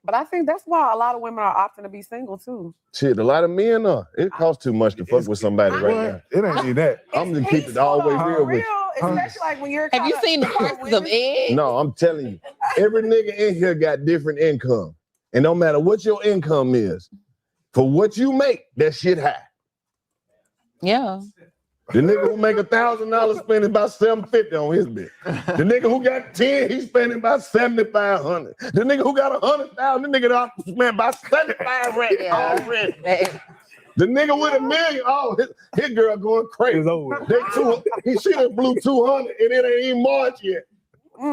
But I think that's why a lot of women are opting to be single too. Shit, a lot of men are. It costs too much to fuck with somebody right now. It ain't even that. I'm gonna keep it all the way real with you. Especially like when you're. Have you seen the prices of eggs? No, I'm telling you, every nigga in here got different income. And no matter what your income is, for what you make, that shit high. Yeah. The nigga who make $1,000 spending about $750 on his bitch. The nigga who got 10, he's spending about $7,500. The nigga who got 100,000, the nigga done spent about 75 rent already. The nigga with $1 million, oh, his girl going crazy. She done blew 200 and it ain't even March yet.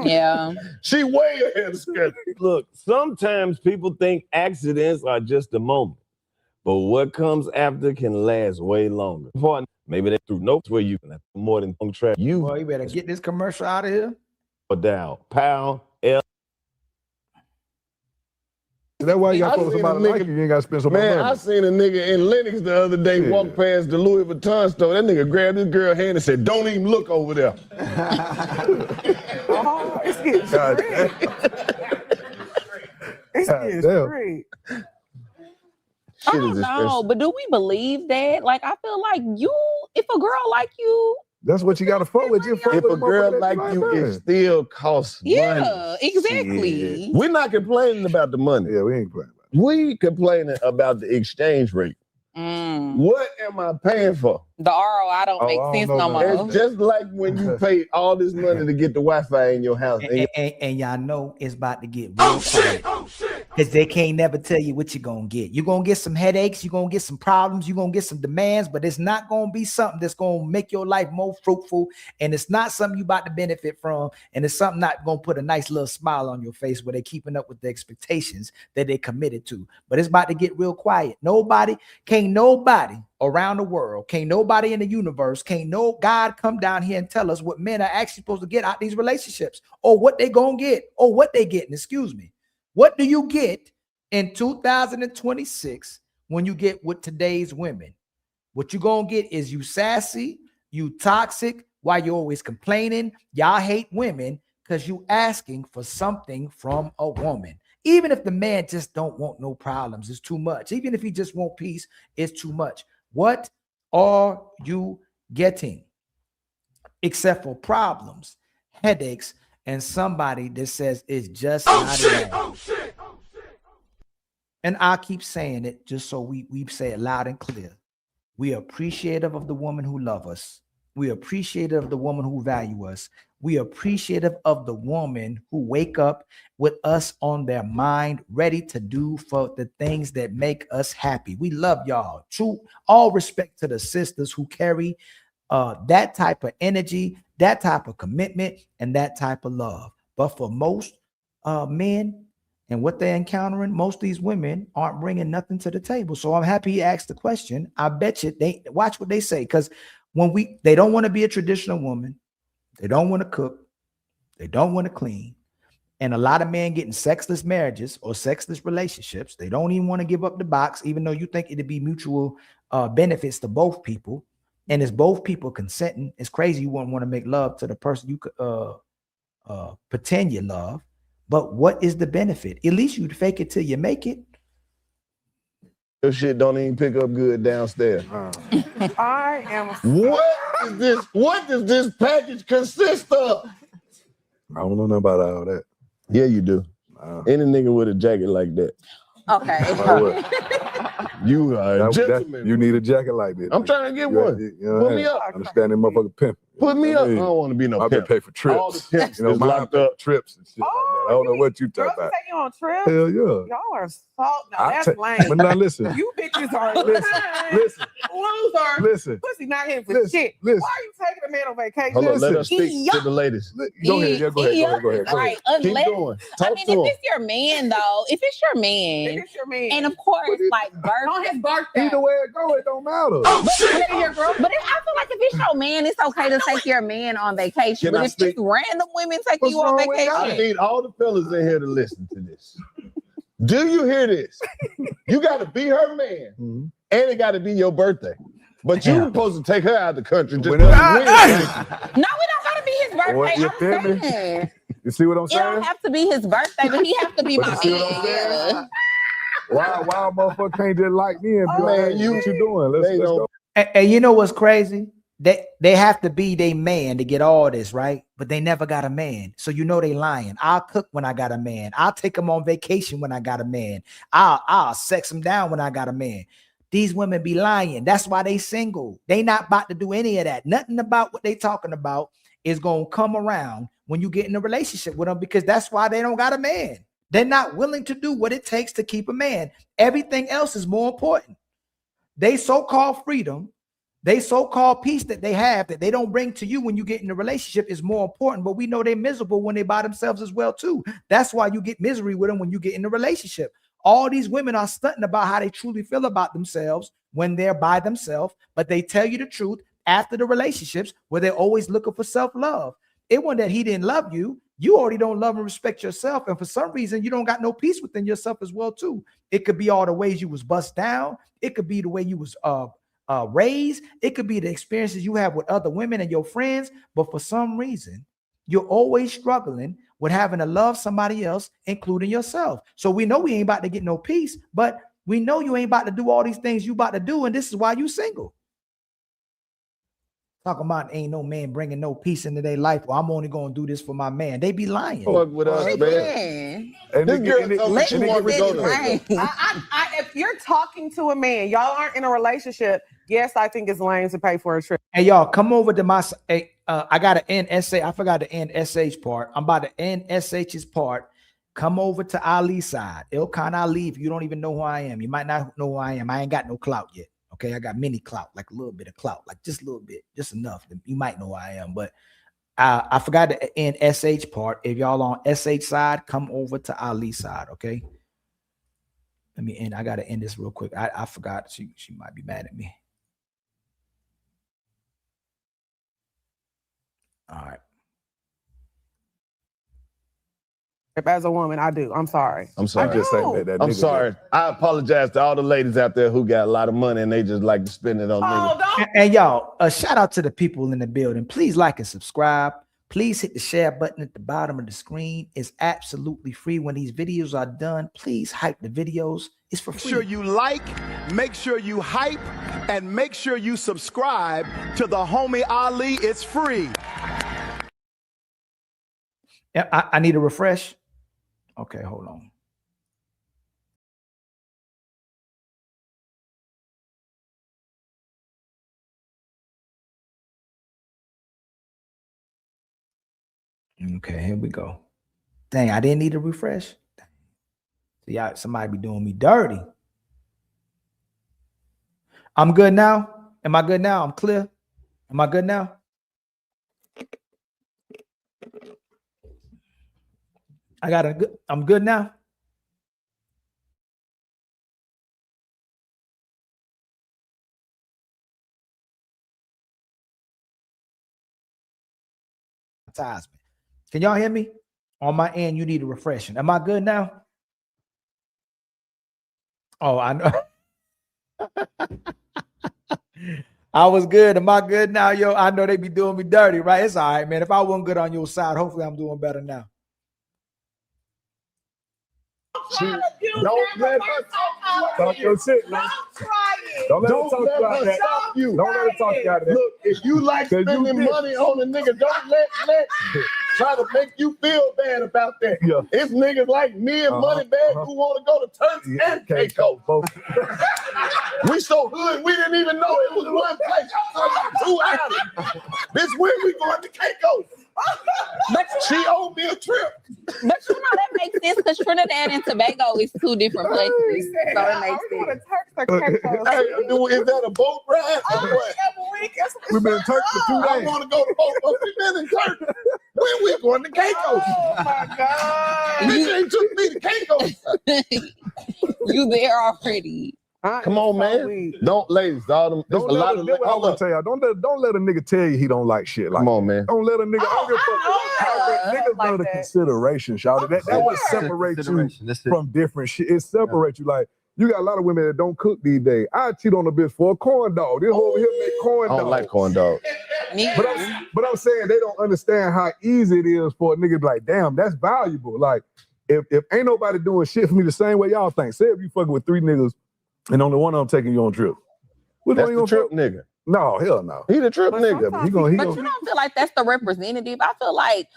Yeah. She way ahead of schedule. Look, sometimes people think accidents are just a moment, but what comes after can last way longer. Maybe they threw notes where you can have more than on track. You better get this commercial out of here. Down. Pound, L. That's why you got to I put seen somebody a like nigga- you. You ain't got to spend so much Man, money. I seen a nigga in Lennox the other day walk past the Louis Vuitton store. That nigga grabbed his girl hand and said, "Don't even look over there." Oh, it's getting God straight. It's getting damn. straight. I don't know, but do we believe that? Like, I feel like if a girl like you, That's what you got to fuck with. You fuck If with a girl like you, it still costs money. yeah, exactly. Shit. We're not complaining about the money. Yeah, we ain't playing. We complaining about the exchange rate. What am I paying for? The ROI don't make sense no more. It's just like when you pay all this money to get the Wi-Fi in your house. And y'all know it's about to get real quiet. Because they can't never tell you what you're going to get. You're going to get some headaches. You're going to get some problems. You're going to get some demands, but it's not going to be something that's going to make your life more fruitful. And it's not something you're about to benefit from. And it's something not going to put a nice little smile on your face where they're keeping up with the expectations that they committed to. But it's about to get real quiet. Nobody around the world, can't nobody in the universe, can't no God come down here and tell us what men are actually supposed to get out these relationships or what they gonna get or what they getting. Excuse me. What do you get in 2026 when you get with today's women? What you gonna get is you sassy, you toxic, why you always complaining. Y'all hate women because you asking for something from a woman. Even if the man just don't want no problems, it's too much. Even if he just want peace, it's too much. What are you getting? Except for problems, headaches, and somebody that says it's just not enough. And I keep saying it just so we say it loud and clear. We are appreciative of the woman who love us. We are appreciative of the woman who value us. We are appreciative of the woman who wake up with us on their mind, ready to do for the things that make us happy. We love y'all. True, all respect to the sisters who carry that type of energy, that type of commitment, and that type of love. But for most men and what they're encountering, most of these women aren't bringing nothing to the table. So I'm happy he asked the question. I bet you they watch what they say, because they don't want to be a traditional woman. They don't want to cook. They don't want to clean. And a lot of men getting sexless marriages or sexless relationships. They don't even want to give up the box, even though you think it'd be mutual benefits to both people. And it's both people consenting. It's crazy you wouldn't want to make love to the person you could pretend you love. But what is the benefit? At least you'd fake it till you make it. Your shit don't even pick up good downstairs. I am. What does this package consist of? I don't know nothing about all that. Yeah, you do. Any nigga with a jacket like that. Okay. You are a gentleman. You need a jacket like this. I'm trying to get one. Put me up. Understand that motherfucker pimp. Put me up. I don't want to be no I've been pimp. paid for trips. All the pimps You know, is mine locked up. trips and shit like that. I don't know what you Girls talking about. take you on trips? Hell yeah. Y'all are so, no, I that's take- lame. but now listen. You bitches are Listen. loser. Listen. Pussy not hitting for Listen. shit. Listen. Why are you taking a man on vacation? Hold on, let us Listen. speak to the ladies. Go ahead. Yeah, go ahead. Right. Keep Unless, going. I Talk mean, to if him. it's your man, though, if it's your man, and of course, like On his birthday. Either way it go, it don't matter. But I feel like if it's your man, it's okay to take your man on vacation. Can But I if speak? just random women take What's you on wrong with that? I vacation, need all the fellas in here to listen to this. Do you hear this? You got to be her man, and it got to be your birthday. But you supposed to take her out of the country. Just no, we don't gotta be his birthday. What, you feel me? I'm saying You see what I'm it saying? don't have to be his birthday, but he have to be But my you see what I'm saying? man. Why motherfucker can't just like me and be Man, like, you- what you doing? Let's go. And you know what's crazy? They have to be their man to get all this, right? But they never got a man. So you know they lying. I'll cook when I got a man. I'll take them on vacation when I got a man. I'll sex them down when I got a man. These women be lying. That's why they single. They not about to do any of that. Nothing about what they talking about is going to come around when you get in a relationship with them, because that's why they don't got a man. They're not willing to do what it takes to keep a man. Everything else is more important. They so-called freedom, they so-called peace that they have that they don't bring to you when you get in a relationship is more important. But we know they're miserable when they by themselves as well too. That's why you get misery with them when you get in a relationship. All these women are stunting about how they truly feel about themselves when they're by themselves, but they tell you the truth after the relationships where they're always looking for self-love. It wasn't that he didn't love you. You already don't love and respect yourself. And for some reason, you don't got no peace within yourself as well too. It could be all the ways you was bust down. It could be the way you was raised. It could be the experiences you have with other women and your friends. But for some reason, you're always struggling with having to love somebody else, including yourself. So we know we ain't about to get no peace, but we know you ain't about to do all these things you about to do. And this is why you single. Talking about ain't no man bringing no peace into their life. Well, I'm only going to do this for my man. They be lying. Fuck with us, man. And This girl told me she wanted to go to If you're talking to a man, y'all aren't in a relationship, yes, I think it's lame to pay for a trip. Hey, y'all, come over to my. I got to end SH. I forgot to end SH part. I'm about to end SH's part. Come over to Ali's side. Ilkan Ali. If you don't even know who I am, you might not know who I am. I ain't got no clout yet. Okay, I got mini clout, like a little bit of clout, like just a little bit, just enough. You might know who I am, but I forgot to end SH part. If y'all on SH side, come over to Ali's side. Okay. Let me end. I got to end this real quick. I forgot. She might be mad at me. All right. As a woman, I do. I'm sorry. I'm sorry. I do. I'm sorry. I apologize to all the ladies out there who got a lot of money and they just like to spend it on niggas. And y'all, a shout out to the people in the building. Please like and subscribe. Please hit the share button at the bottom of the screen. It's absolutely free. When these videos are done, please hype the videos. It's for free. Make sure you like, make sure you hype, and make sure you subscribe to the homie Ali. It's free. Yeah, I need a refresh. Okay, hold on. Okay, here we go. Dang, I didn't need a refresh. See, somebody be doing me dirty. I'm good now. Am I good now? I'm clear. Am I good now? I'm good now. Can y'all hear me? On my end, you need a refreshing. Am I good now? Oh, I know. I was good. Am I good now, yo? I know they be doing me dirty, right? It's all right, man. If I wasn't good on your side, hopefully I'm doing better now. Don't let her talk your shit, man. Don't let her talk about that. Don't let her talk about that. Look, if you like spending money on a nigga, don't let try to make you feel bad about that. Yeah. It's niggas like me and Moneybag who want to go to Turks and Caicos. We so hood, we didn't even know it was one place. I'm talking 2 islands. This when we going to Caicos. She owed me a trip. But you know that makes sense because Trinidad and Tobago is 2 different places. So it makes sense. Hey, is that a boat ride? We've been in Turks for 2 I days. want to go to boat, but we've been in Turks. When we going to Caicos? Oh my God. Bitch ain't took me to Caicos. You there already. Come on, man. Don't, ladies, all them. There's a lot of. That's what I want to tell y'all. Don't let a nigga tell you he don't like shit. Like, Come on, man. don't let a nigga. Niggas know the consideration, shawty. That what separates you from different shit. It separates you. Like, you got a lot of women that don't cook these days. I cheat on a bitch for a corn dog. This over here make corn I dog. don't like corn dog. But I'm saying they don't understand how easy it is for a nigga to be like, damn, that's valuable. Like, if ain't nobody doing shit for me the same way y'all think. Say if you fucking with 3 niggas and only one of them taking you on a trip. That's the trip nigga. No, hell no. He the trip nigga. He gonna, But you don't feel like that's the representative. I feel like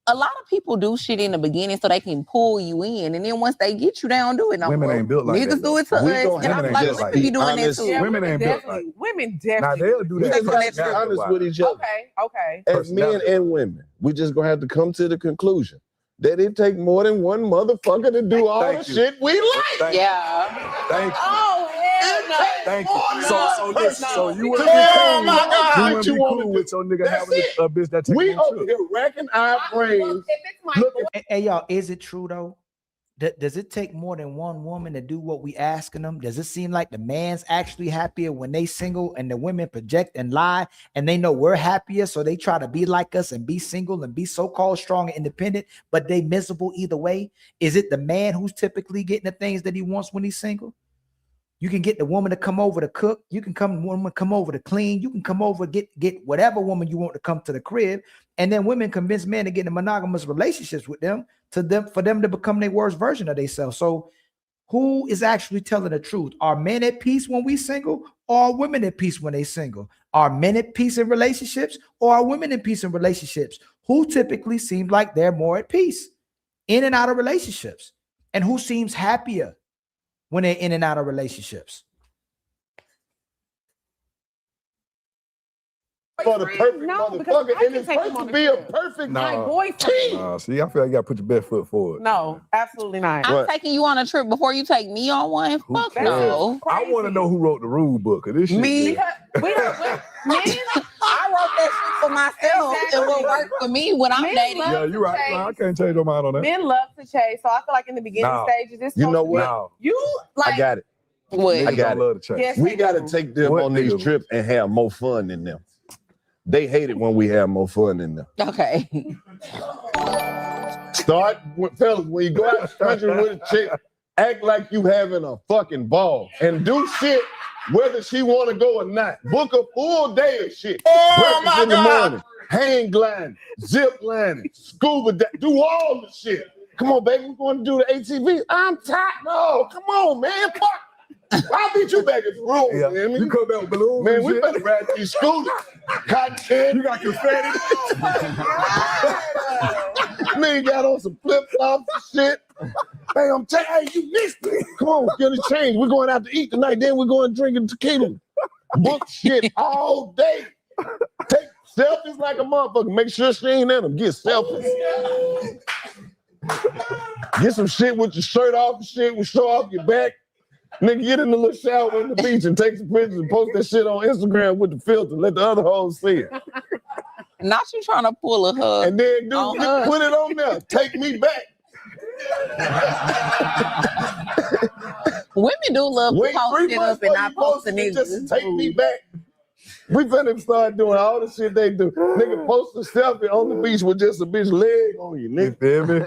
a lot of people do shit in the beginning so they can pull you in, and then once they get you, they don't do it no Women more. ain't built like Niggas that, do it to though. us, and I feel like women be doing that too. Women ain't built like Definitely. Women Now definitely. they'll do that. Let's be honest with each other. Okay. As men and women, we just gonna have to come to the conclusion that it take more than one motherfucker to do all the shit we like. Yeah. Thank you. Oh, hell no. Thank you. So listen, so you wouldn't Oh be cool. my God, You what wouldn't you be want cool to with your nigga That's having it. a bitch that take We you on over trip. here racking our brains. Hey, y'all, is it true though? Does it take more than one woman to do what we asking them? Does it seem like the man's actually happier when they single and the women project and lie and they know we're happier, so they try to be like us and be single and be so-called strong and independent, but they miserable either way? Is it the man who's typically getting the things that he wants when he's single? You can get the woman to come over to cook. You can come over to clean. You can come over, get whatever woman you want to come to the crib. And then women convince men to get in monogamous relationships with them for them to become their worst version of themselves. So who is actually telling the truth? Are men at peace when we single, or are women at peace when they single? Are men at peace in relationships, or are women at peace in relationships? Who typically seems like they're more at peace in and out of relationships? And who seems happier when they're in and out of relationships? For the perfect No, because motherfucker, I and can it's take him supposed on to a be a trip. perfect My Nah. boyfriend. See, I feel like you gotta put your best foot forward. No, absolutely not. I'm taking you on a trip before you take me on one. Fuck no. I want to know who wrote the rule book of this shit. Me. Yeah. I wrote that shit for myself. It will work for me when I'm Men dating. love Yeah, you're right. chase. I can't change your mind on that. Men love to chase, so I feel like in the beginning No. stages, it's You know supposed to be- what? No. You like I got it. What? I got love it. to chase. Yes, We they got to do. take them What on these niggas? trips and have more fun than them. They hate it when we have more fun than them. Okay. Start with fellas, when you go out the country with a chick, act like you having a fucking ball and do shit whether she want to go or not. Book a full day of shit. Breakfast in the morning, hang gliding, zip lining, scuba diving, do all the shit. Come on, baby, we're going to do the ATV. I'm tired. No, come on, man. Fuck. I'll beat you back at the room, Yeah. man. You come back with balloons. Man, and we shit. better ride these scooters. Cotton candy. You got confetti. Man got on some flip flops and shit. Hey, I'm telling you, hey, you missed it. Come on, get a change. We're going out to eat tonight. Then we're going drinking tequila. Book shit all day. Take selfies like a motherfucker. Make sure she ain't in them. Get selfies. Get some shit with your shirt off and shit. With show off your back. Nigga, get in the little shower in the beach and take some pictures and post that shit on Instagram with the filter. Let the other hoes see it. Not you trying to pull a hug. And then On us. put it on there. Take me back. Women do love to Wait post 3 shit months up and before not you post the post it, just niggas. take me back. We finna start doing all the shit they do. Nigga post a selfie on the beach with just a bitch leg on you, nigga. Feel me?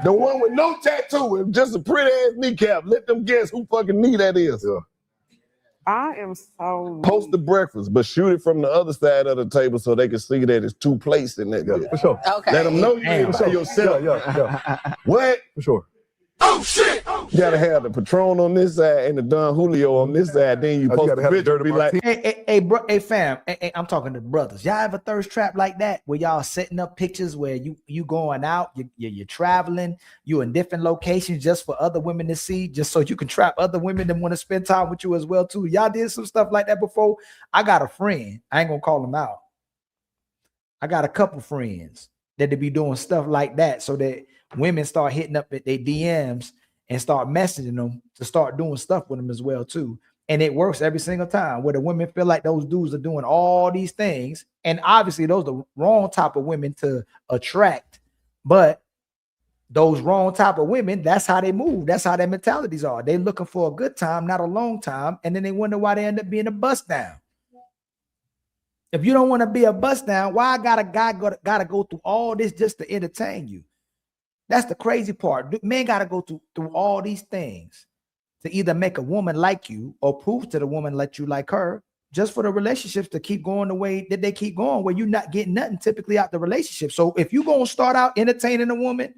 The one with no tattoo and just a pretty ass kneecap. Let them guess who fucking knee that is. Yeah. I am so Post the breakfast, but shoot it from the other side of the table so they can see that it's 2 plates in that bitch. For sure. Okay. Let them know you ain't For by sure. yourself. Yeah. What? For sure. Oh shit! You gotta have the Patron on this side and the Don Julio on this side. Then you post the picture be like, Hey, fam. Hey, I'm talking to brothers. Y'all have a thirst trap like that where y'all setting up pictures where you going out, you're traveling, you in different locations just for other women to see, just so you can trap other women that want to spend time with you as well too. Y'all did some stuff like that before. I got a friend. I ain't gonna call him out. I got a couple friends that be doing stuff like that so that women start hitting up at their DMs and start messaging them to start doing stuff with them as well too. And it works every single time where the women feel like those dudes are doing all these things. And obviously those are the wrong type of women to attract. But those wrong type of women, that's how they move. That's how their mentalities are. They're looking for a good time, not a long time. And then they wonder why they end up being a bust down. If you don't want to be a bust down, why got a guy gotta go through all this just to entertain you? That's the crazy part. Men got to go through all these things to either make a woman like you or prove to the woman that you like her, just for the relationships to keep going the way that they keep going, where you're not getting nothing typically out the relationship. So if you're going to start out entertaining a woman,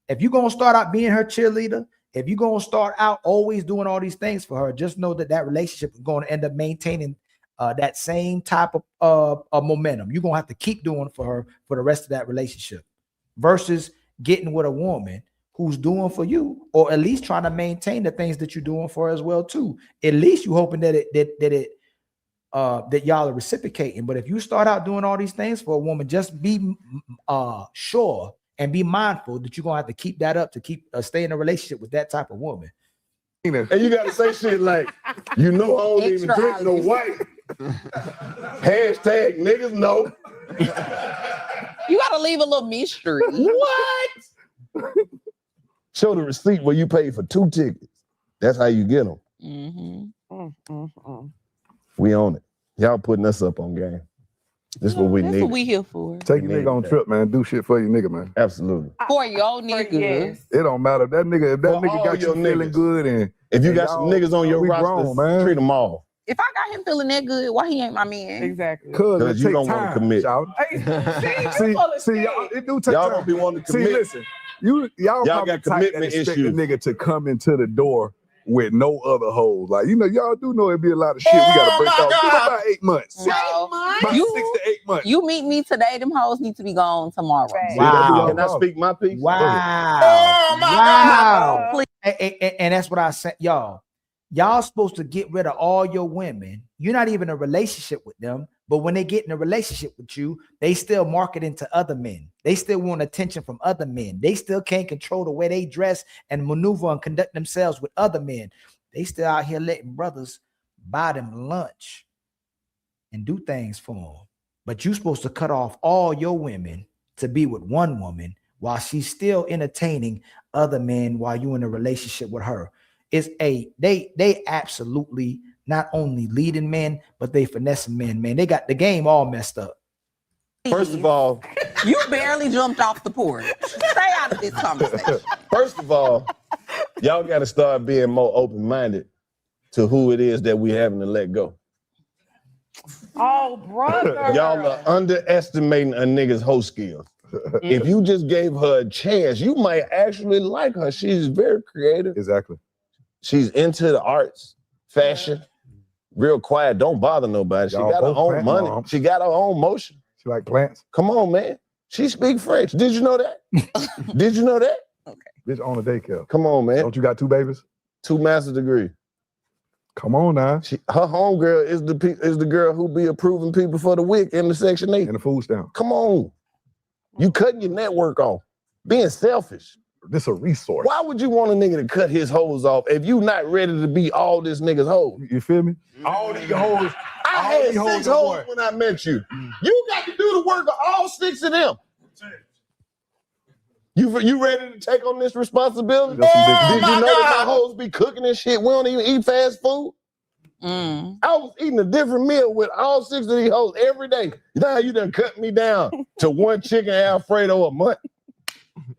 if you're going to start out being her cheerleader, if you're going to start out always doing all these things for her, just know that that relationship is going to end up maintaining that same type of momentum. You're going to have to keep doing for her for the rest of that relationship versus getting with a woman who's doing for you, or at least trying to maintain the things that you're doing for her as well too. At least you hoping that y'all are reciprocating. But if you start out doing all these things for a woman, just be sure and be mindful that you're gonna have to keep that up to keep stay in a relationship with that type of woman. and you gotta say shit like, you know, I don't even drink no white. Hashtag niggas know. You gotta leave a little mystery. What? Show the receipt where you paid for 2 tickets. That's how you get them. Mm-hmm. We own it. Y'all putting us up on game. This is what we That's need. what we here for. Take your nigga on trip, man. Do shit for your nigga, man. Absolutely. For your nigga. It don't matter. If that nigga got you feeling good, and if you got some niggas on your roster, grown, man. treat them all. If I got him feeling that good, why he ain't my man? Exactly. Because you don't want to commit. See, y'all, it do take Y'all time. don't be wanting to commit. See, listen, y'all got got commitment expect issues. a nigga to come into the door with no other hoes. Like, you know, y'all do know it'd be a lot of shit we gotta break off. Give it about 8 months. No. About 6 to 8 months. You meet me today, them hoes need to be gone tomorrow. Wow. Can I speak my piece? Wow. Oh my Wow. And that's what I said, y'all. Y'all supposed to get rid of all your women. You're not even in a relationship with them, but when they get in a relationship with you, they still marketing to other men. They still want attention from other men. They still can't control the way they dress and maneuver and conduct themselves with other men. They still out here letting brothers buy them lunch and do things for them. But you're supposed to cut off all your women to be with one woman while she's still entertaining other men while you're in a relationship with her. They absolutely not only leading men, but they finessing men, man. They got the game all messed up. First of all, You barely jumped off the porch. Stay out of this conversation. First of all, y'all got to start being more open-minded to who it is that we having to let go. Oh, brother. Y'all are underestimating a nigga's hoe skills. If you just gave her a chance, you might actually like her. She's very creative. Exactly. She's into the arts, fashion, real quiet, don't bother nobody. She Y'all got her both own plant money. moms. She got her own motion. She like plants. Come on, man. She speak French. Did you know that? Did you know that? Bitch on a daycare. Come on, man. Don't you got 2 babies? 2 master's degree. Come on now. Her homegirl is the girl who be approving people for the WIC in the Section 8. And the food stamp. Come on. You cutting your network off. Being selfish. This a resource. Why would you want a nigga to cut his hoes off if you not ready to be all this nigga's hoes? You feel me? All these hoes. I had 6 hoes when I met you. You got to do the work of all 6 of them. You ready to take on this responsibility? Did you know that my hoes be cooking and shit? We don't even eat fast food. I was eating a different meal with all 6 of these hoes every day. Now you done cut me down to 1 chicken Alfredo a month.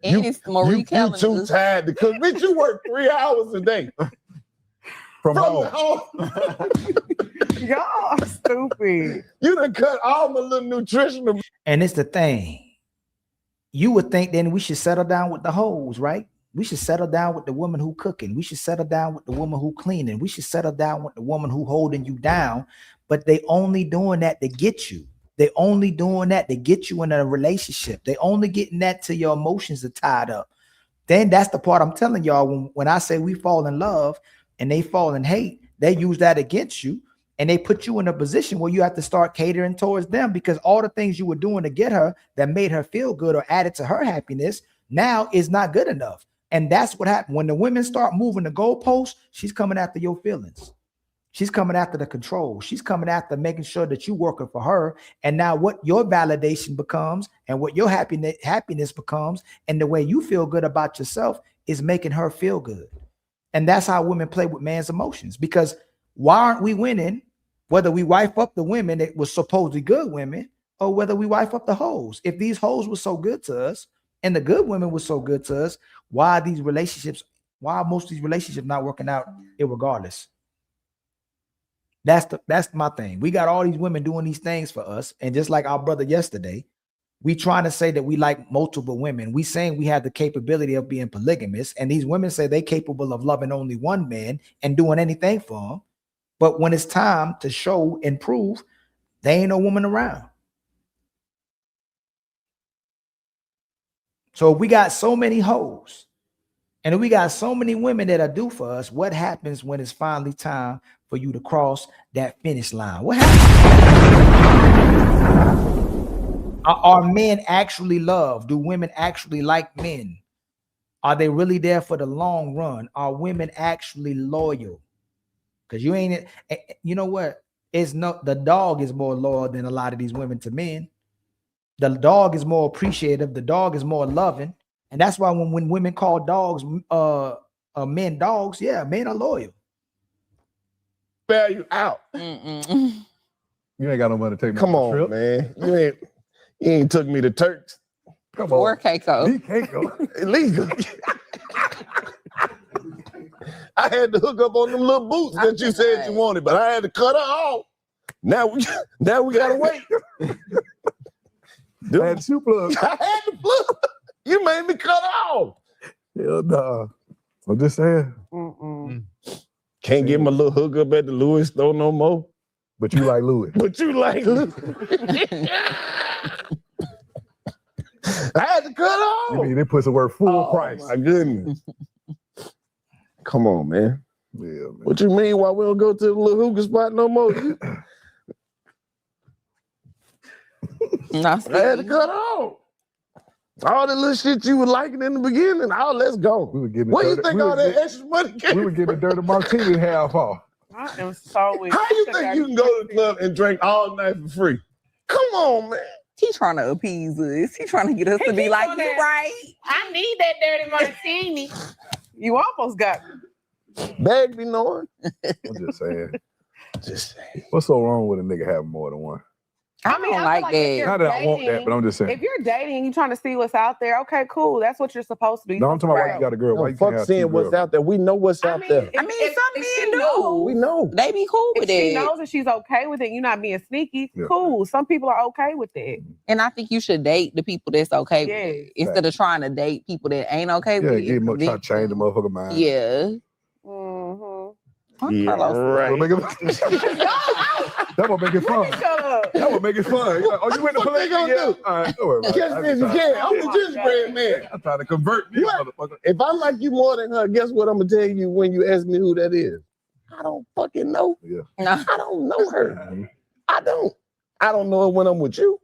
And it's Marie you too tired to cook. Bitch, you work 3 hours a day. From home. Y'all stupid. You done cut all my little nutritional. And it's the thing. You would think then we should settle down with the hoes, right? We should settle down with the woman who cooking. We should settle down with the woman who cleaning. We should settle down with the woman who holding you down. But they only doing that to get you. They only doing that to get you in a relationship. They only getting that till your emotions are tied up. Then that's the part I'm telling y'all. When I say we fall in love and they fall in hate, they use that against you. And they put you in a position where you have to start catering towards them, because all the things you were doing to get her that made her feel good or added to her happiness now is not good enough. And that's what happened. When the women start moving the goalposts, she's coming after your feelings. She's coming after the control. She's coming after making sure that you're working for her. And now what your validation becomes and what your happiness becomes and the way you feel good about yourself is making her feel good. And that's how women play with man's emotions. Because why aren't we winning, whether we wife up the women that were supposedly good women or whether we wife up the hoes? If these hoes were so good to us and the good women were so good to us, why are most of these relationships not working out irregardless? That's my thing. We got all these women doing these things for us. And just like our brother yesterday, we trying to say that we like multiple women. We saying we have the capability of being polygamous. And these women say they're capable of loving only one man and doing anything for him. But when it's time to show and prove, there ain't no woman around. So if we got so many hoes and if we got so many women that are due for us, what happens when it's finally time for you to cross that finish line? What happens? Are men actually loved? Do women actually like men? Are they really there for the long run? Are women actually loyal? Because you know what? The dog is more loyal than a lot of these women to men. The dog is more appreciative. The dog is more loving. And that's why when women call dogs, men dogs, yeah, men are loyal. Bear you out. You ain't got no money to take me Come on on, man. You ain't took me to Turks. Come on. Or Keiko. Illegal. I had to hook up on them little boots that you said you wanted, but I had to cut her off. Now we gotta wait. I had two plugs. I had the plug. You made me cut off. Hell nah. I'm just saying. Can't get my little hookup at the Louis store no more. But you like Louis. But you like Louis. I had to cut off. You mean they put some work full price? My goodness. Come on, man. Yeah, man. What you mean? Why we don't go to the little hookah spot no more? I had to cut off. All the little shit you were liking in the beginning, let's go. We were getting what do you think all that extra money came? We were getting a dirty martini half off. I am so weak. How you think you can go to the club and drink all night for free? Come on, man. He's trying to appease us. He's trying to get us to be like, you right. I need that dirty martini. You almost got me. Bag be knowing. I'm just saying. What's so wrong with a nigga having more than one? I mean, I like that. Not that I want that, but I'm just saying. If you're dating and you're trying to see what's out there, okay, cool. That's what you're supposed to do. No, I'm talking about why you got a girl. Why you can't Fuck have seeing two what's girls? out there. We know what's out there. I mean, some men do. We know. They be cool with If she it. knows that she's okay with it, you're not being sneaky. Yeah. Cool. Some people are okay with it. And I think you should date the people that's okay with it instead of trying to date people that ain't okay with it. Try to change the motherfucker mind. Yeah. Yeah, right. That would make it fun. That would make it fun. Like, oh, you went to What they gonna do? All right, don't worry about Yes, it. if you can. I'm the gingerbread man. I'm trying to convert me, motherfucker. If I like you more than her, guess what I'm gonna tell you when you ask me who that is? I don't fucking know. Yeah. I don't know her. I don't know her when I'm with you.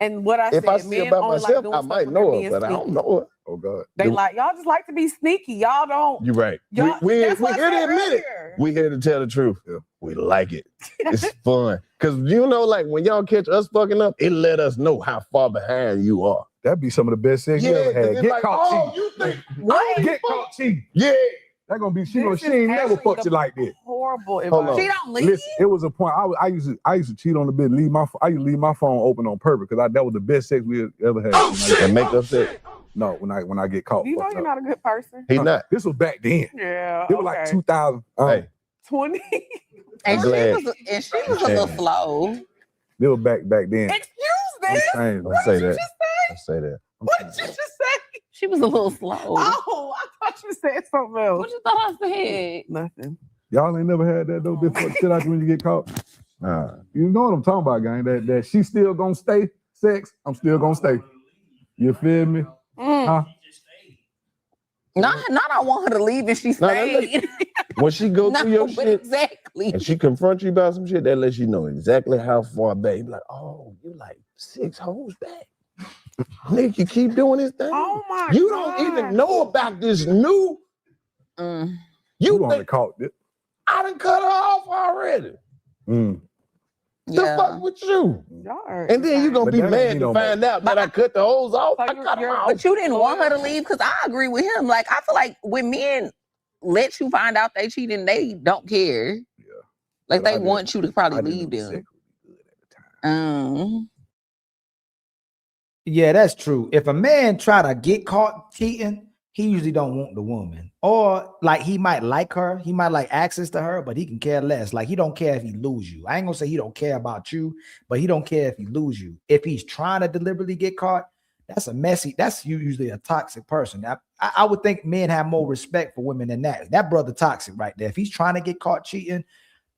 And what I If said, I see men about only myself, like I doing might stuff know when her, they're but I being don't sneaky. know her. Oh God. They y'all just like to be sneaky. Y'all don't. You're right. Y'all- We that's what I here to said admit it. earlier. We here to tell the truth. Yeah. We like it. It's fun. Cause you know, like when y'all catch us fucking up, it let us know how far behind you are. That'd be some of the best sex you ever 'cause had. it's Get like, caught cheating. you think Get caught cheating. Yeah. That gonna be she This ain't is never actually fucked the you like that. Horrible Hold advice. on. She don't leave. Listen, it was a point. I used to cheat on the bed. I used to leave my phone open on purpose because that was the best sex we ever had. And make up sex. No, when I get caught. You know fucked you're up. not a good person. He not. This was back then. Yeah. It was like 2000. Hey, 20. And glad. she was a little slow. It was back then. Excuse me. I'm saying, I say that. I say that. What did you just say? She was a little slow. Oh, I thought you said something else. What you thought I said? Nothing. Y'all ain't never had that though. This fuck shit out you when you get caught. You know what I'm talking about, gang? That she still gonna stay. Sex, I'm still gonna stay. You feel me? Huh? Not I want her to leave and she stayed. When she go through your shit exactly. and she confronts you about some shit, that lets you know exactly how far back. You be like, oh, you like 6 hoes back. Nigga, you keep doing this thing. Oh my You God. don't even know about this new. You only caught it. I done cut her off already. The fuck with you? And then you gonna be mad to find out that I cut the hoes off. I cut them off. But you didn't want her to leave because I agree with him. Like, I feel like when men let you find out they cheating, they don't care. Yeah. Like, they want you to probably leave them. Yeah, that's true. If a man try to get caught cheating, he usually don't want the woman. Or like he might like her, he might like access to her, but he can care less. Like he don't care if he lose you. I ain't gonna say he don't care about you, but he don't care if he lose you. If he's trying to deliberately get caught, that's usually a toxic person. I would think men have more respect for women than that. That brother toxic right there. If he's trying to get caught cheating,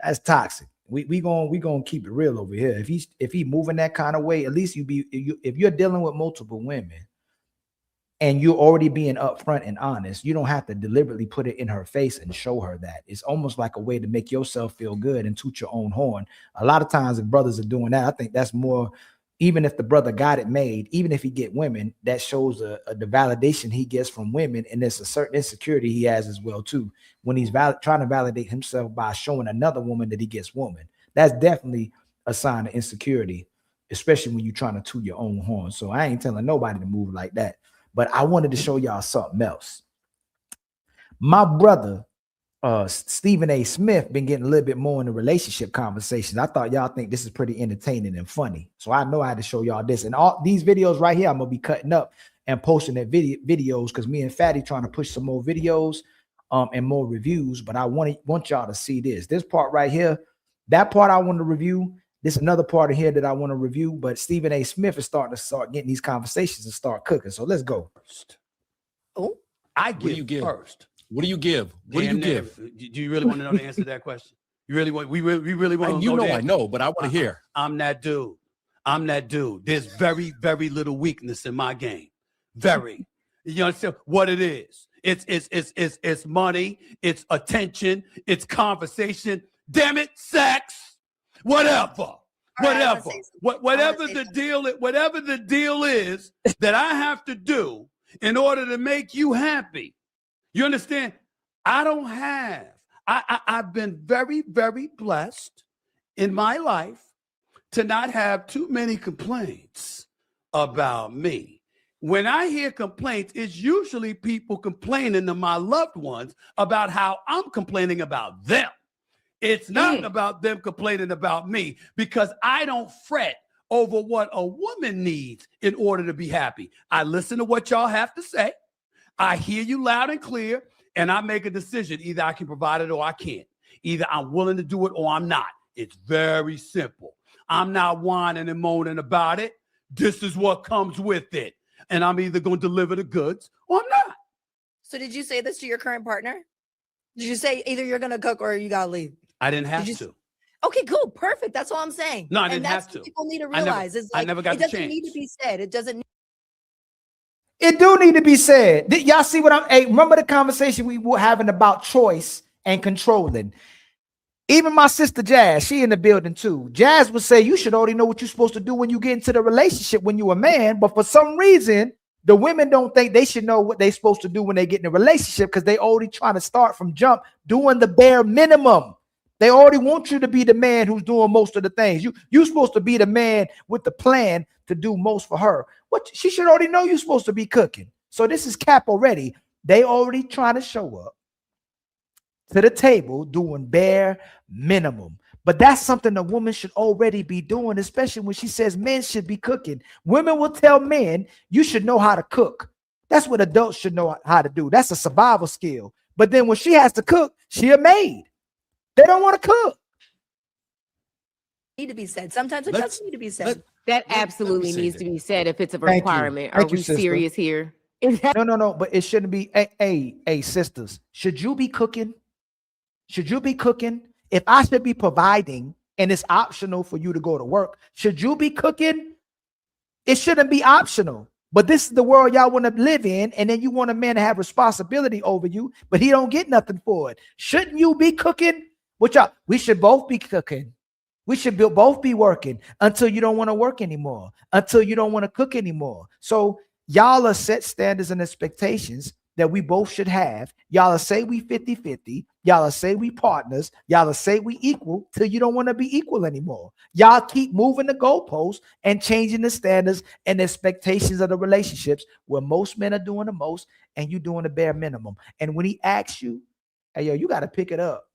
that's toxic. We gonna keep it real over here. If he moving that kind of way, at least if you're dealing with multiple women and you're already being upfront and honest, you don't have to deliberately put it in her face and show her that. It's almost like a way to make yourself feel good and toot your own horn. A lot of times if brothers are doing that, I think that's more, even if the brother got it made, even if he get women, that shows the validation he gets from women, and there's a certain insecurity he has as well too. When he's trying to validate himself by showing another woman that he gets woman, that's definitely a sign of insecurity, especially when you're trying to toot your own horn. So I ain't telling nobody to move like that. But I wanted to show y'all something else. My brother, Stephen A. Smith, been getting a little bit more into relationship conversations. I thought y'all think this is pretty entertaining and funny. So I know I had to show y'all this. And all these videos right here, I'm going to be cutting up and posting the videos because me and Fatty trying to push some more videos and more reviews. But I want y'all to see this. This part right here, that part I want to review. There's another part of here that I want to review, but Stephen A. Smith is starting to getting these conversations and start cooking. So let's go. Oh, I give first. What do you give? What do you give? Do you really want to know the answer to that question? You really want? We really want to know. You know I know, but I want to hear. I'm that dude. I'm that dude. There's very, very little weakness in my game. Very. You understand what it is? It's money. It's attention. It's conversation. Damn it, sex. Whatever. Whatever the deal is that I have to do in order to make you happy. You understand? I've been very, very blessed in my life to not have too many complaints about me. When I hear complaints, it's usually people complaining to my loved ones about how I'm complaining about them. It's not about them complaining about me because I don't fret over what a woman needs in order to be happy. I listen to what y'all have to say. I hear you loud and clear, and I make a decision. Either I can provide it or I can't. Either I'm willing to do it or I'm not. It's very simple. I'm not whining and moaning about it. This is what comes with it. And I'm either going to deliver the goods or I'm not. So did you say this to your current partner? Did you say either you're going to cook or you got to leave? I didn't have to. Okay, cool. Perfect. That's all I'm saying. No, I didn't have to. What people need to realize. I never got the chance. It doesn't need to be said. It doesn't. It do need to be said. Y'all see what hey, remember the conversation we were having about choice and controlling? Even my sister Jazz, she in the building too. Jazz would say you should already know what you're supposed to do when you get into the relationship when you're a man. But for some reason, the women don't think they should know what they're supposed to do when they get in a relationship because they already trying to start from jump doing the bare minimum. They already want you to be the man who's doing most of the things. You're supposed to be the man with the plan to do most for her. What she should already know you're supposed to be cooking. So this is cap already. They already trying to show up to the table doing bare minimum. But that's something a woman should already be doing, especially when she says men should be cooking. Women will tell men you should know how to cook. That's what adults should know how to do. That's a survival skill. But then when she has to cook, she a maid. They don't want to cook. Need to be said. Sometimes it doesn't need to be said. That absolutely needs to be said if it's a requirement. Are we serious here? No. But it shouldn't be. Hey, sisters, should you be cooking? Should you be cooking? If I should be providing and it's optional for you to go to work, should you be cooking? It shouldn't be optional. But this is the world y'all want to live in, and then you want a man to have responsibility over you, but he don't get nothing for it. Shouldn't you be cooking? We should both be cooking. We should both be working until you don't want to work anymore, until you don't want to cook anymore. So y'all are set standards and expectations that we both should have. Y'all are say we 50-50. Y'all are say we partners. Y'all are say we equal till you don't want to be equal anymore. Y'all keep moving the goalposts and changing the standards and expectations of the relationships where most men are doing the most and you doing the bare minimum. And when he asks you, hey, yo, you got to pick it up.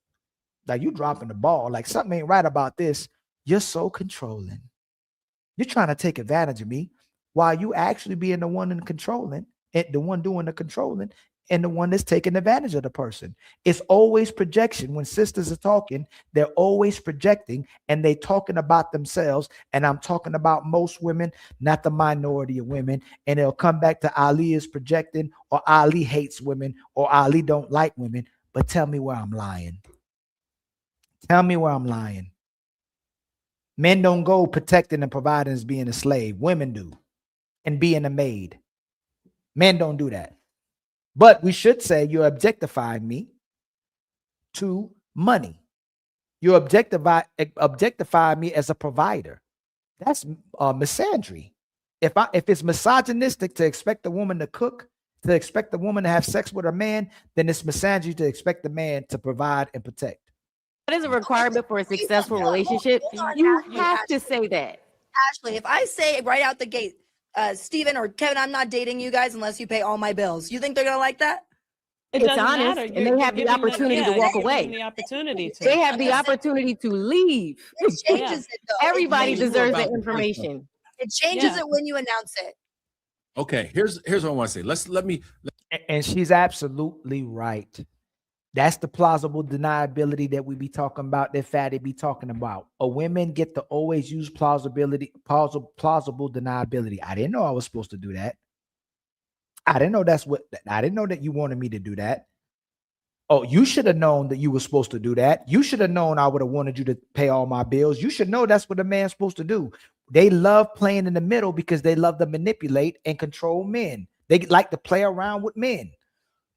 Like you dropping the ball. Like something ain't right about this. You're so controlling. You're trying to take advantage of me while you actually being the one in controlling. The one doing the controlling and the one that's taking advantage of the person. It's always projection. When sisters are talking, they're always projecting and they talking about themselves. And I'm talking about most women, not the minority of women. And it'll come back to Ali is projecting, or Ali hates women, or Ali don't like women. But tell me where I'm lying. Tell me where I'm lying. Men don't go protecting and providing as being a slave. Women do. And being a maid. Men don't do that. But we should say you're objectifying me to money. You objectify me as a provider. That's misandry. If it's misogynistic to expect a woman to cook, to expect a woman to have sex with a man, then it's misandry to expect the man to provide and protect. What is a requirement for a successful relationship? You have to say that. Ashley, if I say right out the gate, Steven or Kevin, I'm not dating you guys unless you pay all my bills, you think they're gonna like that? It's honest, and they have the opportunity to walk away. They have the opportunity to leave. It changes it though. Everybody deserves that information. It changes it when you announce it. Okay, here's what I want to say. Let me. And she's absolutely right. That's the plausible deniability that we be talking about, that Fatty be talking about. A women get to always use plausible deniability. I didn't know I was supposed to do that. I didn't know I didn't know that you wanted me to do that. Oh, you should have known that you were supposed to do that. You should have known I would have wanted you to pay all my bills. You should know that's what a man's supposed to do. They love playing in the middle because they love to manipulate and control men. They like to play around with men.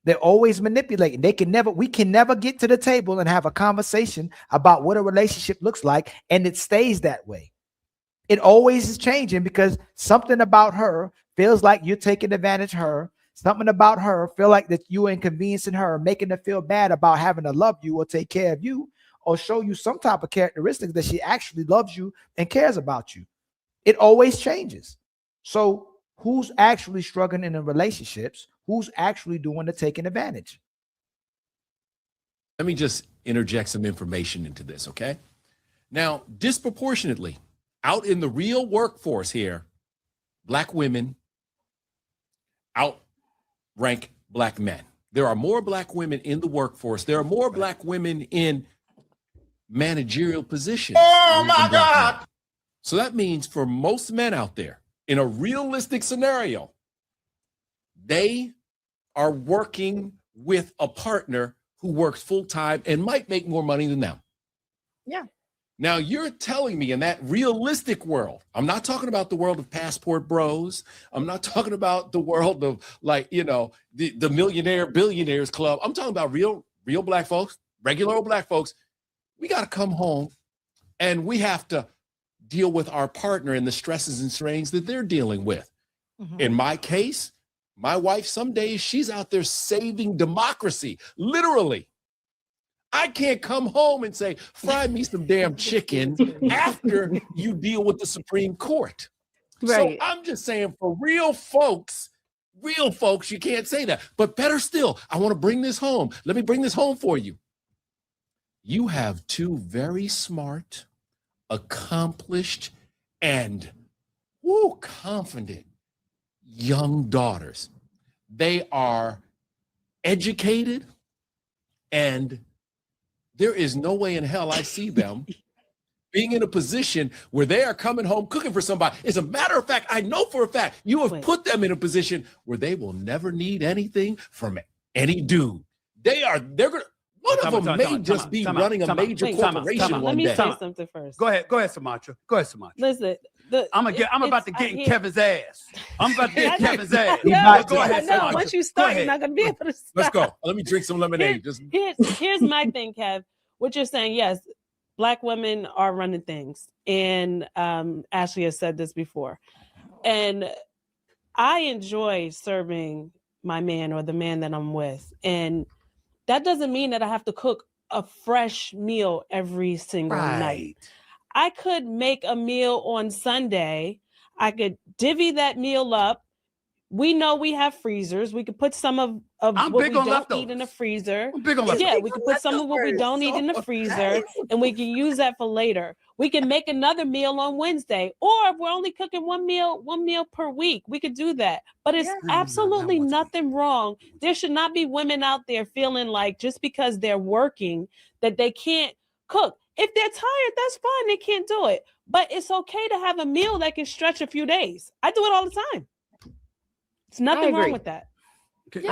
They're always manipulating. We can never get to the table and have a conversation about what a relationship looks like, and it stays that way. It always is changing because something about her feels like you're taking advantage of her. Something about her feel like that you're inconveniencing her, making her feel bad about having to love you or take care of you or show you some type of characteristics that she actually loves you and cares about you. It always changes. So who's actually struggling in the relationships? Who's actually doing the taking advantage? Let me just interject some information into this, okay? Now, disproportionately, out in the real workforce here, Black women outrank Black men. There are more Black women in the workforce. There are more Black women in managerial positions. Oh my God! So that means for most men out there, in a realistic scenario, they are working with a partner who works full-time and might make more money than them. Yeah. Now you're telling me in that realistic world, I'm not talking about the world of passport bros. I'm not talking about the world of the millionaire billionaires club. I'm talking about real Black folks, regular old Black folks. We got to come home and we have to deal with our partner and the stresses and strains that they're dealing with. Mm-hmm. In my case, my wife, some days she's out there saving democracy, literally. I can't come home and say, fry me some damn chicken after you deal with the Supreme Court. Right. So I'm just saying for real folks, you can't say that. But better still, I want to bring this home. Let me bring this home for you. You have two very smart, accomplished, and confident young daughters. They are educated, and there is no way in hell I see them being in a position where they are coming home cooking for somebody. As a matter of fact, I know for a fact you have put them in a position where they will never need anything from any dude. They're gonna. One of them may just be running a major corporation one day. Let me say something first. Go ahead, Sumatra. Listen, I'm about to get in Kevin's ass. I'm about to get Kevin's ass. Go ahead, Sumatra. once you start, you're not gonna be able to stop. Let's go. Let me drink some lemonade. Here's my thing, Kev. What you're saying, yes, Black women are running things, and Ashley has said this before, and I enjoy serving my man or the man that I'm with, and that doesn't mean that I have to cook a fresh meal every single night. I could make a meal on Sunday. I could divvy that meal up. We know we have freezers. We could put some of what we don't eat in the freezer. I'm big on leftovers. Yeah, we could put some of what we don't eat in the freezer, and we can use that for later. We can make another meal on Wednesday, or if we're only cooking one meal per week, we could do that. But it's absolutely nothing wrong. There should not be women out there feeling like just because they're working that they can't cook. If they're tired, that's fine. They can't do it. But it's okay to have a meal that can stretch a few days. I do it all the time. It's nothing wrong with that. Can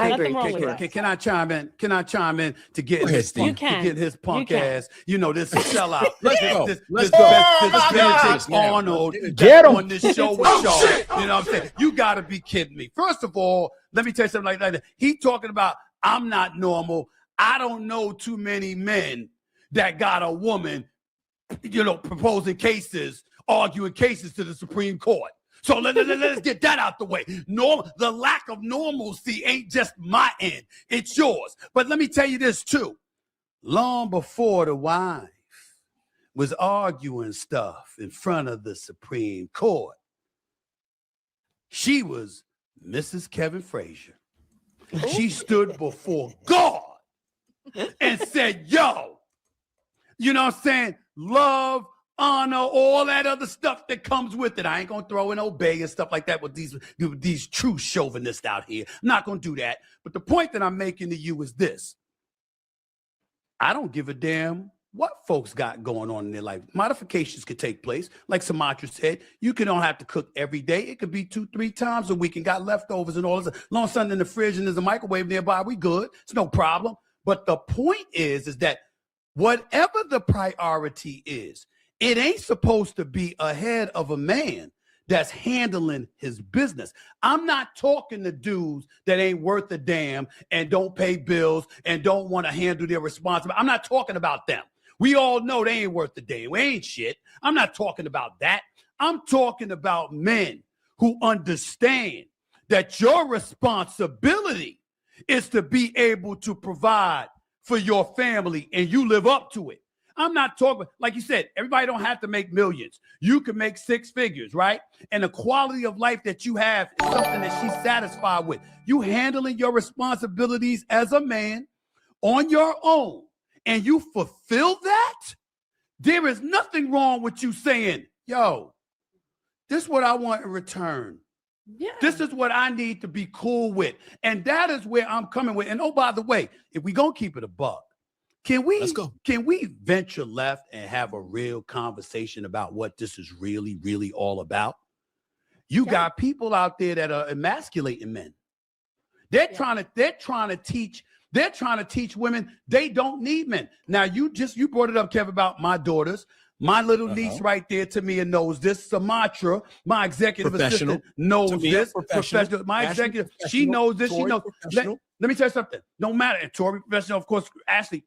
I chime in? Can I chime in to get his punk ass? You know, this sellout. This Benedict Arnold on this show with y'all. You know what I'm saying? You got to be kidding me. First of all, let me tell you something like that. He talking about I'm not normal. I don't know too many men that got a woman, proposing cases, arguing cases to the Supreme Court. So let's get that out the way. The lack of normalcy ain't just my end. It's yours. But let me tell you this, too. Long before the wife was arguing stuff in front of the Supreme Court, she was Mrs. Kevin Frazier. She stood before God and said, yo, you know what I'm saying? Love, honor, all that other stuff that comes with it. I ain't gonna throw in obey and stuff like that with these true chauvinists out here. I'm not gonna do that. But the point that I'm making to you is this. I don't give a damn what folks got going on in their life. Modifications could take place. Like Sumatra said, you don't have to cook every day. It could be 2-3 times a week and got leftovers and all this. Long as something in the fridge and there's a microwave nearby, we good. It's no problem. But the point is that whatever the priority is, it ain't supposed to be ahead of a man that's handling his business. I'm not talking to dudes that ain't worth a damn and don't pay bills and don't want to handle their responsibility. I'm not talking about them. We all know they ain't worth a damn. We ain't shit. I'm not talking about that. I'm talking about men who understand that your responsibility is to be able to provide for your family and you live up to it. I'm not talking, like you said, everybody don't have to make millions. You can make 6 figures, right? And the quality of life that you have is something that she's satisfied with. You handling your responsibilities as a man on your own, and you fulfill that, there is nothing wrong with you saying, yo, this is what I want in return. Yeah. This is what I need to be cool with. And that is where I'm coming with. And oh, by the way, if we gonna keep it a buck, can we venture left and have a real conversation about what this is really, really all about? You got people out there that are emasculating men. They're trying to teach women they don't need men. Now you brought it up, Kevin, about my daughters. My little niece right there, Tamia, knows this. Sumatra, my executive assistant, knows this. Professional. My executive, she knows this. She knows. Let me tell you something. No matter, and Tori, professional, of course, Ashley,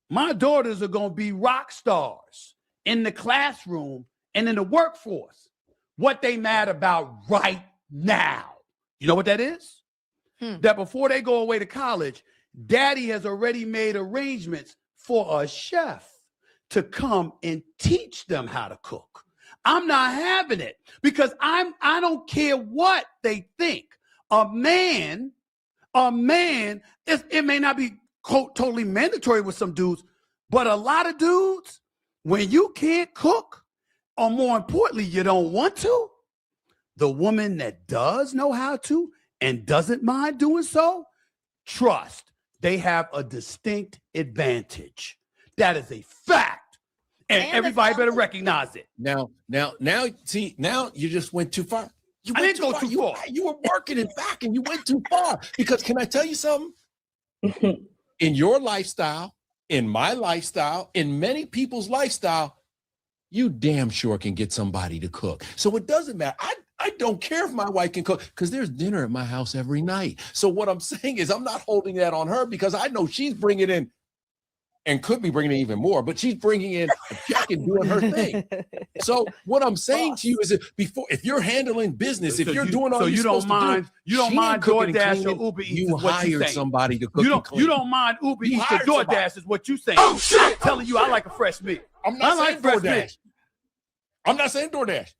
my daughters are going to be rock stars in the classroom and in the workforce. What they mad about right now. You know what that is? That before they go away to college, daddy has already made arrangements for a chef to come and teach them how to cook. I'm not having it because I don't care what they think. A man, it may not be totally mandatory with some dudes, but a lot of dudes, when you can't cook, or more importantly, you don't want to, the woman that does know how to and doesn't mind doing so, trust, they have a distinct advantage. That is a fact. And everybody better recognize it. Now, see, now you just went too far. I didn't go too far. You were working it back and you went too far. Because can I tell you something? In your lifestyle, in my lifestyle, in many people's lifestyle, you damn sure can get somebody to cook. So it doesn't matter. I don't care if my wife can cook because there's dinner at my house every night. So what I'm saying is I'm not holding that on her because I know she's bringing in and could be bringing in even more, but she's bringing in a check and doing her thing. So what I'm saying to you is that if you're handling business, if you're doing all you don't mind, you don't mind DoorDash or Uber Eats. You hired somebody to cook. You don't mind Uber Eats or DoorDash is what you saying. Oh shit! I'm telling you, I like a fresh meal. I'm not saying DoorDash. I'm not saying DoorDash.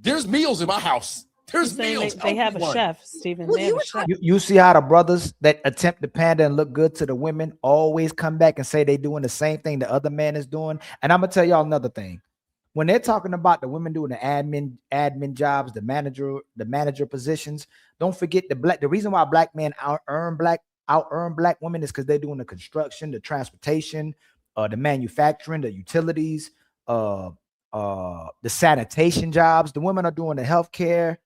There's meals in my house. There's meals. They have a chef, Stephen. They have a chef. You see how the brothers that attempt to pander and look good to the women always come back and say they doing the same thing the other man is doing. And I'm gonna tell y'all another thing. When they're talking about the women doing the admin jobs, the manager positions, don't forget the reason why black men out earn black women is because they're doing the construction, the transportation, the manufacturing, the utilities, the sanitation jobs. The women are doing the healthcare,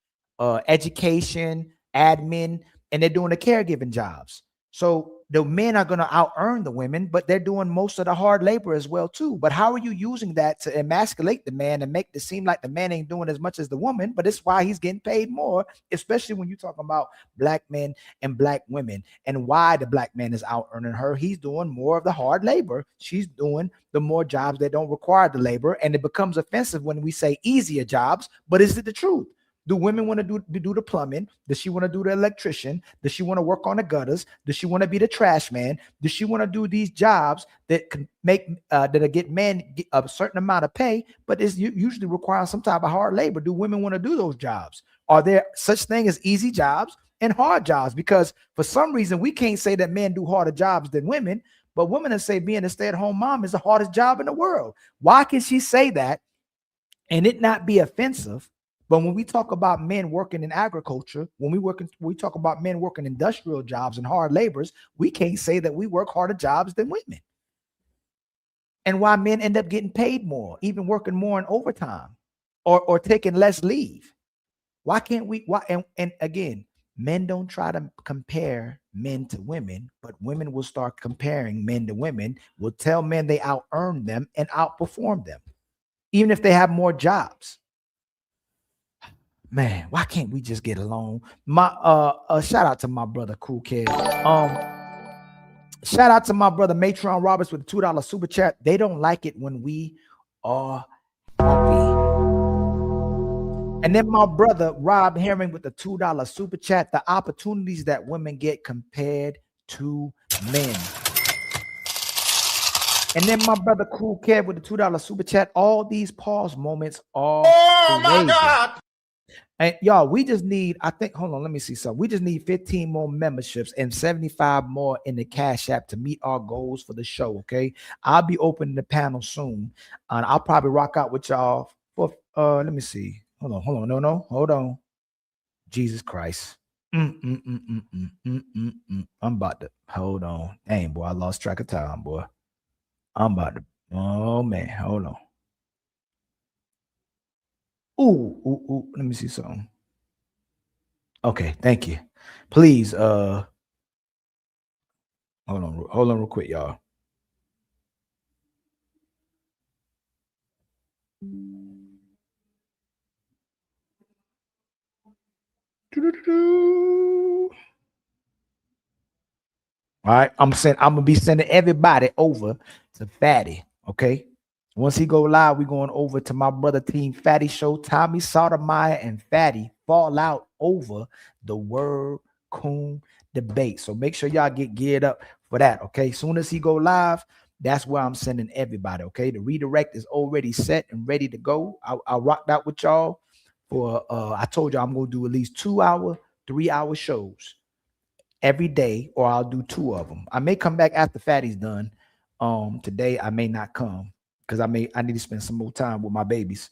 education, admin, and they're doing the caregiving jobs. So the men are going to out earn the women, but they're doing most of the hard labor as well too. But how are you using that to emasculate the man and make it seem like the man ain't doing as much as the woman? But it's why he's getting paid more, especially when you talk about black men and black women and why the black man is out earning her. He's doing more of the hard labor. She's doing the more jobs that don't require the labor. And it becomes offensive when we say easier jobs, but is it the truth? Do women want to do the plumbing? Does she want to do the electrician? Does she want to work on the gutters? Does she want to be the trash man? Does she want to do these jobs that can make that'll get men a certain amount of pay, but is usually require some type of hard labor? Do women want to do those jobs? Are there such thing as easy jobs and hard jobs? Because for some reason we can't say that men do harder jobs than women, but women will say being a stay-at-home mom is the hardest job in the world. Why can she say that and it not be offensive? But when we talk about men working in agriculture, when we talk about men working industrial jobs and hard labors, we can't say that we work harder jobs than women. And why men end up getting paid more, even working more in overtime or taking less leave. Why can't we? Why? And again, men don't try to compare men to women, but women will start comparing men to women, will tell men they out earn them and outperform them, even if they have more jobs. Man, why can't we just get along? My shout out to my brother Cool Kid. Shout out to my brother Matron Roberts with the $2 super chat. They don't like it when we are happy. And then my brother Rob Herring with the $2 super chat. The opportunities that women get compared to men. And then my brother Cool Kid with the $2 super chat. All these pause moments are my God. And y'all, we just need, I think, hold on, let me see something. We just need 15 more memberships and 75 more in the Cash App to meet our goals for the show, okay? I'll be opening the panel soon, and I'll probably rock out with y'all for, let me see. Hold on, hold on. Jesus Christ. I'm about to, hold on. Dang, boy, I lost track of time, boy. I'm about to, oh, man, hold on. Ooh, let me see something. Okay, thank you. Please, hold on real quick, y'all. All right, I'm gonna be sending everybody over to Fatty, okay? Once he go live, we going over to my brother Team Fatty show. Tommy Sotomayor and Fatty fall out over the Word Coon debate. So make sure y'all get geared up for that, okay? Soon as he go live, that's where I'm sending everybody, okay? The redirect is already set and ready to go. I rocked out with y'all for, I told y'all I'm going to do at least 2-hour, 3-hour shows every day, or I'll do 2 of them. I may come back after Fatty's done. Today I may not come, because I need to spend some more time with my babies.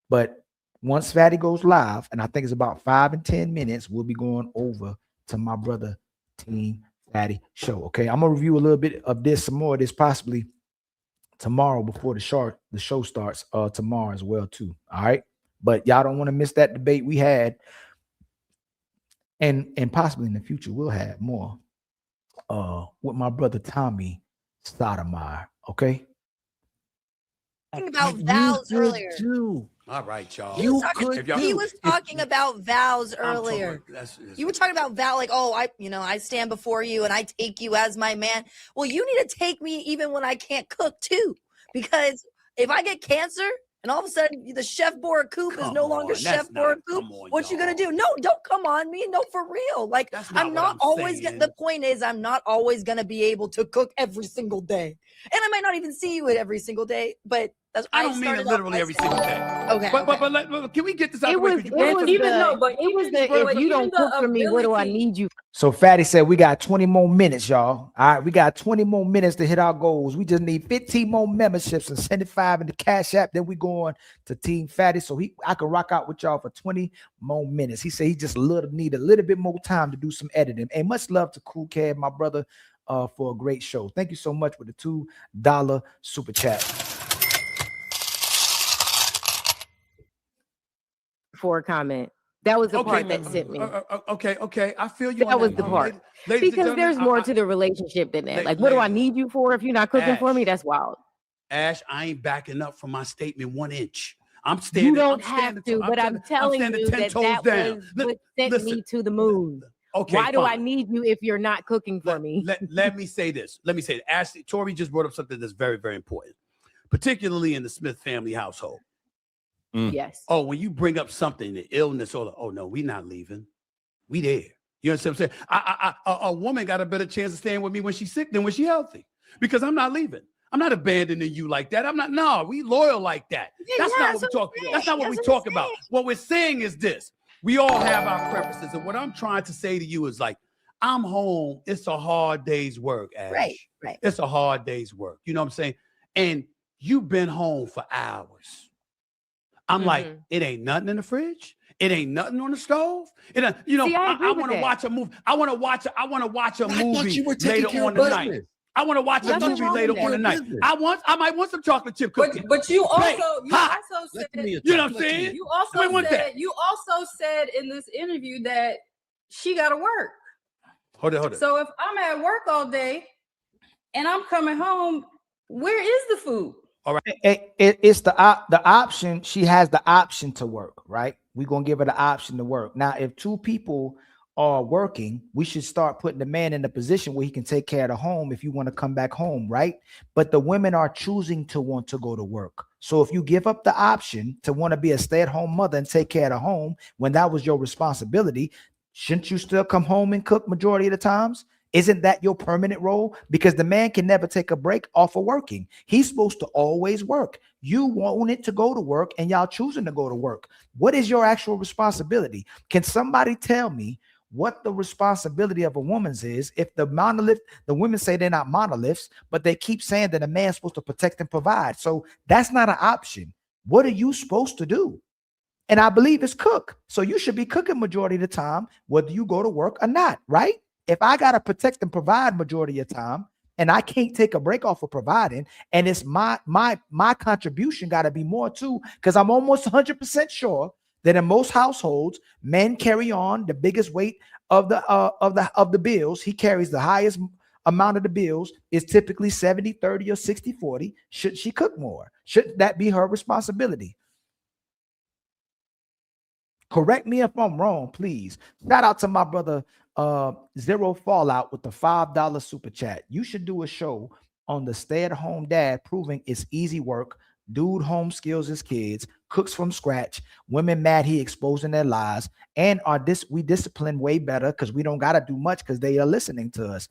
But once Fatty goes live, and I think it's about 5 and 10 minutes, we'll be going over to my brother Team Fatty show. Okay, I'm gonna review a little bit of this, some more of this possibly tomorrow before the show starts tomorrow as well too. All right, but y'all don't want to miss that debate we had, and possibly in the future we'll have more with my brother Tommy Sotomayor. Okay. About vows earlier. All right, y'all. He was talking about vows earlier. You were talking about vow, like, oh, I stand before you and I take you as my man. Well, you need to take me even when I can't cook too, because if I get cancer and all of a sudden the Chef Boracoup is no longer Chef Boracoup, what you gonna do? No, don't come on me. No, for real. Like, I'm not always gonna. The point is, I'm not always gonna be able to cook every single day, and I might not even see you every single day, but. I don't mean it literally every single day. Okay. But can we get this out of the way? If you don't cook for me, what do I need you? So Fatty said we got 20 more minutes, y'all. All right, we got 20 more minutes to hit our goals. We just need 15 more memberships and 75 in the Cash App. Then we go on to Team Fatty. So I can rock out with y'all for 20 more minutes. He said he just need a little bit more time to do some editing. And much love to Cool Cad, my brother, for a great show. Thank you so much for the $2 super chat. For a comment. That was the part that sent me. Okay. I feel you. That was the part. Because there's more to the relationship than that. Like, what do I need you for if you're not cooking for me? That's wild. Ash, I ain't backing up from my statement 1 inch. I'm standing. You don't have to, but I'm telling you that was what sent me to the moon. Okay. Why do I need you if you're not cooking for me? Let me say this. Ashley, Tori just brought up something that's very, very important, particularly in the Smith family household. Yes. Oh, when you bring up something, the illness, or oh no, we not leaving. We there. You understand what I'm saying? A woman got a better chance of staying with me when she's sick than when she's healthy, because I'm not leaving. I'm not abandoning you like that. I'm not. No, we loyal like that. That's not what we talk. That's not what we talk about. What we're saying is this: we all have our preferences, and what I'm trying to say to you is like, I'm home. It's a hard day's work, Ash. Right. It's a hard day's work. You know what I'm saying? And you've been home for hours. I'm like, it ain't nothing in the fridge. It ain't nothing on the stove. I want to watch a movie. I want to watch a movie later on the night. I want to watch a movie later on the night. I might want some chocolate chip cookies. But you also said, you know what I'm saying? You also said in this interview that she got to work. Hold it. So if I'm at work all day and I'm coming home, where is the food? All right. It's the option. She has the option to work, right? We're going to give her the option to work. Now, if two people are working, we should start putting the man in a position where he can take care of the home if you want to come back home, right? But the women are choosing to want to go to work. So if you give up the option to want to be a stay-at-home mother and take care of the home when that was your responsibility, shouldn't you still come home and cook majority of the times? Isn't that your permanent role? Because the man can never take a break off of working. He's supposed to always work. You want it to go to work and y'all choosing to go to work. What is your actual responsibility? Can somebody tell me what the responsibility of a woman's is if the women say they're not monoliths, but they keep saying that a man's supposed to protect and provide. So that's not an option. What are you supposed to do? And I believe it's cook. So you should be cooking majority of the time, whether you go to work or not, right? If I got to protect and provide majority of the time and I can't take a break off of providing, and it's my contribution got to be more too, because I'm almost 100% sure that in most households, men carry on the biggest weight of the bills. He carries the highest amount of the bills. Is typically 70-30 or 60-40. Should she cook more? Shouldn't that be her responsibility? Correct me if I'm wrong, please. Shout out to my brother Zero Fallout with the $5 super chat. You should do a show on the stay-at-home dad proving it's easy work. Dude home skills his kids, cooks from scratch. Women mad he exposing their lies, and we discipline way better because we don't gotta do much because they are listening to us.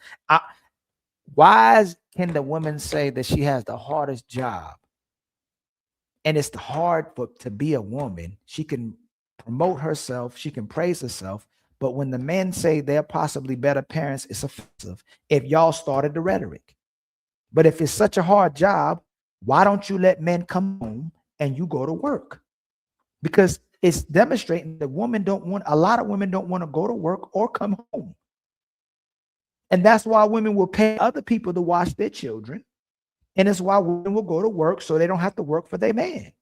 Why can the woman say that she has the hardest job? And it's hard to be a woman. She can promote herself, she can praise herself, but when the men say they're possibly better parents, it's offensive if y'all started the rhetoric. But if it's such a hard job, why don't you let men come home and you go to work? Because it's demonstrating that a lot of women don't want to go to work or come home. And that's why women will pay other people to watch their children And it's why women will go to work so they don't have to work for their man.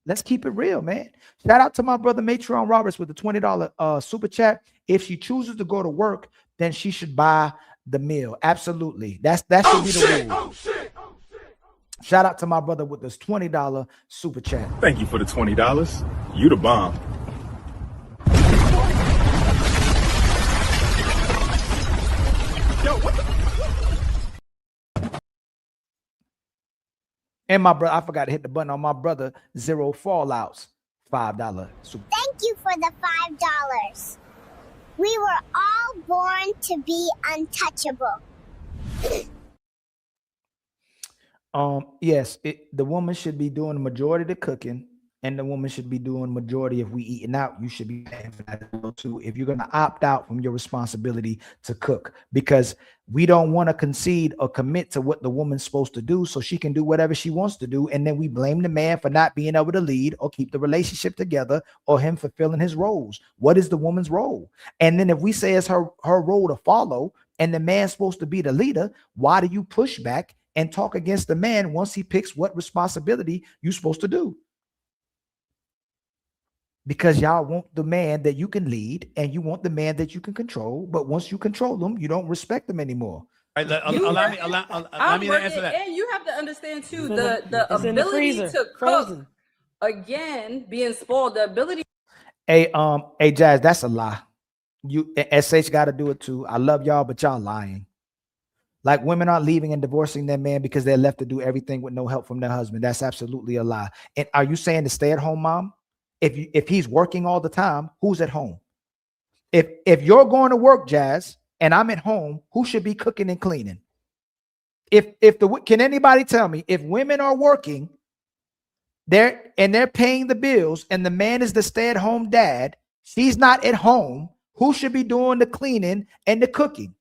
Let's keep it real, man. Shout out to my brother Matron Roberts with the $20 super chat. If she chooses to go to work, then she should buy the meal. Absolutely. That should be the rule. Shout out to my brother with this $20 super chat. Thank you for the $20. You the bomb. Yo, what the? And my brother, I forgot to hit the button on my brother, Zero Fallouts, $5 super. Thank you for the $5. We were all born to be untouchable. Yes, the woman should be doing the majority of the cooking, and the woman should be doing majority. If we eating out, you should be paying for that too. If you're gonna opt out from your responsibility to cook, because we don't want to concede or commit to what the woman's supposed to do, so she can do whatever she wants to do, and then we blame the man for not being able to lead or keep the relationship together or him fulfilling his roles. What is the woman's role? And then if we say it's her role to follow, and the man's supposed to be the leader, why do you push back and talk against the man once he picks what responsibility you're supposed to do? Because y'all want the man that you can lead, and you want the man that you can control. But once you control them, you don't respect them anymore. Allow me to answer that. And you have to understand too, the ability to cook, again, being spoiled, the ability. Hey, Jazz, that's a lie. You SH got to do it too. I love y'all, but y'all lying. Like, women aren't leaving and divorcing their man because they're left to do everything with no help from their husband. That's absolutely a lie. And are you saying the stay-at-home mom? If he's working all the time, who's at home? If you're going to work, Jazz, and I'm at home, who should be cooking and cleaning? Can anybody tell me, if women are working, they're paying the bills, and the man is the stay-at-home dad, she's not at home, who should be doing the cleaning and the cooking?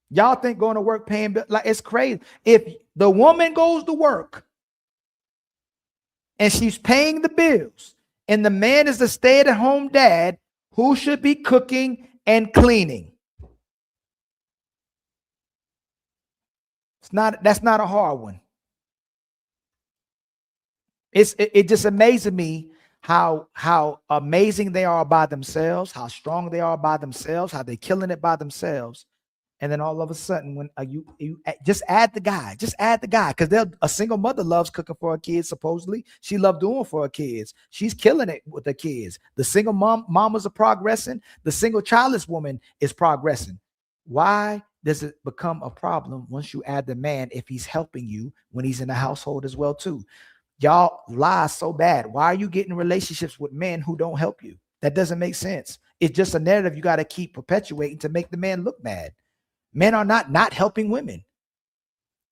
Y'all think going to work paying bills, like, it's crazy. If the woman goes to work and she's paying the bills, and the man is the stay-at-home dad, who should be cooking and cleaning? That's not a hard one. It just amazes me how amazing they are by themselves, how strong they are by themselves, how they're killing it by themselves. And then all of a sudden, when you just add the guy, because a single mother loves cooking for her kids. Supposedly, she loved doing for her kids. She's killing it with her kids. The single mamas are progressing. The single childless woman is progressing. Why does it become a problem once you add the man if he's helping you when he's in the household as well too? Y'all lie so bad. Why are you getting relationships with men who don't help you? That doesn't make sense. It's just a narrative you got to keep perpetuating to make the man look bad. Men are not helping women.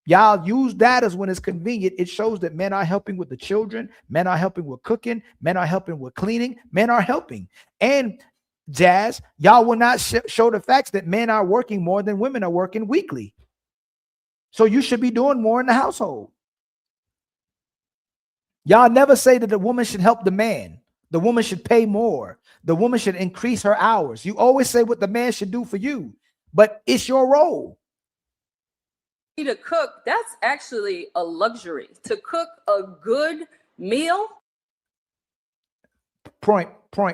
Y'all use that as when it's convenient. It shows that men are helping with the children. Men are helping with cooking. Men are helping with cleaning. Men are helping. And Jazz, y'all will not show the facts that men are working more than women are working weekly. So you should be doing more in the household. Y'all never say that the woman should help the man. The woman should pay more. The woman should increase her hours. You always say what the man should do for you. But it's your role. To cook, that's actually a luxury. To cook a good meal. Point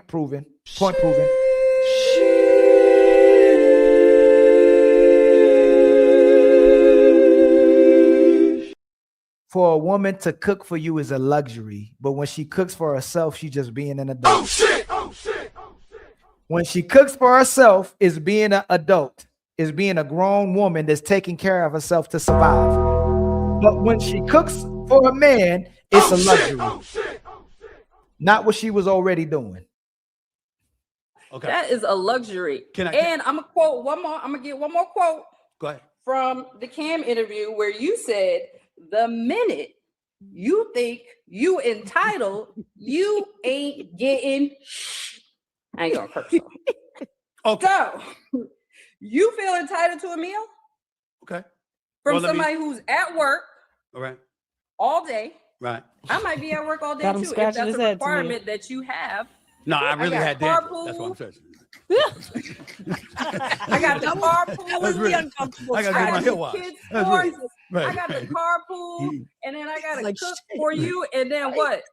proven. Point proven. For a woman to cook for you is a luxury, but when she cooks for herself, she's just being an adult. Oh shit. When she cooks for herself, is being an adult, is being a grown woman that's taking care of herself to survive. But when she cooks for a man, it's a luxury. Not what she was already doing. Okay. That is a luxury. And I'm gonna quote one more. I'm gonna get one more quote. Go ahead. From the Cam interview where you said, the minute you think you entitled, you ain't getting I ain't gonna curse. Okay. So you feel entitled to a meal? Okay. From somebody who's at work all day. Right. I might be at work all day too. If that's a requirement that you have. No, I really had carpool. That's what I'm saying. I got the carpool. That was really uncomfortable. I got to do my hair wash. Kids That's sports. right. I got the carpool, and then I got to cook for you, and then what?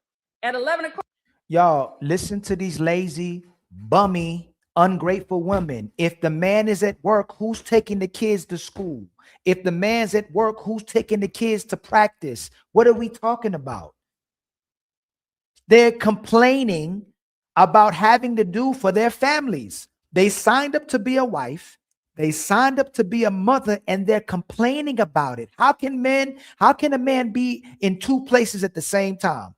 At 11 o'clock. Y'all, listen to these lazy, bummy, ungrateful women. If the man is at work, who's taking the kids to school? If the man's at work, who's taking the kids to practice? What are we talking about? They're complaining about having to do for their families. They signed up to be a wife. They signed up to be a mother, and they're complaining about it. How can a man be in two places at the same time?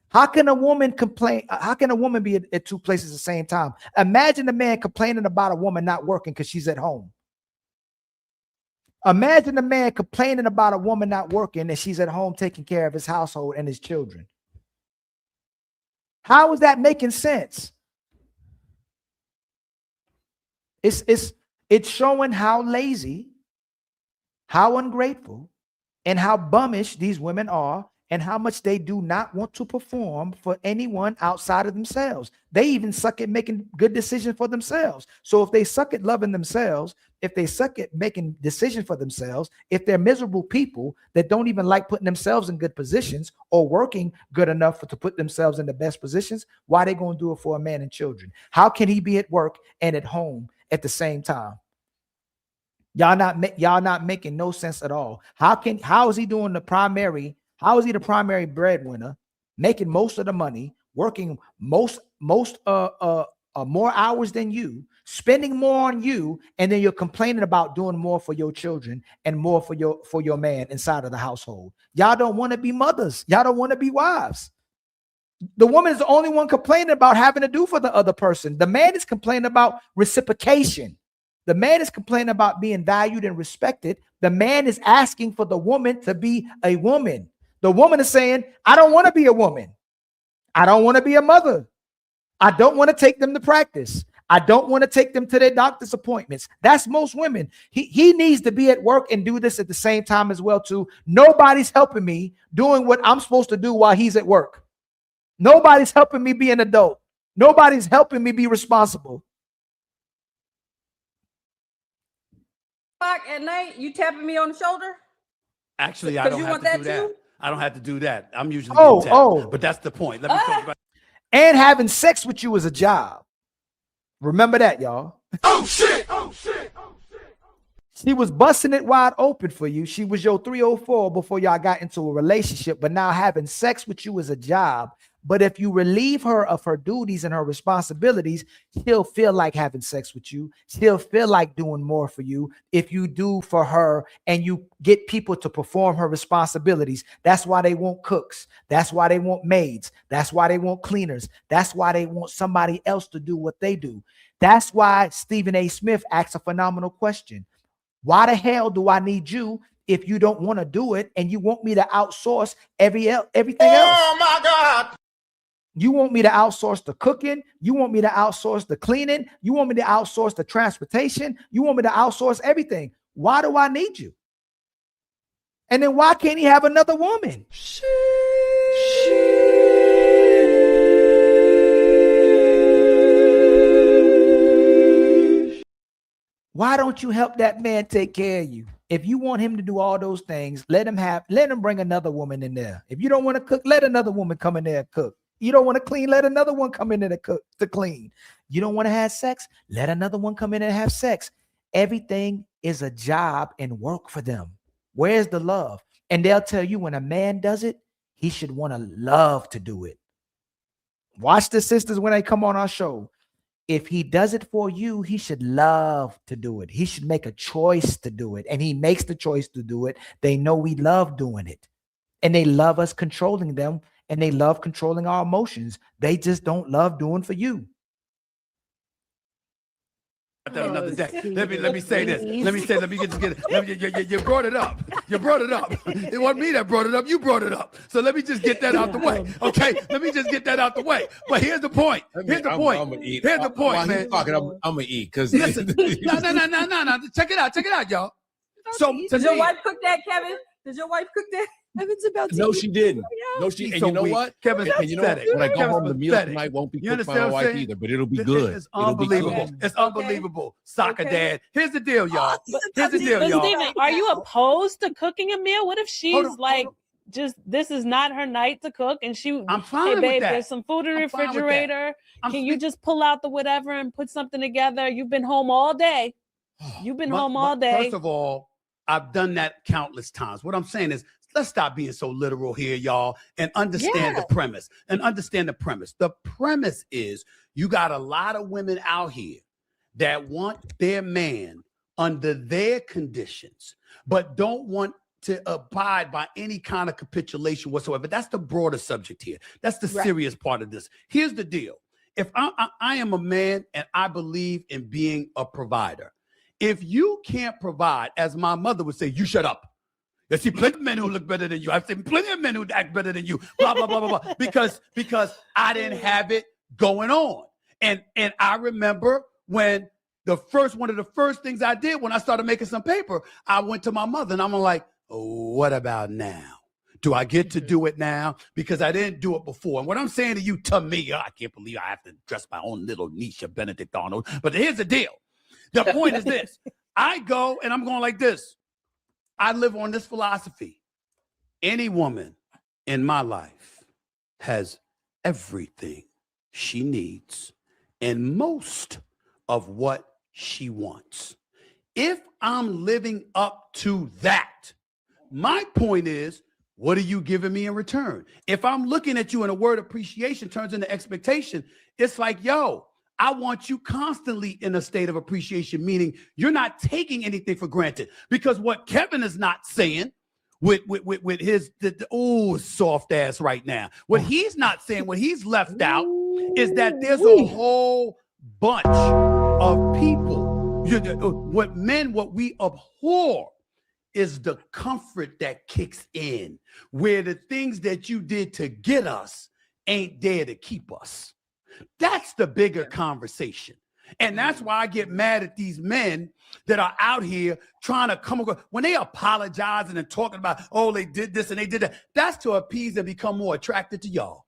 How can a woman complain? How can a woman be at two places at the same time? Imagine a man complaining about a woman not working because she's at home. Imagine a man complaining about a woman not working and she's at home taking care of his household and his children. How is that making sense? It's showing how lazy, how ungrateful, and how bummish these women are, and how much they do not want to perform for anyone outside of themselves. They even suck at making good decisions for themselves. So if they suck at loving themselves, if they suck at making decisions for themselves, if they're miserable people that don't even like putting themselves in good positions or working good enough to put themselves in the best positions, why are they going to do it for a man and children? How can he be at work and at home at the same time? Y'all not making no sense at all. How is he doing the primary? How is he the primary breadwinner, making most of the money, working more hours than you, spending more on you, and then you're complaining about doing more for your children and more for your man inside of the household? Y'all don't want to be mothers. Y'all don't want to be wives. The woman is the only one complaining about having to do for the other person. The man is complaining about reciprocation. The man is complaining about being valued and respected. The man is asking for the woman to be a woman. The woman is saying, I don't want to be a woman. I don't want to be a mother. I don't want to take them to practice. I don't want to take them to their doctor's appointments. That's most women. He needs to be at work and do this at the same time as well too. Nobody's helping me doing what I'm supposed to do while he's at work. Nobody's helping me be an adult. Nobody's helping me be responsible. At night, you tapping me on the shoulder? Actually, I don't have to do that. Too? I don't have to do that. I'm usually getting tapped. But that's the point. Let me talk about. And having sex with you is a job. Remember that, y'all. Oh shit! Oh shit! Oh shit! She was busting it wide open for you. She was your 304 before y'all got into a relationship. But now having sex with you is a job. But if you relieve her of her duties and her responsibilities, she'll feel like having sex with you. She'll feel like doing more for you if you do for her and you get people to perform her responsibilities. That's why they want cooks. That's why they want maids. That's why they want cleaners. That's why they want somebody else to do what they do. That's why Stephen A. Smith asks a phenomenal question. Why the hell do I need you if you don't want to do it and you want me to outsource everything else? Oh my God! You want me to outsource the cooking. You want me to outsource the cleaning. You want me to outsource the transportation. You want me to outsource everything. Why do I need you? And then why can't he have another woman? Why don't you help that man take care of you? If you want him to do all those things, let him bring another woman in there. If you don't want to cook, let another woman come in there and cook. You don't want to clean, let another one come in there to clean. You don't want to have sex, let another one come in and have sex. Everything is a job and work for them. Where's the love? And they'll tell you when a man does it, he should want to love to do it. Watch the sisters when they come on our show. If he does it for you, he should love to do it. He should make a choice to do it. And he makes the choice to do it. They know we love doing it. And they love us controlling them. And they love controlling our emotions. They just don't love doing for you. Another day. Let me say this. Let me get you brought it up. You brought it up. It wasn't me that brought it up. You brought it up. So let me just get that out the way. Okay. Let me just get that out the way. But here's the point. Here's the point. Here's the point, man. I'm gonna eat because no. Check it out, y'all. So does your wife cook that, Kevin? Does your wife cook that? No, she didn't. No, she. And so you know weak. what? Kevin's And you know what? pathetic. When I go Kevin's home, the meal pathetic. tonight won't be You cooked by understand my what I'm wife saying? either, but it'll be good. It's It'll be unbelievable. good. It's unbelievable. Soccer dad. Here's the deal, y'all. Here's the deal, But y'all. Stephen, are you opposed to cooking a meal? What if she's like, just this is not her night to cook, and I'm fine hey with babe, that. there's some food in the I'm fine with that. refrigerator. Can you just pull out the whatever and put something together? You've been home all day. You've been home all day. First of all, I've done that countless times. What I'm saying is, let's stop being so literal here, y'all, and understand the premise. The premise is you got a lot of women out here that want their man under their conditions, but don't want to abide by any kind of capitulation whatsoever. That's the broader subject here. That's the serious part of this. Here's the deal. If I am a man and I believe in being a provider, if you can't provide, as my mother would say, you shut up. I see plenty of men who look better than you. I've seen plenty of men who act better than you. Blah, blah, blah, blah, blah. Because I didn't have it going on. And I remember when one of the first things I did when I started making some paper, I went to my mother and I'm like, oh, what about now? Do I get to do it now? Because I didn't do it before. And what I'm saying to you, Tamia, I can't believe I have to dress my own little niche of Benedict Arnold. But here's the deal. The point is this. I go and I'm going like this. I live on this philosophy. Any woman in my life has everything she needs and most of what she wants. If I'm living up to that, my point is, what are you giving me in return? If I'm looking at you and a word appreciation turns into expectation, it's like, yo, I want you constantly in a state of appreciation, meaning you're not taking anything for granted. Because what Kevin is not saying with his soft ass right now, what he's not saying, what he's left out is that there's a whole bunch of people. What we abhor is the comfort that kicks in, where the things that you did to get us ain't there to keep us. That's the bigger conversation. And that's why I get mad at these men that are out here trying to come across. When they apologizing and talking about, oh, they did this and they did that, that's to appease and become more attractive to y'all.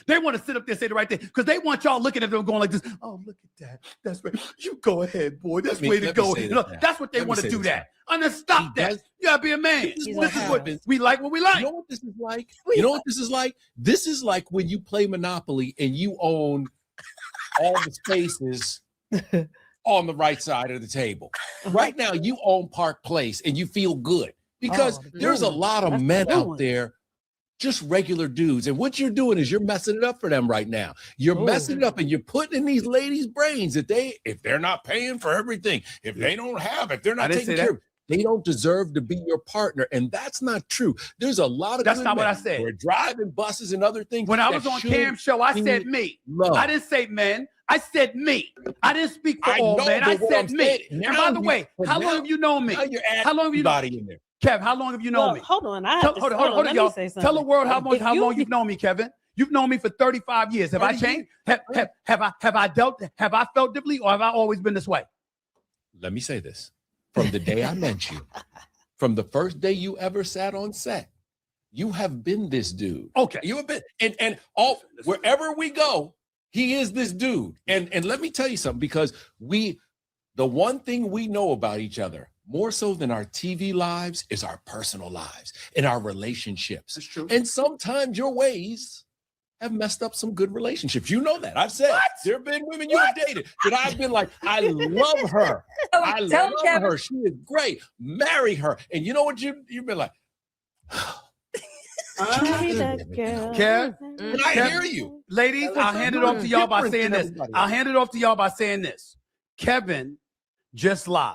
They want to sit up there and say the right thing because they want y'all looking at them going like this. Oh, look at that. That's right. You go ahead, boy. That's way to go. That's what they want to do that. And then stop that. You gotta be a man. This is what we like what we like. You know what this is like? This is like? This is like when you play Monopoly and you own all the spaces on the right side of the table. Right now, you own Park Place and you feel good because there's a lot of men out there, just regular dudes. And what you're doing is you're messing it up for them right now. You're messing it up and you're putting in these ladies' brains that if they're not paying for everything, if they don't have it, they're not taking care of it. They don't deserve to be your partner. And that's not true. There's a lot of That's not what I said. We're driving buses and other things. When I was on Cam's show, I said me. I didn't say men. I said me. I didn't speak for all men. I said me. And by the way, how long have you known me? How long have you known me? Kev, how long have you known me? Hold on. Hold on, y'all. Tell the world how long you've known me, Kevin. You've known me for 35 years. Have I changed? Have I felt differently, or have I always been this way? Let me say this. From the day I met you, from the first day you ever sat on set, you have been this dude. Okay. You have been, and all wherever we go, he is this dude. And let me tell you something, because the one thing we know about each other, more so than our TV lives, is our personal lives and our relationships. That's true. And sometimes your ways have messed up some good relationships. You know that. I've said there have been women you have dated that I've been like, I love her. I love her. She is great. Marry her. And you know what you've been like? Kev, and I hear you. Ladies, I'll hand it off to y'all by saying this. Kevin just lied.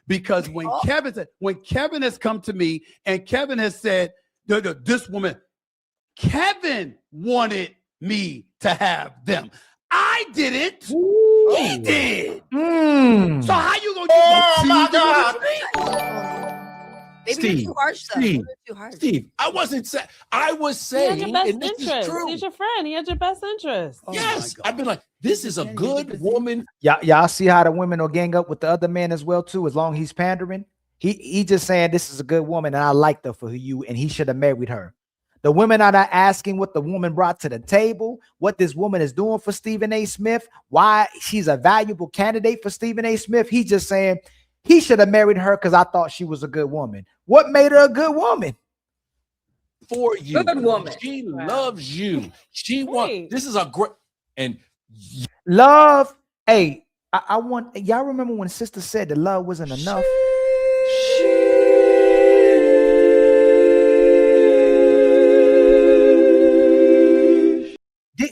Because when Kevin has come to me and Kevin has said, this woman, Kevin wanted me to have them. I didn't. He did. So how you gonna Oh my God. Maybe you're too harsh, though. Steve, I was saying, he had your best and this interest. is true. He's your friend. He had your best interest. Yes, I've been like, this is a good woman. Y'all see how the women will gang up with the other man as well too, as long as he's pandering. He just saying this is a good woman and I liked her for you, and he should have married her. The women are not asking what the woman brought to the table, what this woman is doing for Stephen A. Smith, why she's a valuable candidate for Stephen A. Smith. He's just saying he should have married her because I thought she was a good woman. What made her a good woman? For you. Good woman. She loves you. She wants, this is a great, and love. Hey, I want, y'all remember when sister said that love wasn't enough?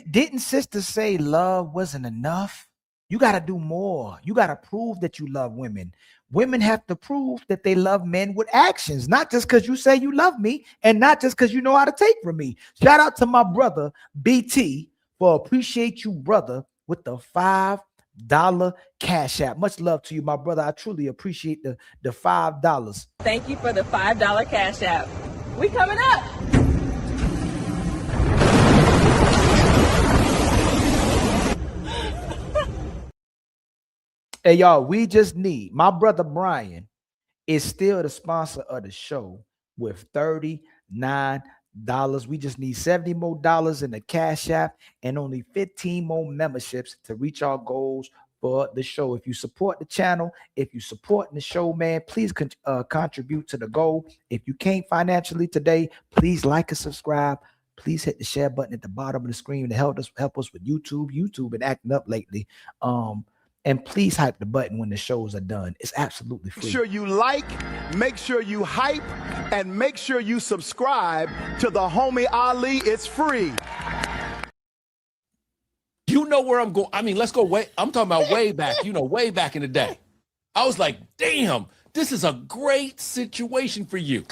Didn't sister say love wasn't enough? You got to do more. You got to prove that you love women. Women have to prove that they love men with actions, not just because you say you love me and not just because you know how to take from me. Shout out to my brother, BT, for appreciate you, brother, with the $5 cash app. Much love to you, my brother. I truly appreciate the $5. Thank you for the $5 cash app. We coming up. Hey, y'all, we just need, my brother Brian is still the sponsor of the show with $39. We just need $70 more in the cash app and only 15 more memberships to reach our goals for the show. If you support the channel, if you support the show, man, please contribute to the goal. If you can't financially today, please like and subscribe. Please hit the share button at the bottom of the screen to help us with YouTube. YouTube been acting up lately. And please hype the button when the shows are done. It's absolutely free. Make sure you like, make sure you hype, and make sure you subscribe to the Homie Ali. It's free. you know where I'm going. I mean, let's go way. I'm talking about way back, way back in the day. I was like, damn, this is a great situation for you.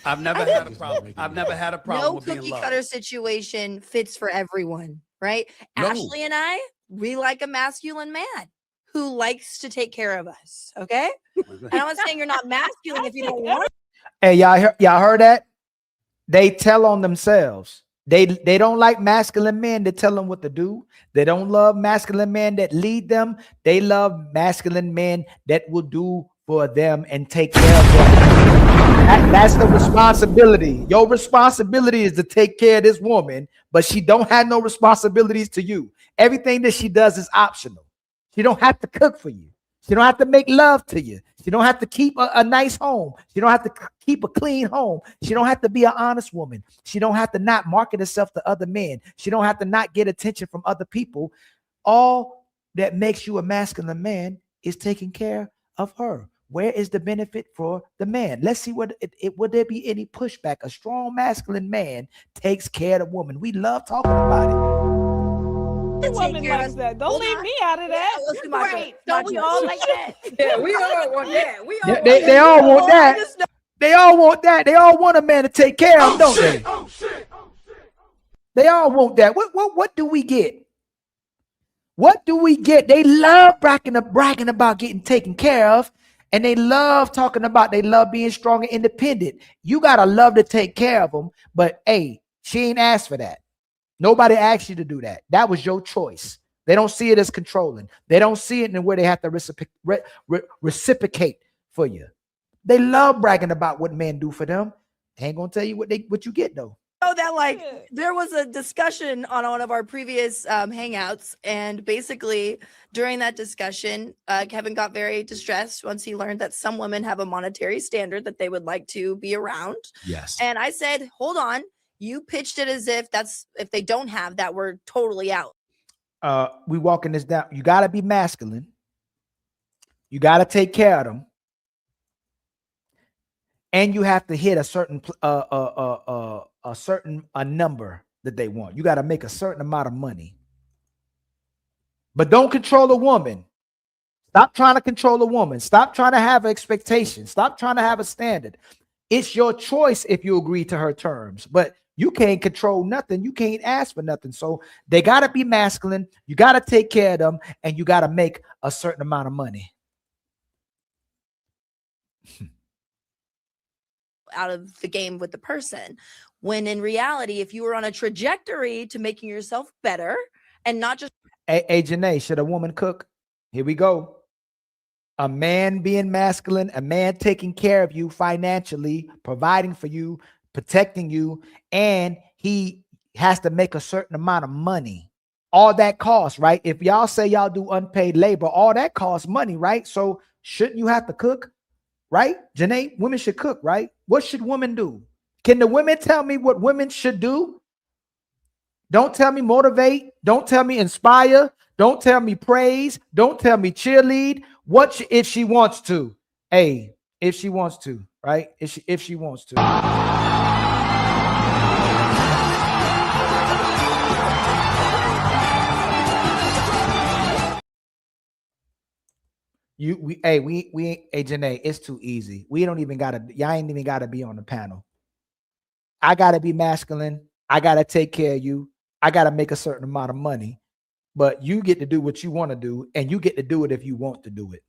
I've never had a problem. I've never had a problem No with being cookie loved. cutter situation fits for everyone, right? No. Ashley and I, we like a masculine man who likes to take care of us. Okay. And I'm not saying you're not masculine if you don't want. Hey, y'all heard that? They tell on themselves. They don't like masculine men that tell them what to do. They don't love masculine men that lead them. They love masculine men that will do for them and take care of them. That's the responsibility. Your responsibility is to take care of this woman, but she don't have no responsibilities to you. Everything that she does is optional. She don't have to cook for you. She don't have to make love to you. She don't have to keep a nice home. She don't have to keep a clean home. She don't have to be an honest woman. She don't have to not market herself to other men. She don't have to not get attention from other people. All that makes you a masculine man is taking care of her. Where is the benefit for the man? Let's see would there be any pushback? A strong masculine man takes care of the woman. We love talking about it. Woman likes that. Don't leave me out of that. Right. Don't we all like that? Yeah, we all want that. We all They all want that. They all want that. They all want a man to take care of them, don't they? Oh shit! They all want that. What do we get? What do we get? They love bragging about getting taken care of, and they love talking about they love being strong and independent. You gotta love to take care of them, but hey, she ain't asked for that. Nobody asked you to do that. That was your choice. They don't see it as controlling. They don't see it in where they have to reciprocate for you. They love bragging about what men do for them. They ain't gonna tell you what you get though. Oh, that like there was a discussion on one of our previous hangouts, and basically during that discussion, Kevin got very distressed once he learned that some women have a monetary standard that they would like to be around. Yes. And I said, hold on. You pitched it as if if they don't have that, we're totally out. We walking this down. You got to be masculine. You got to take care of them, and you have to hit a certain number that they want. You got to make a certain amount of money, but don't control a woman. Stop trying to control a woman. Stop trying to have an expectation. Stop trying to have a standard. It's your choice if you agree to her terms, but you can't control nothing. You can't ask for nothing. So they got to be masculine. You got to take care of them, and you got to make a certain amount of money. Out of the game with the person, when in reality, if you were on a trajectory to making yourself better and not just Hey, Janae, should a woman cook? Here we go. A man being masculine, a man taking care of you financially, providing for you, protecting you, and he has to make a certain amount of money. All that costs, right? If y'all say y'all do unpaid labor, all that costs money, right? So shouldn't you have to cook, right? Janae, women should cook, right? What should women do? Can the women tell me what women should do? Don't tell me motivate. Don't tell me inspire. Don't tell me praise. Don't tell me cheerlead. What if she wants to? Hey, if she wants to, right? If she wants to. Hey Janae, it's too easy. We don't even gotta, y'all ain't even gotta be on the panel. I gotta be masculine. I gotta take care of you. I gotta make a certain amount of money, but you get to do what you want to do, and you get to do it if you want to do it.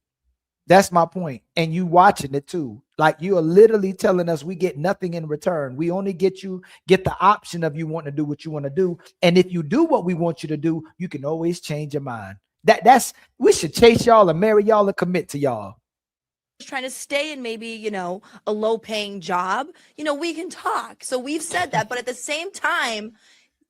That's my point. And you watching it too. Like you are literally telling us we get nothing in return. We only get the option of you wanting to do what you want to do. And if you do what we want you to do, you can always change your mind. We should chase y'all and marry y'all and commit to y'all. Trying to stay in maybe, you know, a low paying job, you know, we can talk. So we've said that, but at the same time,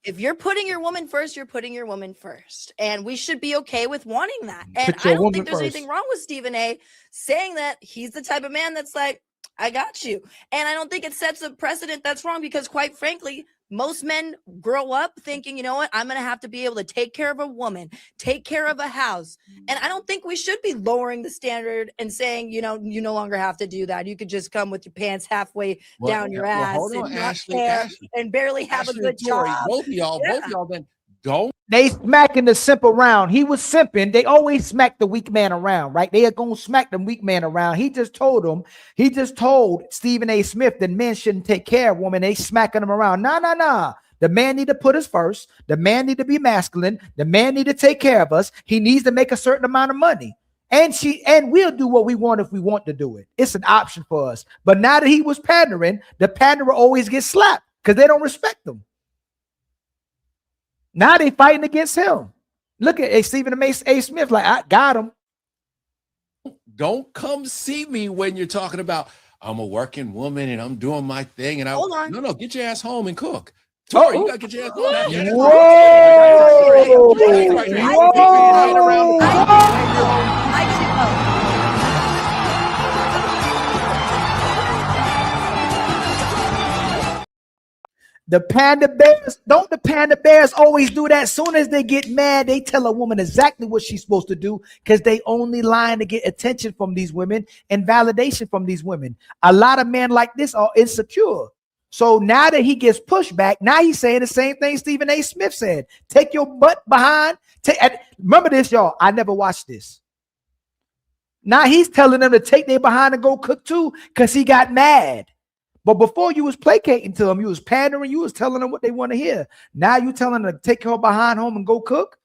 if you're putting your woman first, you're putting your woman first. And we should be okay with wanting that. And I don't think there's anything wrong with Stephen A saying that he's the type of man that's like, I got you. And I don't think it sets a precedent that's wrong, because quite frankly, most men grow up thinking, you know what, I'm going to have to be able to take care of a woman, take care of a house. And I don't think we should be lowering the standard and saying, you know, you no longer have to do that. You could just come with your pants halfway down your ass hold on, and, Ashley, and barely have Ashley a good Tori, job. both of y'all then don't. They smacking the simp around. He was simping. They always smack the weak man around, right? They are going to smack the weak man around. He just told Stephen A. Smith that men shouldn't take care of women. They smacking them around. Nah. The man need to put us first. The man need to be masculine. The man need to take care of us. He needs to make a certain amount of money. And we'll do what we want if we want to do it. It's an option for us. But now that he was pandering, the panderer always gets slapped because they don't respect them. Now they fighting against him. Look at Stephen A. Smith, like, I got him. Don't come see me when you're talking about I'm a working woman and I'm doing my thing. And Hold on. No, get your ass home and cook. Tori, you gotta get your ass home. The panda bears always do that? As soon as they get mad, they tell a woman exactly what she's supposed to do, because they only lying to get attention from these women and validation from these women. A lot of men like this are insecure. So now that he gets pushed back, now he's saying the same thing Stephen A. Smith said. Take your butt behind. Remember this, y'all. I never watched this. Now he's telling them to take their behind and go cook too, because he got mad. But before you was placating to them, you was pandering, you was telling them what they want to hear. Now you telling them to take her behind home and go cook?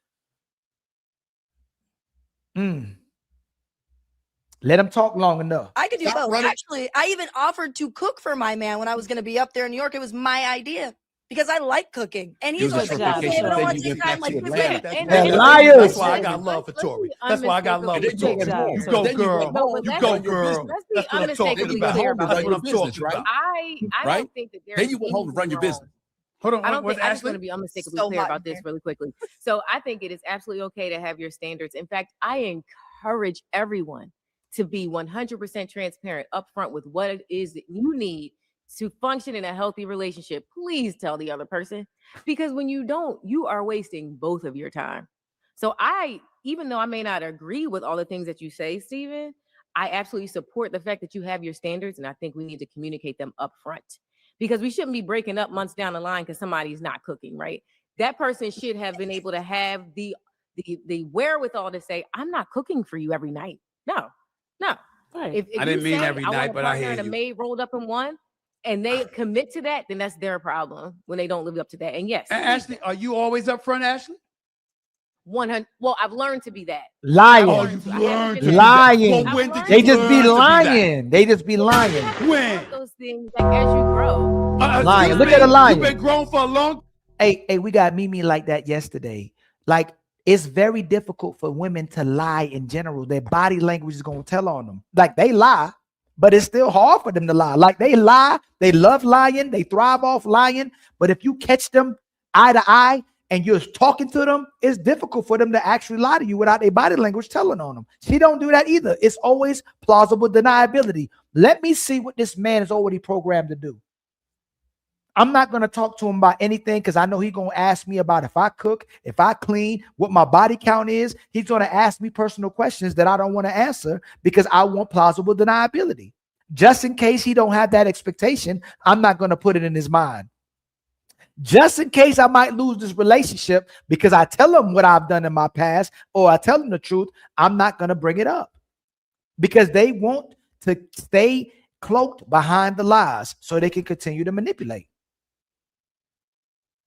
Let him talk long enough. I could do both. Actually, I even offered to cook for my man when I was going to be up there in New York. It was my idea because I like cooking. And he's like, I don't want to take time like this. Liars. That's why I got love for Tori. That's why I got love for Tori. You go, girl. You go, girl. Let's be unmistakably clear about That's what I'm talking about. I don't think that there's then you went home to run your business. Hold on. I don't think I just want to be unmistakably clear about this really quickly. So I think it is absolutely okay to have your standards. In fact, I encourage everyone to be 100% transparent upfront with what it is that you need to function in a healthy relationship. Please tell the other person, because when you don't, you are wasting both of your time. So even though I may not agree with all the things that you say, Stephen, I absolutely support the fact that you have your standards, and I think we need to communicate them upfront, because we shouldn't be breaking up months down the line because somebody's not cooking, right? That person should have been able to have the wherewithal to say, I'm not cooking for you every night. No. Right. If I didn't mean every night, but I hear you. you. A maid rolled up in one, and they commit to that, then that's their problem when they don't live up to that. And yes, Ashley, are you always up front, Ashley? 100. Well, I've learned to be that. Lying. Oh, you've learned to be lying. Well, when did They you just be learn to lying. They just be lying. When? Those things, like, as you grow. Lying. Look at the lying. You've been grown for a long. Hey, we got Mimi like that yesterday. Like, It's very difficult for women to lie in general. Their body language is going to tell on them. Like they lie, but it's still hard for them to lie. Like they lie, they love lying, they thrive off lying. But if you catch them eye to eye and you're talking to them, it's difficult for them to actually lie to you without their body language telling on them. She don't do that either. It's always plausible deniability. Let me see what this man is already programmed to do. I'm not going to talk to him about anything because I know he's going to ask me about if I cook, if I clean, what my body count is. He's going to ask me personal questions that I don't want to answer because I want plausible deniability. Just in case he don't have that expectation, I'm not going to put it in his mind. Just in case I might lose this relationship because I tell him what I've done in my past or I tell him the truth, I'm not going to bring it up because they want to stay cloaked behind the lies so they can continue to manipulate.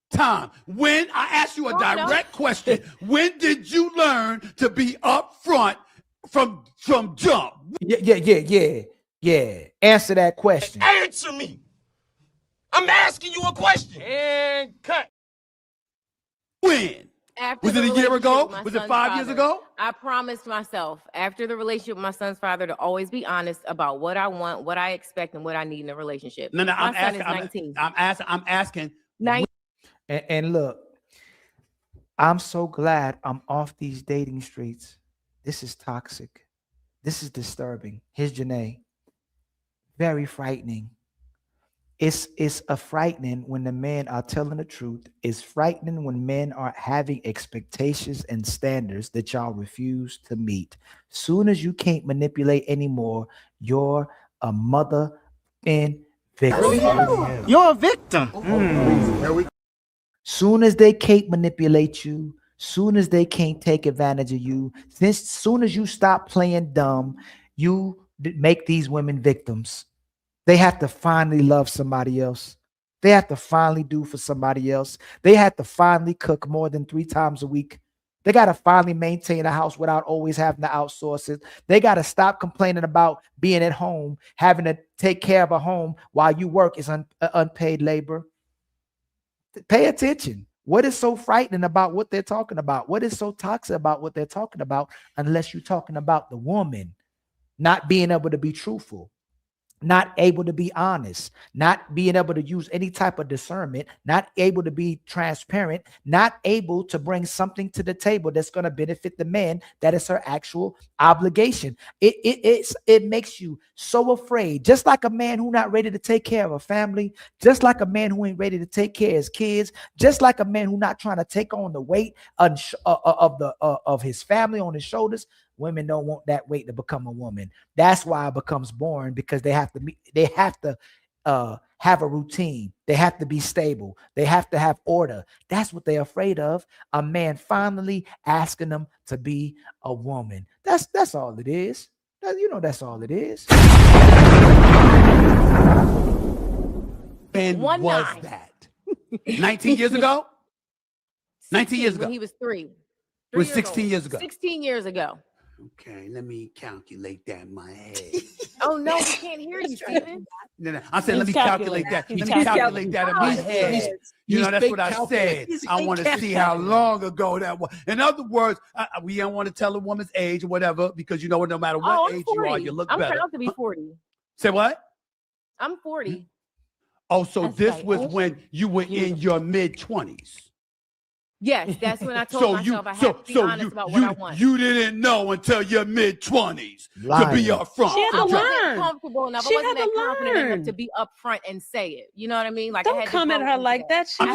Time. When I ask you a direct question, when did you learn to be upfront from jump? Yeah. Answer that question. Answer me. I'm asking you a question. And cut. When? After Was the it a year relationship ago? with my Was it son's 5 years father, ago? I promised myself after the relationship with my son's father to always be honest about what I want, what I expect, and what I need in a relationship. No, My I'm son asking. is 19. I'm asking. 19. And look, I'm so glad I'm off these dating streets. This is toxic. This is disturbing. Here's Janae. Very frightening. It's a frightening when the men are telling the truth. It's frightening when men are having expectations and standards that y'all refuse to meet. Soon as you can't manipulate anymore, you're a mother in victim. You're a victim. Soon as they can't manipulate you, soon as they can't take advantage of you, soon as you stop playing dumb, you make these women victims. They have to finally love somebody else. They have to finally do for somebody else. They have to finally cook more than 3 times a week. They got to finally maintain a house without always having to outsource it. They got to stop complaining about being at home, having to take care of a home while you work is unpaid labor. Pay attention. What is so frightening about what they're talking about? What is so toxic about what they're talking about unless you're talking about the woman not being able to be truthful, not able to be honest, not being able to use any type of discernment, not able to be transparent, not able to bring something to the table that's going to benefit the man. That is her actual obligation. It makes you so afraid, just like a man who not ready to take care of a family, just like a man who ain't ready to take care of his kids, just like a man who not trying to take on the weight of his family on his shoulders. Women don't want that weight to become a woman. That's why it becomes boring, because they have to have a routine. They have to be stable. They have to have order. That's what they're afraid of. A man finally asking them to be a woman. That's all it is. That's all it is. When was that? 19 years ago? 19 years ago. When he was 3. It was 16 years ago. 16 years ago. Okay, let me calculate that in my head. Oh no, we can't hear you, Steven. No. I said, let me calculate that. Let me calculate that in my head. That's what I said. I want to see how long ago that was. In other words, we don't want to tell a woman's age or whatever, because no matter what age you are, you look better. I'm proud to be 40. Say what? I'm 40. Oh, so this was when you were in your mid-20s. Yes, that's when I told myself I have to be honest about what I want. You didn't know until your mid-20s to be upfront. She had to learn. Comfortable enough. I wasn't that confident enough to be upfront and say it. You know what I mean? Like, don't come at her like that. She You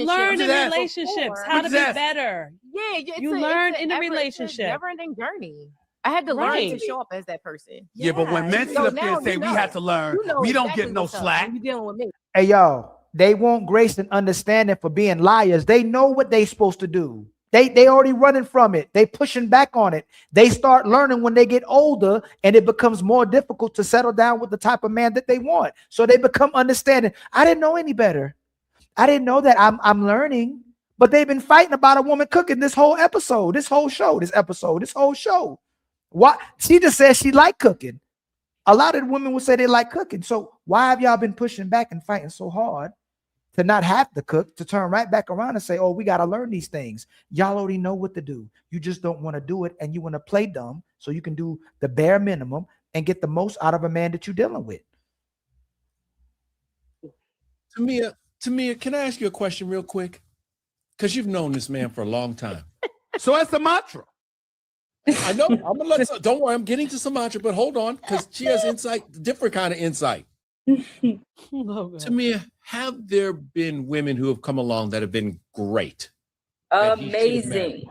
learn in relationships how to be better. Yeah, you learn in a relationship. Never-ending journey. I had to learn to show up as that person. Yeah, but when men sit up there and say we had to learn, we don't get no slack. You dealing with me? Hey, y'all. They want grace and understanding for being liars. They know what they supposed to do. They already running from it. They pushing back on it. They start learning when they get older, and it becomes more difficult to settle down with the type of man that they want. So they become understanding. I didn't know any better. I didn't know that. I'm learning. But they've been fighting about a woman cooking this whole episode, this whole show. What? She just said she liked cooking. A lot of women would say they like cooking. So why have y'all been pushing back and fighting so hard to not have to cook, to turn right back around and say, oh, we got to learn these things. Y'all already know what to do. You just don't want to do it, and you want to play dumb so you can do the bare minimum and get the most out of a man that you're dealing with. Tamia, can I ask you a question real quick? Because you've known this man for a long time. So that's the mantra. I know. I'm gonna let. Don't worry. I'm getting to Sumatra, but hold on, because she has insight, different kind of insight. Tamia, have there been women who have come along that have been great? Amazing.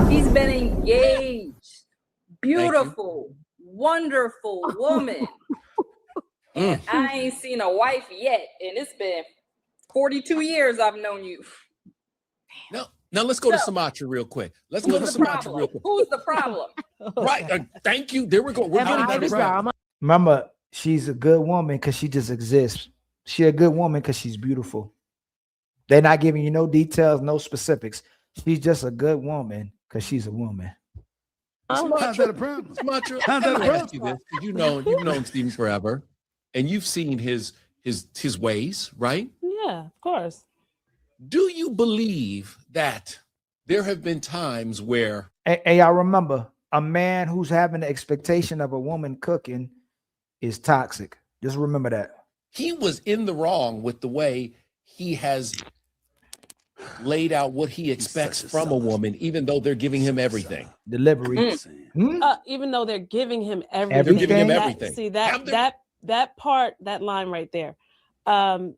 He's been engaged. Beautiful, wonderful woman. And I ain't seen a wife yet, and it's been 42 years I've known you. Now let's go to Sumatra real quick. Let's go to Sumatra real quick. Who's the problem? Right. Thank you. There we go. We're getting that right. Remember, she's a good woman because she just exists. She's a good woman because she's beautiful. They're not giving you no details, no specifics. She's just a good woman because she's a woman. How's that a problem? Sumatra, How's that a let me ask you problem? this. You've known Stephen forever, and you've seen his ways, right? Yeah, of course. Do you believe that there have been times where Hey, y'all remember, a man who's having the expectation of a woman cooking is toxic. Just remember that. he was in the wrong with the way he has laid out what he expects from a woman, even though they're giving him everything. Delivery. Even though they're giving him everything. They're giving him everything. See that part, that line right there. Yeah,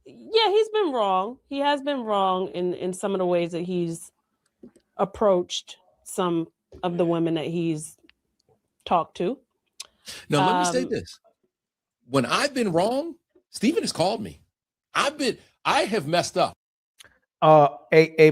he's been wrong. He has been wrong in some of the ways that he's approached some of the women that he's talked to. Now, let me say this. When I've been wrong, Stephen has called me. I have messed up. Hey,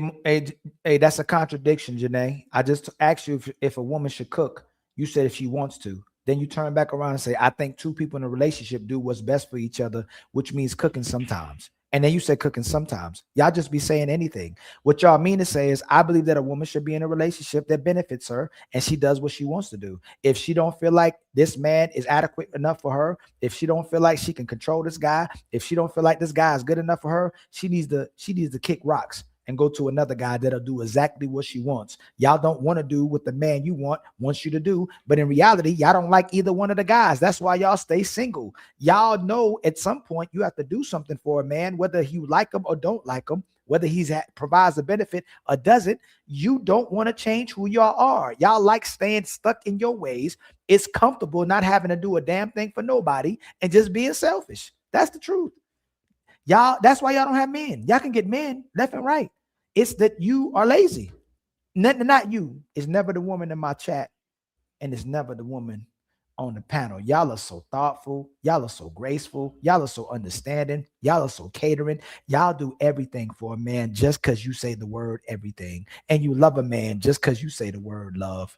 that's a contradiction, Janae. I just asked you if a woman should cook. You said if she wants to. Then you turn back around and say, I think two people in a relationship do what's best for each other, which means cooking sometimes. And then you said cooking sometimes. Y'all just be saying anything. What y'all mean to say is, I believe that a woman should be in a relationship that benefits her and she does what she wants to do. If she don't feel like this man is adequate enough for her, if she don't feel like she can control this guy, if she don't feel like this guy is good enough for her, she needs to kick rocks and go to another guy that'll do exactly what she wants. Y'all don't want to do what the man you wants you to do, but in reality, y'all don't like either one of the guys. That's why y'all stay single. Y'all know at some point you have to do something for a man, whether you like him or don't like him, whether he provides a benefit or doesn't. You don't want to change who y'all are. Y'all like staying stuck in your ways. It's comfortable not having to do a damn thing for nobody and just being selfish. That's the truth. Y'all, that's why y'all don't have men. Y'all can get men left and right. It's that you are lazy. Not you. It's never the woman in my chat, and it's never the woman on the panel. Y'all are so thoughtful. Y'all are so graceful. Y'all are so understanding. Y'all are so catering. Y'all do everything for a man just because you say the word everything. And you love a man just because you say the word love.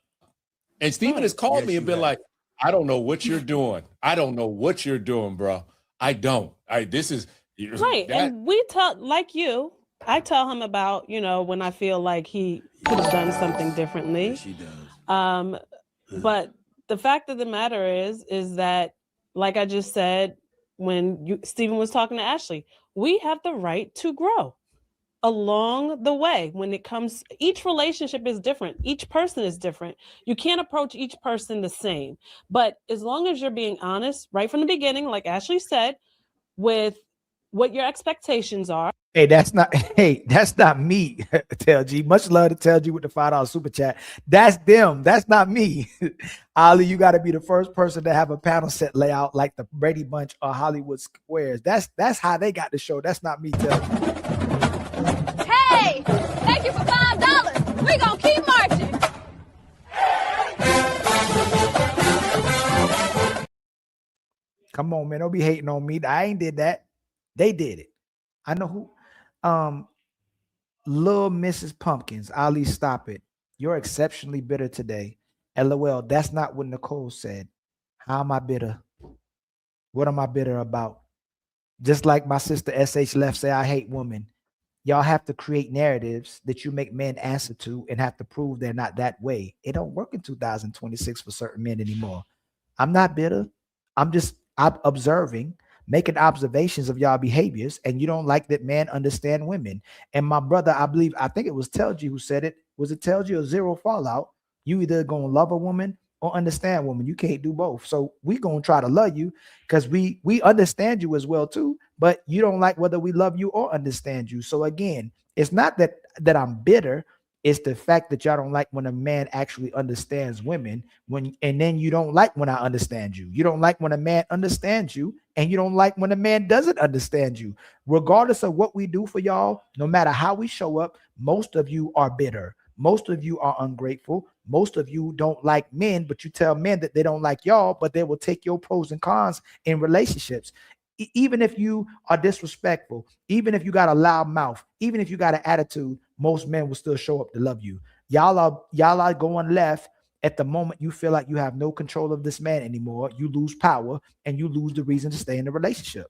And Stephen has called me and been like, I don't know what you're doing. I don't know what you're doing, bro. I don't. This is right. And we tell, like you, I tell him about, when I feel like he could have done something differently. She does. But the fact of the matter is that, like I just said, when Stephen was talking to Ashley, we have the right to grow along the way. When it comes, each relationship is different. Each person is different. You can't approach each person the same. But as long as you're being honest right from the beginning, like Ashley said, with what your expectations are. Hey, that's not me. Tell G. Much love to Tell G with the $5 super chat. That's them. That's not me. Ali, you got to be the first person to have a panel set layout like the Brady Bunch or Hollywood Squares. That's how they got the show. That's not me. Tell G. Hey, thank you for $5. We gonna keep marching. Come on, man. Don't be hating on me. I ain't did that. They did it. I know who. Little Mrs. Pumpkins. Ali, stop it. You're exceptionally bitter today. LOL. That's not what Nicole said. How am I bitter? What am I bitter about? Just like my sister SH Left say, I hate women. Y'all have to create narratives that you make men answer to and have to prove they're not that way. It don't work in 2026 for certain men anymore. I'm not bitter. I'm observing making observations of y'all behaviors, and you don't like that men understand women. And my brother, I think it was Telgi who said it. Was it Telgi or Zero Fallout? You either gonna love a woman or understand women. You can't do both. So we gonna try to love you because we understand you as well too, but you don't like whether we love you or understand you. So again, it's not that I'm bitter. It's the fact that y'all don't like when a man actually understands women, and then you don't like when I understand you. You don't like when a man understands you, and you don't like when a man doesn't understand you. Regardless of what we do for y'all, no matter how we show up, most of you are bitter. Most of you are ungrateful. Most of you don't like men, but you tell men that they don't like y'all, but they will take your pros and cons in relationships. Even if you are disrespectful, even if you got a loud mouth, even if you got an attitude, most men will still show up to love you. Y'all are going left at the moment you feel like you have no control of this man anymore. You lose power and you lose the reason to stay in the relationship.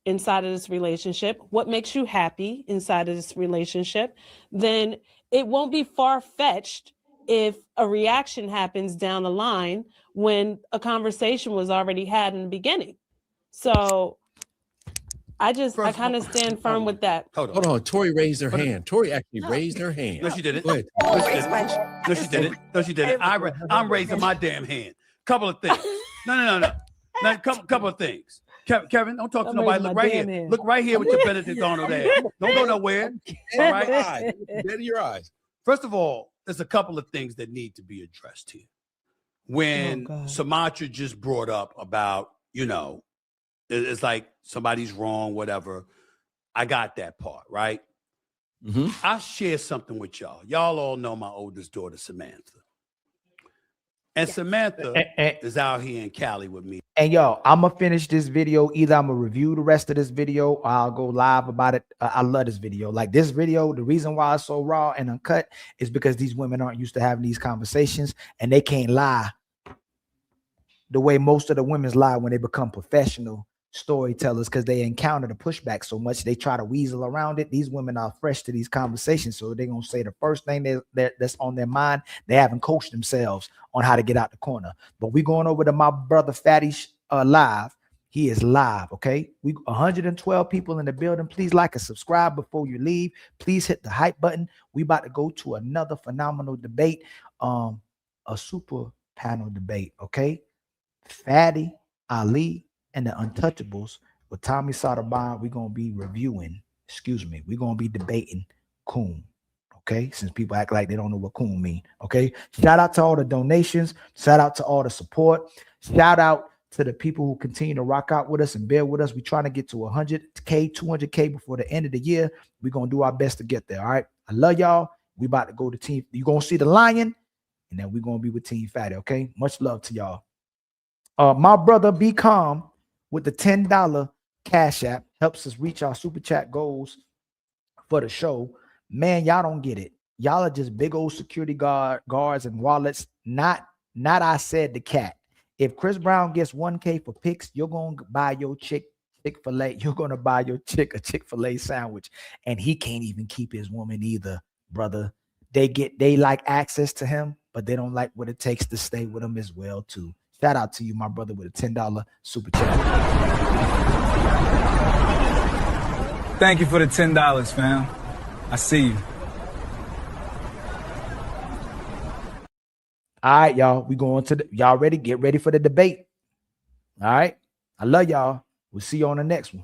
Inside of this relationship, what makes you happy inside of this relationship, then it won't be far-fetched if a reaction happens down the line when a conversation was already had in the beginning. So I kind of stand firm with that. Hold on. Tori raised her hand. Tori actually raised her hand. No, she didn't. Go ahead. No, she didn't. No, she didn't. I'm raising my damn hand. Couple of things. No. Couple of things. Kevin, don't talk to nobody. Look right here. Hand. Look right here with your Benedict Arnold ass. Don't go nowhere. All right. Dead in your eyes. First of all, there's a couple of things that need to be addressed here. When Sumatra just brought up about, it's like somebody's wrong, whatever. I got that part, right? Mm-hmm. I'll share something with y'all. Y'all all know my oldest daughter, Samantha. And Samantha is out here in Cali with me. And y'all, I'm going to finish this video. Either I'm going to review the rest of this video or I'll go live about it. I love this video. Like this video, the reason why it's so raw and uncut is because these women aren't used to having these conversations and they can't lie the way most of the women lie when they become professional storytellers because they encounter the pushback so much they try to weasel around it. These women are fresh to these conversations, so they're gonna say the first thing that's on their mind. They haven't coached themselves on how to get out the corner. But we're going over to my brother Fatty live. He is live. Okay, we 112 people in the building. Please like and subscribe before you leave. Please hit the hype button. We about to go to another phenomenal debate, a super panel debate. Okay, Fatty, Ali, and the Untouchables with Tommy Sotomayor. We're going to be reviewing, we're going to be debating coon, okay? Since people act like they don't know what coon mean, okay? Shout out to all the donations. Shout out to all the support. Shout out to the people who continue to rock out with us and bear with us. We're trying to get to 100K, 200K before the end of the year. We're going to do our best to get there, all right? I love y'all. We about to go to team. You're going to see the Lion, and then we're going to be with Team Fatty, okay? Much love to y'all. My brother, Be Calm, with the $10 Cash App helps us reach our super chat goals for the show. Man, y'all don't get it. Y'all are just big old security guards and wallets. Not I said the cat. If Chris Brown gets 1K for picks, you're going to buy your chick Chick-fil-A. You're going to buy your chick a Chick-fil-A sandwich. And he can't even keep his woman either, brother. They like access to him, but they don't like what it takes to stay with him as well, too. Shout out to you, my brother, with a $10 super chat. Thank you for the $10, fam. I see you. All right, y'all. We going to y'all ready? Get ready for the debate. All right. I love y'all. We'll see you on the next one.